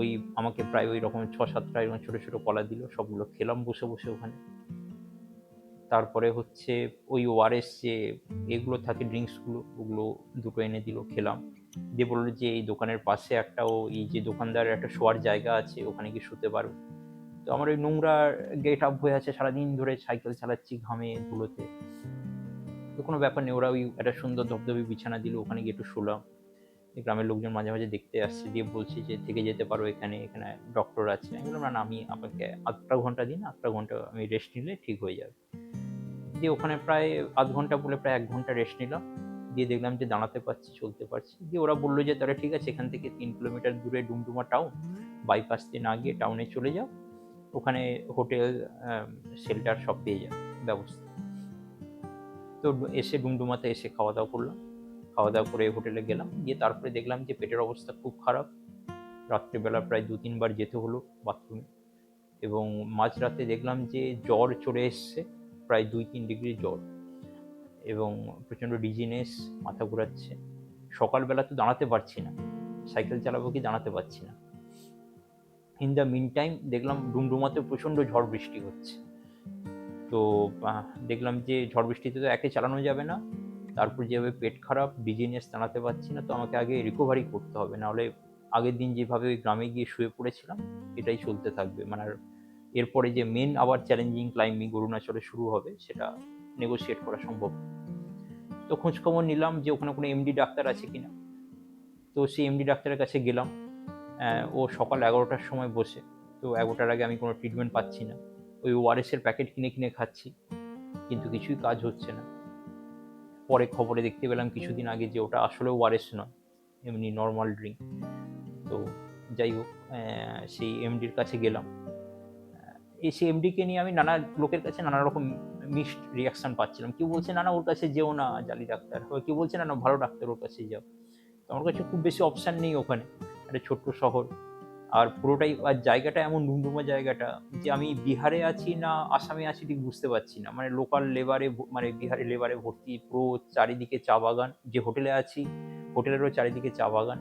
ওই আমাকে প্রায় ওই রকম 6-7টা এরকম ছোটো ছোটো কলা দিল, সবগুলো খেলাম বসে বসে ওখানে। তারপরে হচ্ছে ওই ওআরএস যে এগুলো থাকে ড্রিঙ্কসগুলো, ওগুলো দুটো এনে দিল, খেলাম। দিয়ে বললো যে এই দোকানের পাশে একটা, ও এই যে দোকানদারের একটা শোয়ার জায়গা আছে, ওখানে গিয়ে শুতে পারো। তো আমার ওই নোংরা গেট আপ হয়ে আছে, সারাদিন ধরে সাইকেল চালাচ্ছি ঘামে ধুলোতে, তো কোনো ব্যাপার নেই, ওরা ওই একটা সুন্দর ধবধবে বিছানা দিল, ওখানে গিয়ে একটু শুলাম। গ্রামের লোকজন মাঝে মাঝে দেখতে আসছে, দিয়ে বলছে যে থেকে যেতে পারো এখানে, এখানে ডক্টর আছে। আমি বললাম না, আমি আপনাকে আধটা ঘন্টা দিন, আধটা ঘন্টা আমি রেস্ট নিলে ঠিক হয়ে যাবে। দিয়ে ওখানে প্রায় আধ ঘন্টা বলে প্রায় 1 ঘন্টা রেস্ট নিলাম, দিয়ে দেখলাম যে দাঁড়াতে পারছি, চলতে পারছি। দিয়ে ওরা বললো যে তাহলে ঠিক আছে, এখান থেকে 3 কিলোমিটার দূরে ডুমডুমা টাউন, বাইপাস দিয়ে না গিয়ে টাউনে চলে যাও, ওখানে হোটেল, শেল্টার সব পেয়ে যাবে ব্যবস্থা। তো এসে ডুমডুমাতে এসে খাওয়া দাওয়া করলাম, খাওয়া দাওয়া করে হোটেলে গেলাম, গিয়ে তারপরে দেখলাম যে পেটের অবস্থা খুব খারাপ। রাত্রিবেলা প্রায় 2-3 বার যেতে হলো বাথরুমে, এবং মাঝরাতে দেখলাম যে জ্বর চলে এসছে, প্রায় 2-3 ডিগ্রি জ্বর, এবং প্রচণ্ড ডিজিনেস, মাথা ঘোরাচ্ছে। সকালবেলা তো দাঁড়াতে পারছি না, সাইকেল চালাবো কি দাঁড়াতে পারছি না। ইন দ্য মিন টাইম দেখলাম ডুমডুমাতে প্রচণ্ড ঝড় বৃষ্টি হচ্ছে। তো দেখলাম যে ঝড় বৃষ্টিতে তো একে চালানো যাবে না, তারপর যেভাবে পেট খারাপ, ডিজিনেস, দাঁড়াতে পারছি না, তো আমাকে আগে রিকভারি করতে হবে, নাহলে আগের দিন যেভাবে ওই গ্রামে গিয়ে শুয়ে পড়েছিলাম এটাই চলতে থাকবে। মানে আর এরপরে যে মেন আবার চ্যালেঞ্জিং ক্লাইম্বিং অরুণাচলে শুরু হবে, সেটা নেগোশিয়েট করা সম্ভব। তো খোঁজখবর নিলাম যে ওখানে কোনো এমডি ডাক্তার আছে কিনা। তো সেই এমডি ডাক্তারের কাছে গেলাম। ও সকাল 11টার সময় বসে। তো 11টার আগে আমি কোনো ট্রিটমেন্ট পাচ্ছি না, ওই ওআরএসের প্যাকেট কিনে কিনে খাচ্ছি, কিন্তু কিছুই কাজ হচ্ছে না। পরে খবরে দেখতে পেলাম কিছুদিন আগে যে ওটা আসলে ওআরএস নয়, এমনি নর্মাল ড্রিঙ্ক। তো যাই হোক, সেই এমডির কাছে গেলাম। এই সেই এমডিকে নিয়ে আমি নানা লোকের কাছে নানা রকম মিক্সড রিয়াকশন পাচ্ছিলাম। কেউ বলছে না না ওর কাছে যেও না, জালি ডাক্তার। আবার কেউ বলছে না না ভালো ডাক্তার, ওর কাছে যাও। তো আমার কাছে খুব বেশি অপশান নেই ওখানে, একটা ছোট্ট শহর, আর পুরোটাই, আর জায়গাটা এমন ডুমডুমা জায়গাটা, যে আমি বিহারে আছি না আসামে আছি ঠিক বুঝতে পারছি না। মানে লোকাল লেবারে, মানে বিহারি লেবারে ভর্তি, পুরো চারিদিকে চা বাগান। যে হোটেলে আছি হোটেলেরও চারিদিকে চা বাগান।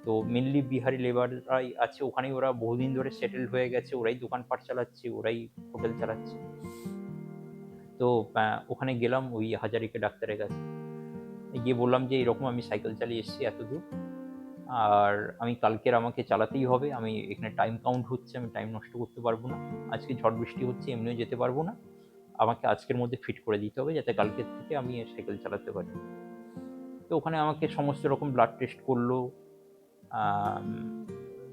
তো মেনলি বিহারি লেবাররাই আছে ওখানেই, ওরা বহুদিন ধরে সেটেলড হয়ে গেছে, ওরাই দোকানপাট চালাচ্ছে, ওরাই হোটেল চালাচ্ছে। তো ওখানে গেলাম ওই হাজারিকা ডাক্তারের কাছে, গিয়ে বললাম যে এরকম আমি সাইকেল চালিয়ে এসেছি এত দূর, আর আমি কালকের আমাকে চালাতেই হবে, আমি এখানে টাইম কাউন্ট হচ্ছে, আমি টাইম নষ্ট করতে পারবো না, আজকে ঝড় বৃষ্টি হচ্ছে, এমনিও যেতে পারবো না, আমাকে আজকের মধ্যে ফিট করে দিতে হবে যাতে কালকের থেকে আমি সাইকেল চালাতে পারি। তো ওখানে আমাকে সমস্ত রকম ব্লাড টেস্ট করলো,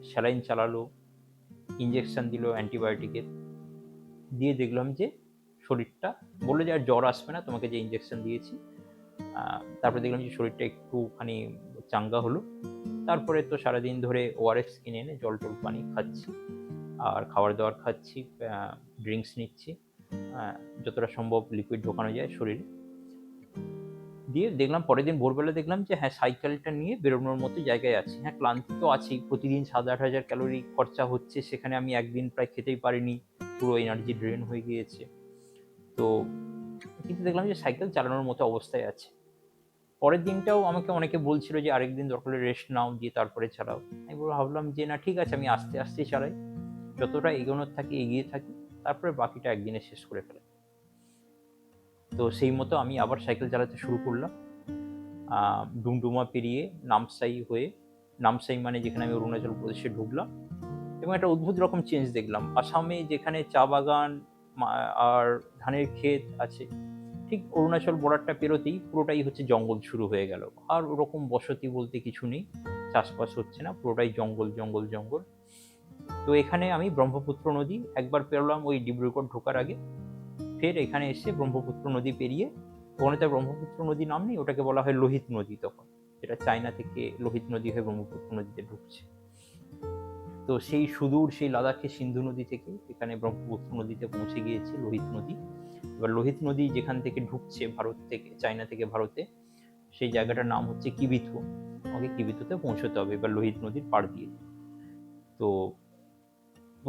স্যালাইন চালালো, ইঞ্জেকশন দিল অ্যান্টিবায়োটিকের, দিয়ে দেখলাম যে শরীরটা, বললো যে আর জ্বর আসবে না, তোমাকে যে ইঞ্জেকশন দিয়েছি। তারপরে দেখলাম যে শরীরটা একটুখানি চাঙ্গা হলো। তারপরে তো সারাদিন ধরে ওআরএস কিনে এনে জল টল পানি খাচ্ছি, আর খাবার দাবার খাচ্ছি, ড্রিঙ্কস নিচ্ছি। যতটা সম্ভব লিকুইড ঢোকানো যায় শরীরে। দিয়ে দেখলাম পরের দিন ভোরবেলা দেখলাম যে হ্যাঁ, সাইকেলটা নিয়ে বেরোনোর মতো জায়গায় আছি। হ্যাঁ, ক্লান্তি তো আছেই, প্রতিদিন ৭-৮ হাজার ক্যালোরি খরচা হচ্ছে, সেখানে আমি একদিন প্রায় খেতেই পারিনি, পুরো এনার্জি ড্রেন হয়ে গিয়েছে। তো কিন্তু দেখলাম যে সাইকেল চালানোর মতো অবস্থায় আছে। পরের দিনটাও আমাকে অনেকে বলছিল যে আরেকদিন দরকার হলে রেস্ট নাও, দিয়ে তারপরে চালাও। আমি ভাবলাম যে না, ঠিক আছে, আমি আস্তে আস্তে চালাই, যতটা এগোনোর থাকি এগিয়ে থাকি, তারপরে বাকিটা একদিনে শেষ করে ফেলাই। তো সেই মতো আমি আবার সাইকেল চালাতে শুরু করলাম, ডুমডুমা পেরিয়ে নামসাই হয়ে, নামসাই মানে যেখানে আমি অরুণাচল প্রদেশে ঢুকলাম, এবং একটা অদ্ভুত রকম চেঞ্জ দেখলাম। আসামে যেখানে চা বাগান আর ধানের ক্ষেত আছে, ঠিক অরুণাচল বর্ডারটা পেরোতেই পুরোটাই হচ্ছে জঙ্গল শুরু হয়ে গেল। আর ওরকম বসতি বলতে কিছু নেই, চাষবাস হচ্ছে না, পুরোটাই জঙ্গল জঙ্গল জঙ্গল। তো এখানে আমি ব্রহ্মপুত্র নদী একবার পেরোলাম ওই ডিব্রুগড় ঢোকার আগে, ফের এখানে এসে ব্রহ্মপুত্র নদী পেরিয়ে, ওখানে তো ব্রহ্মপুত্র নদী নাম নেই, ওটাকে বলা হয় লোহিত নদী তখন, যেটা চায়না থেকে লোহিত নদী হয়ে ব্রহ্মপুত্র নদীতে ঢুকছে। তো সেই সুদূর সেই লাদাখে সিন্ধু নদী থেকে এখানে ব্রহ্মপুত্র নদীতে পৌঁছে গিয়েছি, লোহিত নদী। এবার লোহিত নদী যেখান থেকে ঢুকছে ভারত থেকে, চায়না থেকে ভারতে, সেই জায়গাটার নাম হচ্ছে কিবিথু। আমাকে কিবিথুতে পৌঁছতে হবে এবার লোহিত নদীর পাড় দিয়ে। তো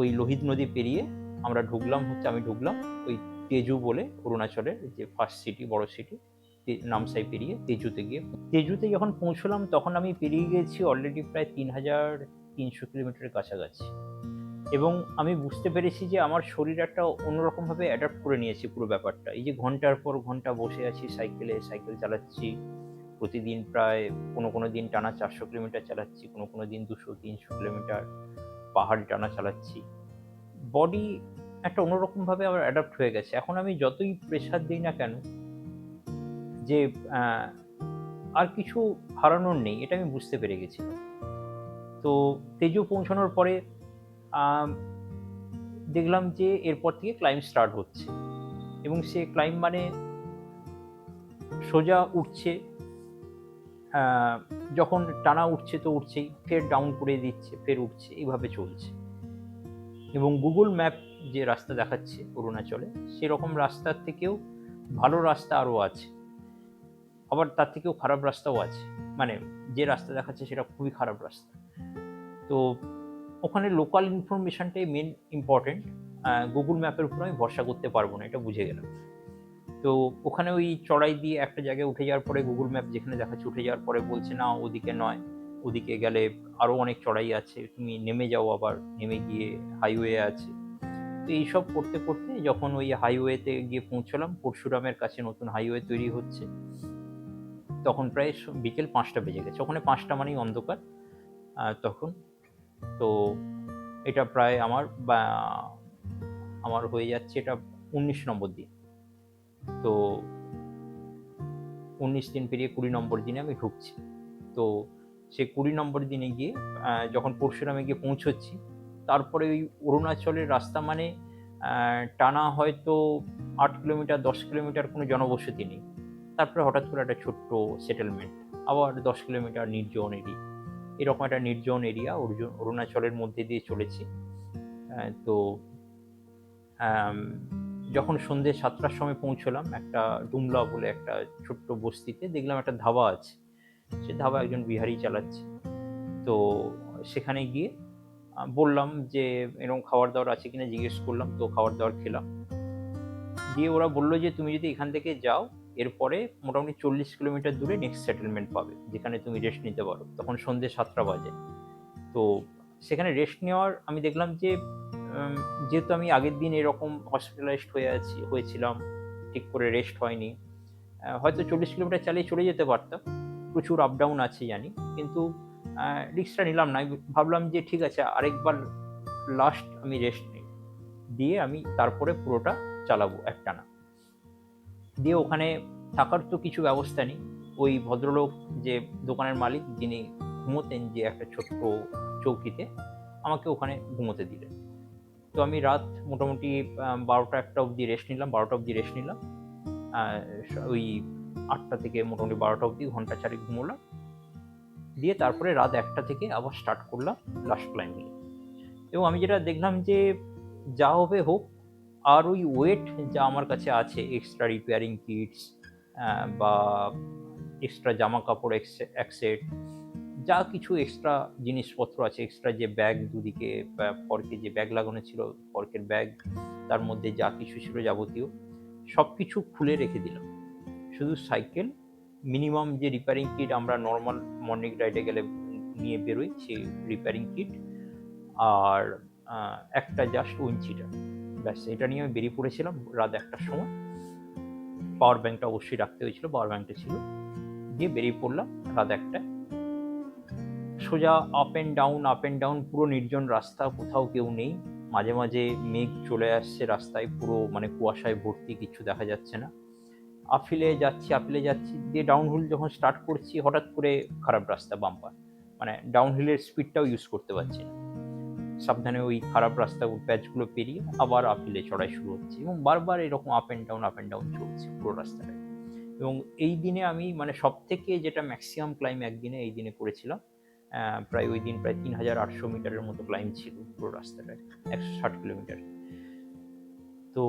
ওই লোহিত নদী পেরিয়ে আমি ঢুকলাম ওই তেজু বলে, অরুণাচলের যে ফার্স্ট সিটি, বড় সিটি, নামসাই পেরিয়ে তেজুতে গিয়ে, তেজুতে যখন পৌঁছলাম তখন আমি পেরিয়ে গেছি অলরেডি প্রায় ৩,৩০০ কিলোমিটারের কাছাকাছি। এবং আমি বুঝতে পেরেছি যে আমার শরীর একটা অন্যরকমভাবে অ্যাডাপ্ট করে নিয়েছে পুরো ব্যাপারটা। এই যে ঘন্টার পর ঘন্টা বসে আছি সাইকেলে, সাইকেল চালাচ্ছি প্রতিদিন প্রায়, কোনো দিন টানা ৪০০ কিলোমিটার চালাচ্ছি, কোনো দিন ২০০-৩০০ কিলোমিটার পাহাড় টানা চালাচ্ছি। বডি একটা অন্যরকমভাবে আবার অ্যাডাপ্ট হয়ে গেছে। এখন আমি যতই প্রেশার দিই না কেন, যে আর কিছু হারানোর নেই, এটা আমি বুঝতে পেরে গেছিলাম। তো তেজু পৌঁছানোর পরে দেখলাম যে এরপর থেকে ক্লাইম্ব স্টার্ট হচ্ছে, এবং সে ক্লাইম্ব মানে সোজা উঠছে, যখন টানা উঠছে তো উঠছেই, ফের ডাউন করে দিচ্ছে, ফের উঠছে, এইভাবে চলছে। এবং গুগল ম্যাপ যে রাস্তা দেখাচ্ছে অরুণাচলে, সেরকম রাস্তার থেকেও ভালো রাস্তা আরও আছে, আবার তার থেকেও খারাপ রাস্তাও আছে। মানে যে রাস্তা দেখাচ্ছে সেটা খুবই খারাপ রাস্তা। তো ওখানে লোকাল ইনফরমেশনটাই মেন ইম্পর্টেন্ট, গুগল ম্যাপের উপর আমি ভরসা করতে পারবো না, এটা বুঝে গেলাম। তো ওখানে ওই চড়াই দিয়ে একটা জায়গায় উঠে যাওয়ার পরে গুগল ম্যাপ যেখানে দেখাচ্ছে, উঠে যাওয়ার পরে বলছে না, ওদিকে নয়, ওদিকে গেলে আরও অনেক চড়াই আছে, তুমি নেমে যাও, আবার নেমে গিয়ে হাইওয়ে আছে। তো এইসব করতে করতে যখন ওই হাইওয়েতে গিয়ে পৌঁছলাম, পরশুরামের কাছে নতুন হাইওয়ে তৈরি হচ্ছে, তখন প্রায় বিকেল ৫টা বেজে গেছে। ওখানে ৫টা মানেই অন্ধকার তখন। তো এটা প্রায় আমার হয়ে যাচ্ছে এটা ১৯ নম্বর দিন। তো ১৯ দিন পেরিয়ে ২০ নম্বর দিনে আমি ঢুকছি। তো সে ২০ নম্বর দিনে গিয়ে যখন পরশুরামে গিয়ে পৌঁছচ্ছি, তারপরে ওই অরুণাচলের রাস্তা মানে টানা হয়তো ৮ কিলোমিটার ১০ কিলোমিটার কোনো জনবসতি নেই, তারপরে হঠাৎ করে একটা ছোট্ট সেটেলমেন্ট, আবার ১০ কিলোমিটার নির্জন এরিয়া, এরকম একটা নির্জন এরিয়া অরুণাচলের মধ্যে দিয়ে চলেছি। তো যখন সন্ধ্যে ৭টার সময় পৌঁছলাম একটা ডুমলা বলে একটা ছোট্ট বস্তিতে, দেখলাম একটা ধাবা আছে, সে ধাবা একজন বিহারি চালাচ্ছে। তো সেখানে গিয়ে বললাম যে এরকম খাবার দাবার আছে কিনা জিজ্ঞেস করলাম, তো খাবার দাবার খেলাম। দিয়ে ওরা বললো যে তুমি যদি এখান থেকে যাও, এরপরে মোটামুটি ৪০ কিলোমিটার দূরে নেক্সট সেটেলমেন্ট পাবে, যেখানে তুমি রেস্ট নিতে পারো। তখন সন্ধ্যে ৭টা বাজে। তো সেখানে রেস্ট নেওয়ার আমি দেখলাম যে যেহেতু আমি আগের দিন এরকম হসপিটালাইজড হয়েছিলাম, ঠিক করে রেস্ট হয়নি, হয়তো ৪০ কিলোমিটার চালিয়ে চলে যেতে পারতাম, প্রচুর আপ ডাউন আছে জানি, কিন্তু রিস্কটা নিলাম না। আমি ভাবলাম যে ঠিক আছে, আরেকবার লাস্ট আমি রেস্ট নিই, দিয়ে আমি তারপরে পুরোটা চালাবো একটানা। দিয়ে ওখানে থাকার তো কিছু ব্যবস্থা নেই, ওই ভদ্রলোক যে দোকানের মালিক, যিনি ঘুমোতেন যে একটা ছোট্ট চৌকিতে, আমাকে ওখানে ঘুমোতে দিলেন। তো আমি রাত মোটামুটি ১২টা-১টা অবধি রেস্ট নিলাম। ওই ৮টা থেকে মোটামুটি ১২টা অবধি ঘন্টা ৪ ঘুমোলাম, দিয়ে তারপরে রাত ১টা থেকে আবার স্টার্ট করলাম লাস্ট ক্লাইম্বিং। এবং আমি যেটা দেখলাম যে যা হবে হোক, আর ওই ওয়েট যা আমার কাছে আছে, এক্সট্রা রিপেয়ারিং কিটস বা এক্সট্রা জামা কাপড় এক সেট, যা কিছু এক্সট্রা জিনিসপত্র আছে, এক্সট্রা যে ব্যাগ দুদিকে ফর্কে যে ব্যাগ লাগানো ছিল, ফর্কের ব্যাগ, তার মধ্যে যা কিছু ছিল যাবতীয় সব কিছু খুলে রেখে দিলাম। শুধু সাইকেল, মিনিমাম যে রিপেয়ারিং কিট আমরা নর্মাল মর্নিং রাইডে গেলে নিয়ে বেরোই, সেই রিপেয়ারিং কিট, আর একটা জাস্ট উইঞ্চিটা, ব্যাস এটা নিয়ে আমি বেরিয়ে পড়েছিলাম রাত 1টার সময়। পাওয়ার ব্যাঙ্কটা অবশ্যই রাখতে হয়েছিল, পাওয়ার ব্যাঙ্কটা ছিল, দিয়ে বেরিয়ে পড়লাম রাত 1টায়। সোজা আপ অ্যান্ড ডাউন, পুরো নির্জন রাস্তা, কোথাও কেউ নেই। মাঝে মাঝে মেঘ চলে আসছে রাস্তায়, পুরো মানে কুয়াশায় ভর্তি, কিছু দেখা যাচ্ছে না। আপিলে যাচ্ছি, দিয়ে ডাউনহিল যখন স্টার্ট করছি, হঠাৎ করে খারাপ রাস্তা, বাম্পার, মানে ডাউনহিলের স্পিডটাও ইউজ করতে পারছি না। সাবধানে ওই খারাপ রাস্তা প্যাচগুলো পেরিয়ে আবার আপিলে চড়াই শুরু হচ্ছে, এবং বারবার এরকম আপ অ্যান্ড ডাউন চলছে পুরো রাস্তাটায়। এবং এই দিনে আমি মানে সব থেকে যেটা ম্যাক্সিমাম ক্লাইম একদিনে এই দিনে করেছিলাম, প্রায় ওই দিন প্রায় 3800 মিটারের মতো ক্লাইম ছিল পুরো রাস্তাটায়, 160 কিলোমিটার। তো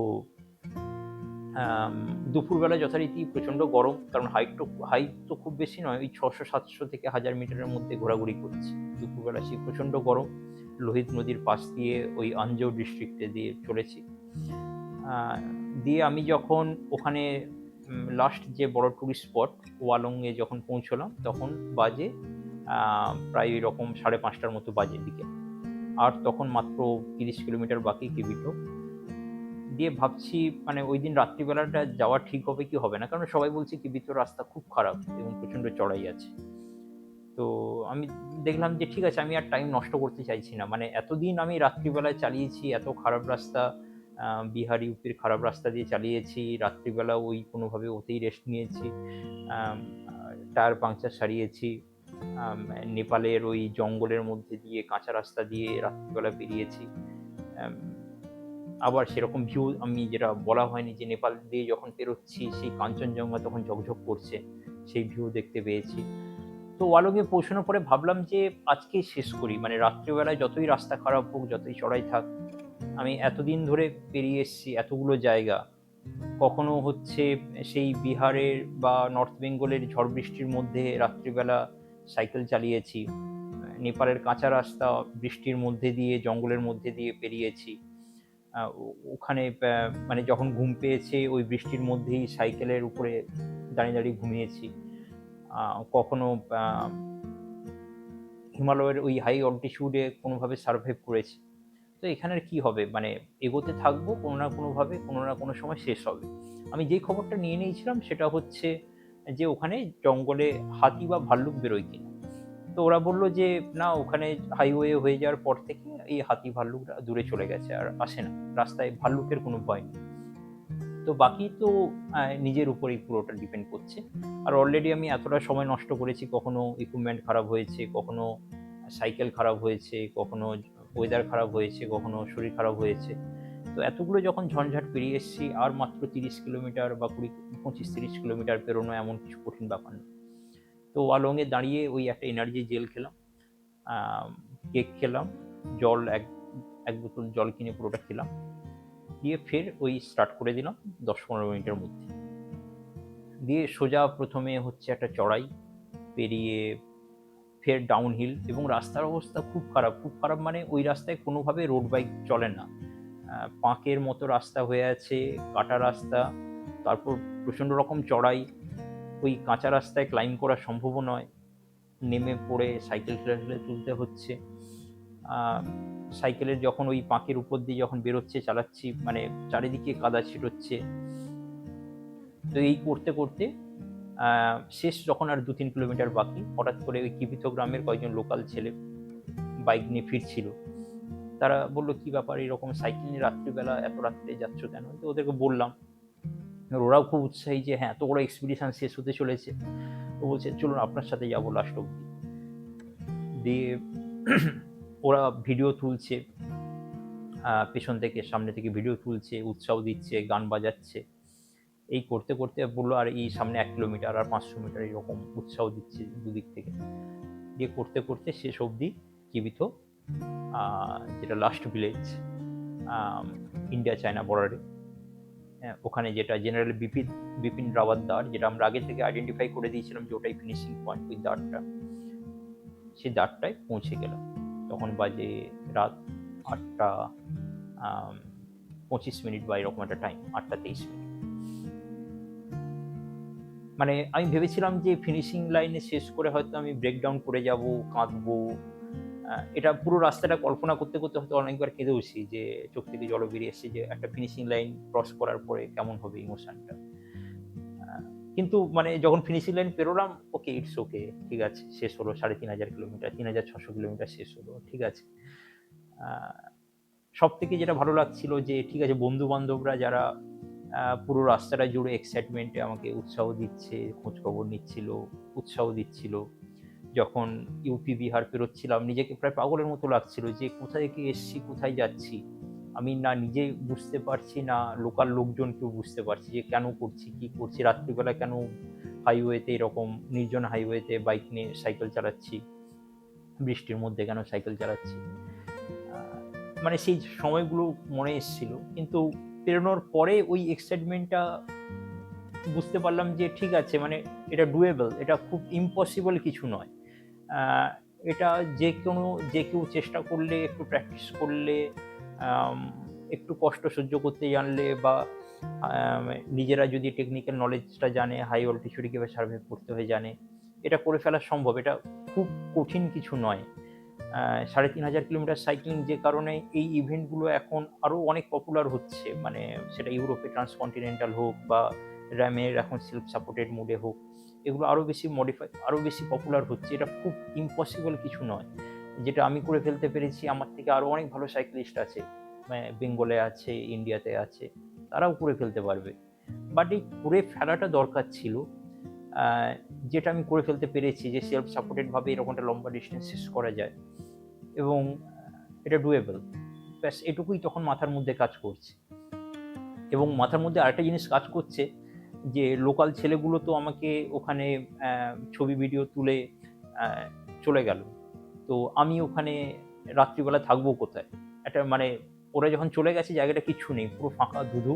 দুপুরবেলা যথারীতি প্রচণ্ড গরম, কারণ হাইট তো খুব বেশি নয়, ওই 600-700 থেকে 1000 মিটারের মধ্যে ঘোরাঘুরি করছি। দুপুরবেলা সেই প্রচণ্ড গরম, লোহিত নদীর পাশ দিয়ে ওই আঞ্জৌ ডিস্ট্রিক্টে দিয়ে চলেছি। দিয়ে আমি যখন ওখানে লাস্ট যে বড় টুরিস্ট স্পট ওয়ালংয়ে যখন পৌঁছলাম, তখন বাজে প্রায় এরকম 5:30টার মতো বাজে দিকে, আর তখন মাত্র 30 কিলোমিটার বাকি কিবিটো। দিয়ে ভাবছি মানে ওই দিন রাত্রিবেলাটা যাওয়া ঠিক হবে কি হবে না, কারণ সবাই বলছে কিবিটোর রাস্তা খুব খারাপ এবং প্রচণ্ড চড়াই আছে। তো আমি দেখলাম যে ঠিক আছে, আমি আর টাইম নষ্ট করতে চাইছি না, মানে এতদিন আমি রাত্রিবেলায় চালিয়েছি, এত খারাপ রাস্তা, বিহার ইউপির খারাপ রাস্তা দিয়ে চালিয়েছি, রাত্রিবেলা ওই কোনোভাবে ওতেই রেস্ট নিয়েছি, টায়ার পাংচার সারিয়েছি, নেপালের ওই জঙ্গলের মধ্যে দিয়ে কাঁচা রাস্তা দিয়ে রাত্রিবেলা বেরিয়েছি। আবার সেরকম ভিউ আমি যেটা বলা হয়নি, যে নেপাল দিয়ে যখন পেরোচ্ছি সেই কাঞ্চনজঙ্ঘা তখন ঝকঝক করছে, সেই ভিউ দেখতে পেয়েছি। তো ওয়ালংয়ে পৌঁছানোর পরে ভাবলাম যে আজকেই শেষ করি, মানে রাত্রিবেলায় যতই রাস্তা খারাপ হোক, যতই চড়াই থাক, আমি এতদিন ধরে পেরিয়ে এসেছি এতগুলো জায়গা, কখনো হচ্ছে সেই বিহারের বা নর্থ বেঙ্গলের ঝড় বৃষ্টির মধ্যে রাত্রিবেলা সাইকেল চালিয়েছি, নেপালের কাঁচা রাস্তা বৃষ্টির মধ্যে দিয়ে জঙ্গলের মধ্যে দিয়ে পেরিয়েছি, ওখানে মানে যখন ঘুম পেয়েছে ওই বৃষ্টির মধ্যেই সাইকেলের উপরে দাঁড়িয়ে দাঁড়িয়ে ঘুমিয়েছি, কখনো হিমালয়ের ওই হাই অল্টিটিউডে কোনোভাবে সার্ভাইভ করেছি। তো এখানের কি হবে, মানে এগোতে থাকবো, কোনো না কোনোভাবে কোনো না কোনো সময় শেষ হবে। আমি যেই খবরটা নিয়ে নিয়েছিলাম সেটা হচ্ছে যে ওখানে জঙ্গলে হাতি বা ভাল্লুক বেরোয় কিনা। তো ওরা বললো যে না, ওখানে হাইওয়ে হয়ে যাওয়ার পর থেকে এই হাতি ভাল্লুকরা দূরে চলে গেছে, আর আসে না, রাস্তায় ভাল্লুকের কোনো ভয় নেই। তো বাকি তো নিজের উপরেই পুরোটা ডিপেন্ড করছে। আর অলরেডি আমি এতটা সময় নষ্ট করেছি, কখনো ইকুইপমেন্ট খারাপ হয়েছে, কখনো সাইকেল খারাপ হয়েছে, কখনো ওয়েদার খারাপ হয়েছে, কখনো শরীর খারাপ হয়েছে। তো এতগুলো যখন ঝঞ্ঝাট পেরিয়ে এসেছি, আর মাত্র 30 কিলোমিটার বা 25-30 কিলোমিটার পেরোনো এমন কিছু কঠিন ব্যাপার না। তো ওয়ালংয়ে দাঁড়িয়ে ওই একটা এনার্জি জেল খেলাম, কেক খেলাম, জল এক এক বোতল জল কিনে পুরোটা খেলাম, দিয়ে ফের ওই স্টার্ট করে দিলাম 10-15 মিনিটের মধ্যে। দিয়ে সোজা প্রথমে হচ্ছে একটা চড়াই পেরিয়ে ফের ডাউনহিল, এবং রাস্তার অবস্থা খুব খারাপ, মানে ওই রাস্তায় কোনোভাবে রোড বাইক চলে না, পাঁকের মতো রাস্তা হয়ে আছে, কাটা রাস্তা, তারপর প্রচণ্ড রকম চড়াই, ওই কাঁচা রাস্তায় ক্লাইম্ব করা সম্ভব নয়, নেমে পড়ে সাইকেল ঠেলে তুলতে হচ্ছে। সাইকেলের যখন ওই পাঁকের উপর দিয়ে যখন বেরোচ্ছে চালাচ্ছি, মানে চারিদিকে কাদা ছিটোচ্ছে। তো এই করতে করতে শেষ যখন আর 2-3 কিলোমিটার বাকি, হঠাৎ করে ওই কিবিথো গ্রামের কয়েকজন লোকাল ছেলে বাইক নিয়ে ফিরছিল। তারা বললো কি ব্যাপার, এরকম সাইকেল নিয়ে রাত্রিবেলা এত রাত্রে যাচ্ছ কেন? তো ওদেরকে বললাম, ওরাও খুব উৎসাহী যে হ্যাঁ, এত বড় এক্সপিডিশন শেষ হতে চলেছে। ও বলছে চলুন আপনার সাথে যাবো লাস্ট অব্দি। দিয়ে ওরা ভিডিও তুলছে, পেছন থেকে সামনে থেকে ভিডিও তুলছে, উৎসাহ দিচ্ছে, গান বাজাচ্ছে। এই করতে করতে বললো আর এই সামনে 1 কিলোমিটার আর 500 মিটার, এরকম উৎসাহ দিচ্ছে দুদিক থেকে। দিয়ে করতে করতে শেষ অবধি কিবিথো, যেটা লাস্ট ভিলেজ, ইন্ডিয়া চায়না বর্ডারে। ওখানে যেটা জেনারেল বিপিন রাওয়াত দাঁড়, যেটা আমরা আগে থেকে আইডেন্টিফাই করে দিয়েছিলাম যে ওটাই ফিনিশিং পয়েন্ট ওই দাঁড়টা, সেই দাঁড়টায় পৌঁছে গেলাম। তখন বাজে রাত 8টা 25 মিনিট বা এরকম একটা টাইম, 8টা 23 মিনিট। মানে আমি ভেবেছিলাম যে ফিনিশিং লাইনে শেষ করে হয়তো আমি ব্রেকডাউন করে যাব, কাঁদবো। এটা পুরো রাস্তাটা কল্পনা করতে করতে হয়তো অনেকবার কেঁদেওছি, যে চোখ থেকে জল বেরিয়ে এসেছে, যে একটা ফিনিশিং লাইন ক্রস করার পরে কেমন হবে ইমোশনটা। কিন্তু মানে যখন ফিনিশিং লাইন পেরোলাম, ওকে, ইটস ওকে, ঠিক আছে, শেষ হলো 3,500 কিলোমিটার, 3,600 কিলোমিটার শেষ হলো, ঠিক আছে। সব থেকে যেটা ভালো লাগছিল যে ঠিক আছে, বন্ধু বান্ধবরা যারা পুরো রাস্তাটা জুড়ে এক্সাইটমেন্টে আমাকে উৎসাহ দিচ্ছে, খোঁজ খবর নিচ্ছিল, উৎসাহ দিচ্ছিল। যখন ইউপি বিহার পেরোচ্ছিলাম, নিজেকে প্রায় পাগলের মতো লাগছিল, যে কোথায় থেকে এসছি, কোথায় যাচ্ছি। আমি না নিজে বুঝতে পারছি, না লোকাল লোকজন কেউ বুঝতে পারছি যে কেন করছি, কি করছি, রাত্রিবেলা কেন হাইওয়েতে, এরকম নির্জন হাইওয়েতে বাইক নিয়ে সাইকেল চালাচ্ছি, বৃষ্টির মধ্যে কেন সাইকেল চালাচ্ছি। মানে সেই সময়গুলো মনে এসেছিল, কিন্তু পেরোনোর পরে ওই এক্সাইটমেন্টটা বুঝতে পারলাম যে ঠিক আছে, মানে এটা ডুয়েবল, এটা খুব ইম্পসিবল কিছু নয়। এটা যে কেউ চেষ্টা করলে, একটু প্র্যাকটিস করলে, একটু কষ্ট সহ্য করতে জানলে, বা নিজেরা যদি টেকনিক্যাল নলেজটা জানে, হাই অল্টিটিউডে কীভাবে সার্ভাইভ করতে হয় জানে, এটা করে ফেলা সম্ভব। এটা খুব কঠিন কিছু নয়। 3,500 কিলোমিটার সাইক্লিং যে কারণে এই ইভেন্টগুলো এখন আরও অনেক পপুলার হচ্ছে, মানে সেটা ইউরোপে ট্রান্সকন্টিনেন্টাল হোক, বা র্যামের এখন সেলফ সাপোর্টেড মোডে হোক, এগুলো আরও বেশি পপুলার হচ্ছে। এটা খুব ইম্পসিবল কিছু নয়। যেটা আমি করে ফেলতে পেরেছি, আমার থেকে আরও অনেক ভালো সাইক্লিস্ট আছে, বেঙ্গলে আছে, ইন্ডিয়াতে আছে, তারাও করে ফেলতে পারবে। বাট এই করে ফেলাটা দরকার ছিল, যেটা আমি করে ফেলতে পেরেছি, যে সেলফ সাপোর্টেডভাবে এরকম একটা লম্বা ডিস্টেন্স শেষ করা যায়, এবং এটা ডুয়েবল। ব্যাস এটুকুই তখন মাথার মধ্যে কাজ করছে। এবং মাথার মধ্যে আরেকটা জিনিস কাজ করছে, যে লোকাল ছেলেগুলো তো আমাকে ওখানে ছবি ভিডিও তুলে চলে গেল, তো আমি ওখানে রাত্রিবেলা থাকবো কোথায়? একটা মানে ওরা যখন চলে গেছে, জায়গাটা কিচ্ছু নেই, পুরো ফাঁকা ধুধু,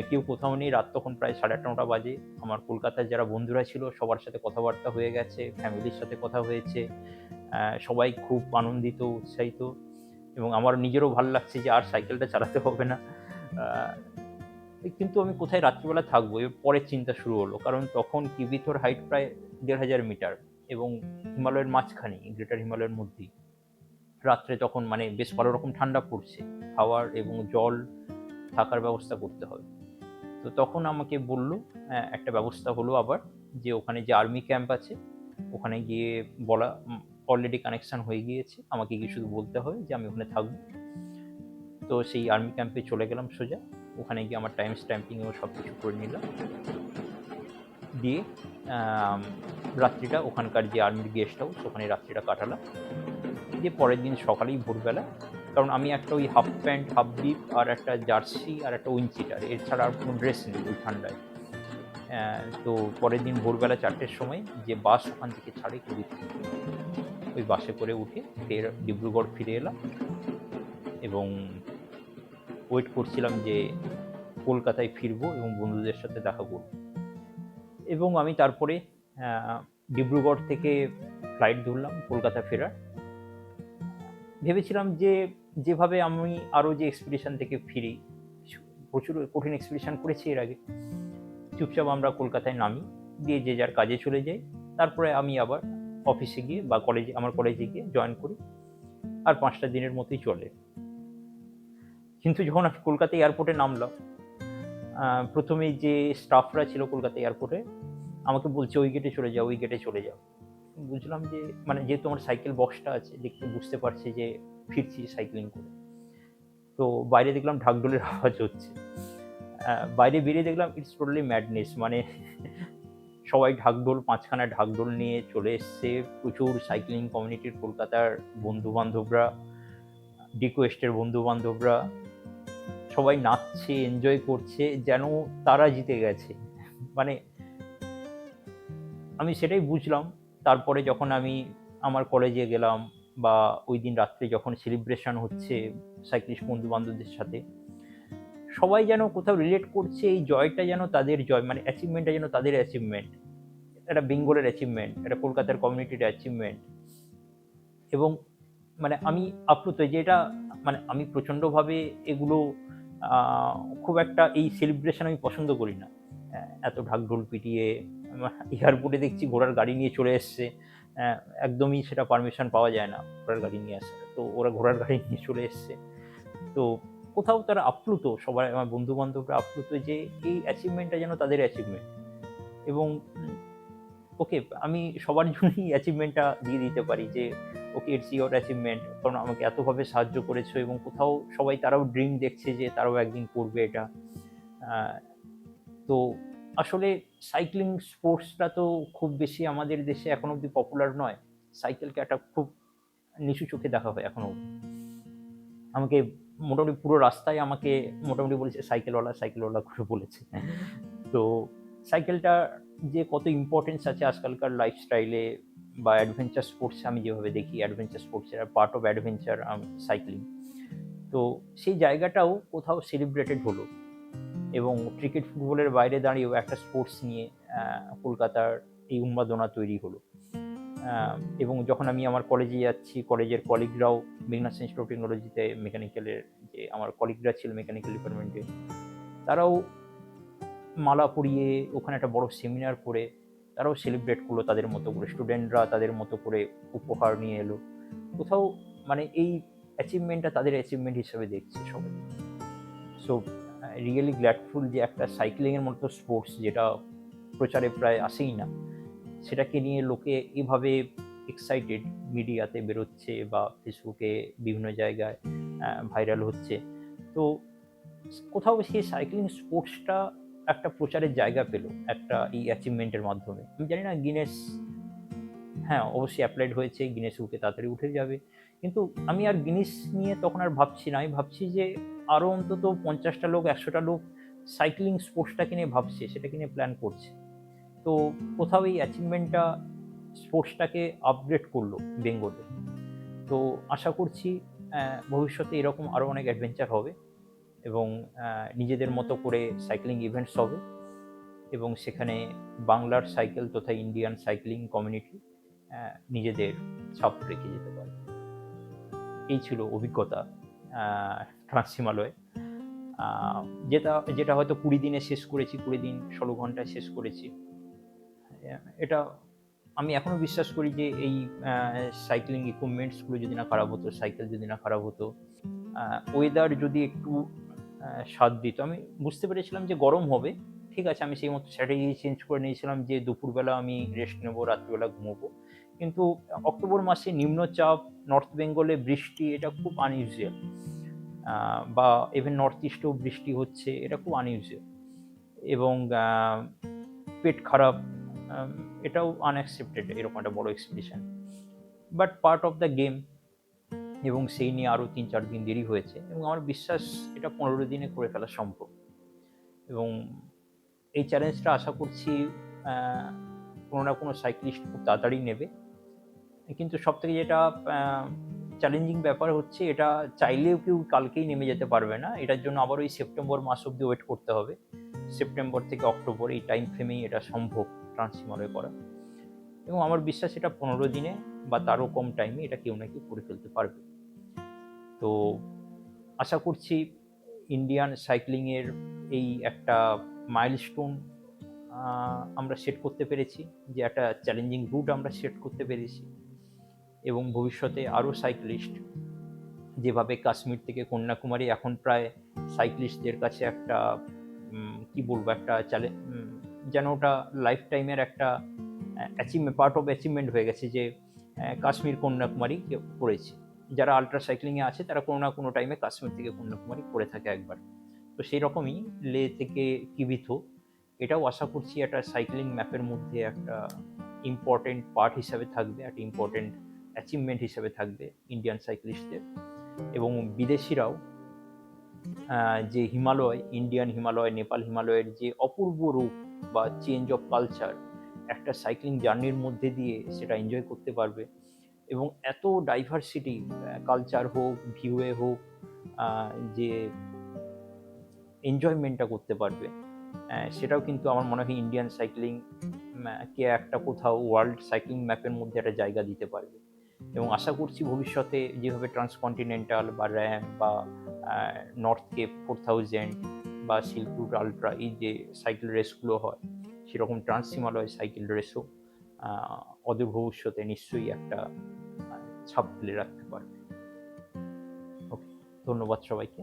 কেউ কোথাও নেই। রাত তখন প্রায় 8:30-9টা বাজে। আমার কলকাতার যারা বন্ধুরা ছিল সবার সাথে কথাবার্তা হয়ে গেছে, ফ্যামিলির সাথে কথা হয়েছে, সবাই খুব আনন্দিত, উৎসাহিত, এবং আমার নিজেরও ভালো লাগছে যে আর সাইকেলটা চালাতে হবে না। কিন্তু আমি কোথায় রাত্রিবেলা থাকবো, এর পরের চিন্তা শুরু হলো, কারণ তখন কিবিথোর হাইট প্রায় 1,500 মিটার, এবং হিমালয়ের মাঝখানে, গ্রেটার হিমালয়ের মধ্যেই। রাত্রে তখন মানে বেশ ভালো রকম ঠান্ডা পড়ছে, খাওয়ার এবং জল, থাকার ব্যবস্থা করতে হবে। তো তখন আমাকে বলল, একটা ব্যবস্থা হলো আবার, যে ওখানে যে আর্মি ক্যাম্প আছে, ওখানে গিয়ে বলা, অলরেডি কানেকশান হয়ে গিয়েছে, আমাকে গিয়ে শুধু বলতে হবে যে আমি ওখানে থাকবো। তো সেই আর্মি ক্যাম্পে চলে গেলাম সোজা। ওখানে গিয়ে আমার টাইম স্ট্যাম্পিংও সব কিছু করে নিলাম, দিয়ে রাত্রিটা ওখানকার যে আর্মির গেস্ট হাউস, ওখানে রাত্রিটা কাটালাম। দিয়ে পরের দিন সকালেই ভোরবেলা, কারণ আমি একটা ওই হাফ প্যান্ট, হাফ জিপ, আর একটা জার্সি, আর একটা উইনচিটার, এছাড়া আর কোনো ড্রেস নেই ওই ঠান্ডায়। তো পরের দিন ভোরবেলা 4টের সময় যে বাস ওখান থেকে ছাড়ে কুড়িতে, ওই বাসে করে উঠে ফের ডিব্রুগড় ফিরে এলাম, এবং ওয়েট করছিলাম যে কলকাতায় ফিরবো এবং বন্ধুদের সাথে দেখা করব। এবং আমি তারপরে ডিব্রুগড় থেকে ফ্লাইট ধরলাম কলকাতা ফেরার। ভেবেছিলাম যে যেভাবে আমি আরও যে এক্সপিডিশন থেকে ফিরি, প্রচুর কঠিন এক্সপিডিশন করেছি এর আগে, চুপচাপ আমরা কলকাতায় নামি, দিয়ে যে যার কাজে চলে যাই। তারপরে আমি আবার অফিসে গিয়ে বা আমার কলেজে গিয়ে জয়েন করি, আর 5টা দিনের মতোই চলে। কিন্তু যখন আমি কলকাতা এয়ারপোর্টে নামলাম, প্রথমেই যে স্টাফরা ছিল কলকাতা এয়ারপোর্টে আমাকে বলছে ওই গেটে চলে যাও, ওই গেটে চলে যাও। বুঝলাম যে মানে যেহেতু আমার সাইকেল বক্সটা আছে, দেখতে বুঝতে পারছি যে ফিরছি সাইক্লিং করে। তো বাইরে দেখলাম ঢাকঢোলের আওয়াজ হচ্ছে। বাইরে বেরিয়ে দেখলাম ইটস টোটালি ম্যাডনেস, মানে সবাই ঢাকঢোল, 5খানা ঢাকঢোল নিয়ে চলে এসছে। প্রচুর সাইক্লিং কমিউনিটির কলকাতার বন্ধুবান্ধবরা, ডিকোয়েস্টের বন্ধুবান্ধবরা, সবাই নাচছে, এনজয় করছে, যেন তারা জিতে গেছে। মানে আমি সেটাই বুঝলাম। তারপরে যখন আমি আমার কলেজে গেলাম, বা ওই দিন রাত্রে যখন সেলিব্রেশন হচ্ছে সাইক্লিস্ট বন্ধু বান্ধবদের সাথে, সবাই যেন কোথাও রিলেট করছে এই জয়টা যেন তাদের জয়, মানে অ্যাচিভমেন্টটা যেন তাদের অ্যাচিভমেন্ট, একটা বেঙ্গলের অ্যাচিভমেন্ট, একটা কলকাতার কমিউনিটির অ্যাচিভমেন্ট। এবং মানে আমি আপ্লুত যে এটা, মানে আমি প্রচণ্ডভাবে এগুলো আহ, খুব একটা এই সেলিব্রেশন আমি পছন্দ করি না। এত ঢাকঢোল পিটিয়ে এয়ারপোর্টে দেখছি ঘোড়ার গাড়ি নিয়ে চলে এসছে, একদমই সেটা পারমিশন পাওয়া যায় না ঘোড়ার গাড়ি নিয়ে আসে, তো ওরা ঘোড়ার গাড়ি নিয়ে চলে এসছে। তো কোথাও তারা আপ্লুত, সবাই আমার বন্ধু বান্ধবরা আপ্লুত যে এই অ্যাচিভমেন্টটা যেন তাদের অ্যাচিভমেন্ট। এবং ওকে, আমি সবার জন্যই অ্যাচিভমেন্টটা দিয়ে দিতে পারি যে ওকে ইটস ইয়োর অ্যাচিভমেন্ট, কারণ আমাকে এতভাবে সাহায্য করেছো। এবং কোথাও সবাই তারাও ড্রিম দেখছে যে তারাও একদিন করবে এটা। আহ, তো আসলে সাইক্লিং স্পোর্টসটা তো খুব বেশি আমাদের দেশে এখন অব্দি পপুলার নয়। সাইকেলকে একটা খুব নিচু চোখে দেখা হয় এখনো অব্দি। আমাকে মোটামুটি পুরো রাস্তায় আমাকে মোটামুটি বলেছে সাইকেলওয়ালা সাইকেলওয়ালা করে বলেছে। তো সাইকেলটা যে কত ইম্পর্টেন্স আছে আজকালকার লাইফস্টাইলে বা অ্যাডভেঞ্চার স্পোর্টসে, আমি যেভাবে দেখি অ্যাডভেঞ্চার স্পোর্টসের পার্ট অফ অ্যাডভেঞ্চার সাইক্লিং, তো সেই জায়গাটাও কোথাও সেলিব্রেটেড হলো। এবং ক্রিকেট ফুটবলের বাইরে দাঁড়িয়েও একটা স্পোর্টস নিয়ে কলকাতার এই উন্মাদনা তৈরি হলো। এবং যখন আমি আমার কলেজে যাচ্ছি, কলেজের কলিগরাও মেঘনা সায়েন্স অ্যান্ড টেকনোলজিতে মেকানিক্যালের যে আমার কলিগরা ছিল মেকানিক্যাল ডিপার্টমেন্টে, তারাও মালা পরিয়ে ওখানে একটা বড় সেমিনার করে তারাও সেলিব্রেট করলো তাদের মতো করে, স্টুডেন্টরা তাদের মতো করে উপহার নিয়ে এলো। কোথাও মানে এই অ্যাচিভমেন্টটা তাদের অ্যাচিভমেন্ট হিসেবে দেখছে সবাই। সো রিয়েলি গ্ল্যাডফুল যে একটা সাইক্লিংয়ের মতো স্পোর্টস যেটা প্রচারে প্রায় আসেই না, সেটাকে নিয়ে লোকে এভাবে এক্সাইটেড, মিডিয়াতে বেরোচ্ছে বা ফেসবুকে বিভিন্ন জায়গায় ভাইরাল হচ্ছে। তো কোথাও সেই সাইক্লিং স্পোর্টসটা একটা প্রচারের জায়গা পেল একটা এই অ্যাচিভমেন্টের মাধ্যমে। আমি জানি না গিনেস, হ্যাঁ অবশ্যই অ্যাপ্লাইড হয়েছে, গিনেস বুকে তাড়াতাড়ি উঠে যাবে। কিন্তু আমি আর গিনিস নিয়ে তখন আর ভাবছি না, আমি ভাবছি যে আরও অন্তত 50টা লোক 100টা লোক সাইক্লিং স্পোর্টসটাকে নিয়ে ভাবছে, সেটাকে নিয়ে প্ল্যান করছে। তো কোথাও এই অ্যাচিভমেন্টটা স্পোর্টসটাকে আপগ্রেড করলো বেঙ্গলে। তো আশা করছি ভবিষ্যতে এরকম আরও অনেক অ্যাডভেঞ্চার হবে এবং নিজেদের মতো করে সাইক্লিং ইভেন্টস হবে এবং সেখানে বাংলার সাইকেল তথা ইন্ডিয়ান সাইক্লিং কমিউনিটি নিজেদের ছাপ রেখে যেতে পারে। এই ছিল অভিজ্ঞতা ট্রান্স হিমালয়, যেটা যেটা হয়তো 20 দিনে শেষ করেছি, 20 দিন 16 ঘন্টায় শেষ করেছি। এটা আমি এখনো বিশ্বাস করি যে এই সাইক্লিং ইকুইপমেন্টসগুলো যদি না খারাপ হতো, সাইকেল যদি না খারাপ হতো, ওয়েদার যদি একটু সাথ দিত, আমি বুঝতে পেরেছিলাম যে গরম হবে, ঠিক আছে, আমি সেই মতো স্ট্র্যাটেজি চেঞ্জ করে নিয়েছিলাম যে দুপুরবেলা আমি রেস্ট নেবো, রাত্রিবেলা ঘুমোবো। কিন্তু অক্টোবর মাসে নিম্নচাপ, নর্থ বেঙ্গলে বৃষ্টি, এটা খুব আনইউজুয়াল। বা ইভেন নর্থ ইস্টেও বৃষ্টি হচ্ছে, এটা খুব আনইউজুয়াল। এবং পেট খারাপ, এটাও আনঅ্যাকসেপ্টেড এরকম একটা বড় expression, but part of the game. এবং সেই নিয়ে আরও 3-4 দিন দেরি হয়েছে এবং আমার বিশ্বাস এটা 15 দিনে করে ফেলা সম্ভব। এবং এই চ্যালেঞ্জটা আশা করছি কোনো না কোনো সাইক্লিস্ট খুব তাড়াতাড়ি নেবে। কিন্তু সব থেকে যেটা চ্যালেঞ্জিং ব্যাপার হচ্ছে, এটা চাইলেও কেউ কালকেই নেমে যেতে পারবে না, এটার জন্য আবার ওই সেপ্টেম্বর মাস অব্দি ওয়েট করতে হবে। সেপ্টেম্বর থেকে অক্টোবর এই টাইম ফ্রেমেই এটা সম্ভব ট্রান্স হিমালয় করা। এবং আমার বিশ্বাস এটা 15 দিনে বা তারও কম টাইমে এটা কেউ না কেউ করে ফেলতে পারবে। তো আশা করছি ইন্ডিয়ান সাইক্লিংয়ের এই একটা মাইলস্টোন আমরা সেট করতে পেরেছি, যে একটা চ্যালেঞ্জিং রুট আমরা সেট করতে পেরেছি। এবং ভবিষ্যতে আরও সাইক্লিস্ট, যেভাবে কাশ্মীর থেকে কন্যাকুমারী এখন প্রায় সাইক্লিস্টদের কাছে একটা কি বলবো, একটা যেন ওটা লাইফ টাইমের একটা অ্যাচিভমেন্ট, পার্ট অফ অ্যাচিভমেন্ট হয়ে গেছে যে কাশ্মীর কন্যাকুমারী কেউ করেছে। যারা আল্ট্রা সাইক্লিংয়ে আছে তারা কোনো না কোনো টাইমে কাশ্মীর থেকে কন্যাকুমারী করে থাকে একবার। তো সেই রকমই লে থেকে কিবিথো, এটাও আশা করছি একটা সাইক্লিং ম্যাপের মধ্যে একটা ইম্পর্টেন্ট পার্ট হিসাবে থাকবে, একটা ইম্পর্টেন্ট অ্যাচিভমেন্ট হিসাবে থাকবে ইন্ডিয়ান সাইক্লিস্টদের। এবং বিদেশিরাও যে হিমালয়, ইন্ডিয়ান হিমালয়, নেপাল হিমালয়ের যে অপূর্ব রূপ বা চেঞ্জ অফ কালচার একটা সাইক্লিং জার্নির মধ্যে দিয়ে সেটা এনজয় করতে পারবে। এবং এত ডাইভার্সিটি, কালচার হোক, ভিউয়ে হোক, যে এনজয়মেন্টটা করতে পারবে, সেটাও কিন্তু আমার মনে হয় ইন্ডিয়ান সাইক্লিং কে একটা কোথাও ওয়ার্ল্ড সাইক্লিং ম্যাপের মধ্যে একটা জায়গা দিতে পারবে। এবং আশা করছি ভবিষ্যতে যেভাবে ট্রান্সকন্টিনেন্টাল বা র্যাম বা নর্থ কেপ 4000 বা সিল্ক রুট আলট্রা, এই যে সাইকেল রেসগুলো হয়, সেরকম ট্রান্স হিমালয় সাইকেল রেসও অদূর ভবিষ্যতে নিশ্চয়ই একটা ছাপ ফেলে রাখতে পারবে। ওকে, ধন্যবাদ সবাইকে।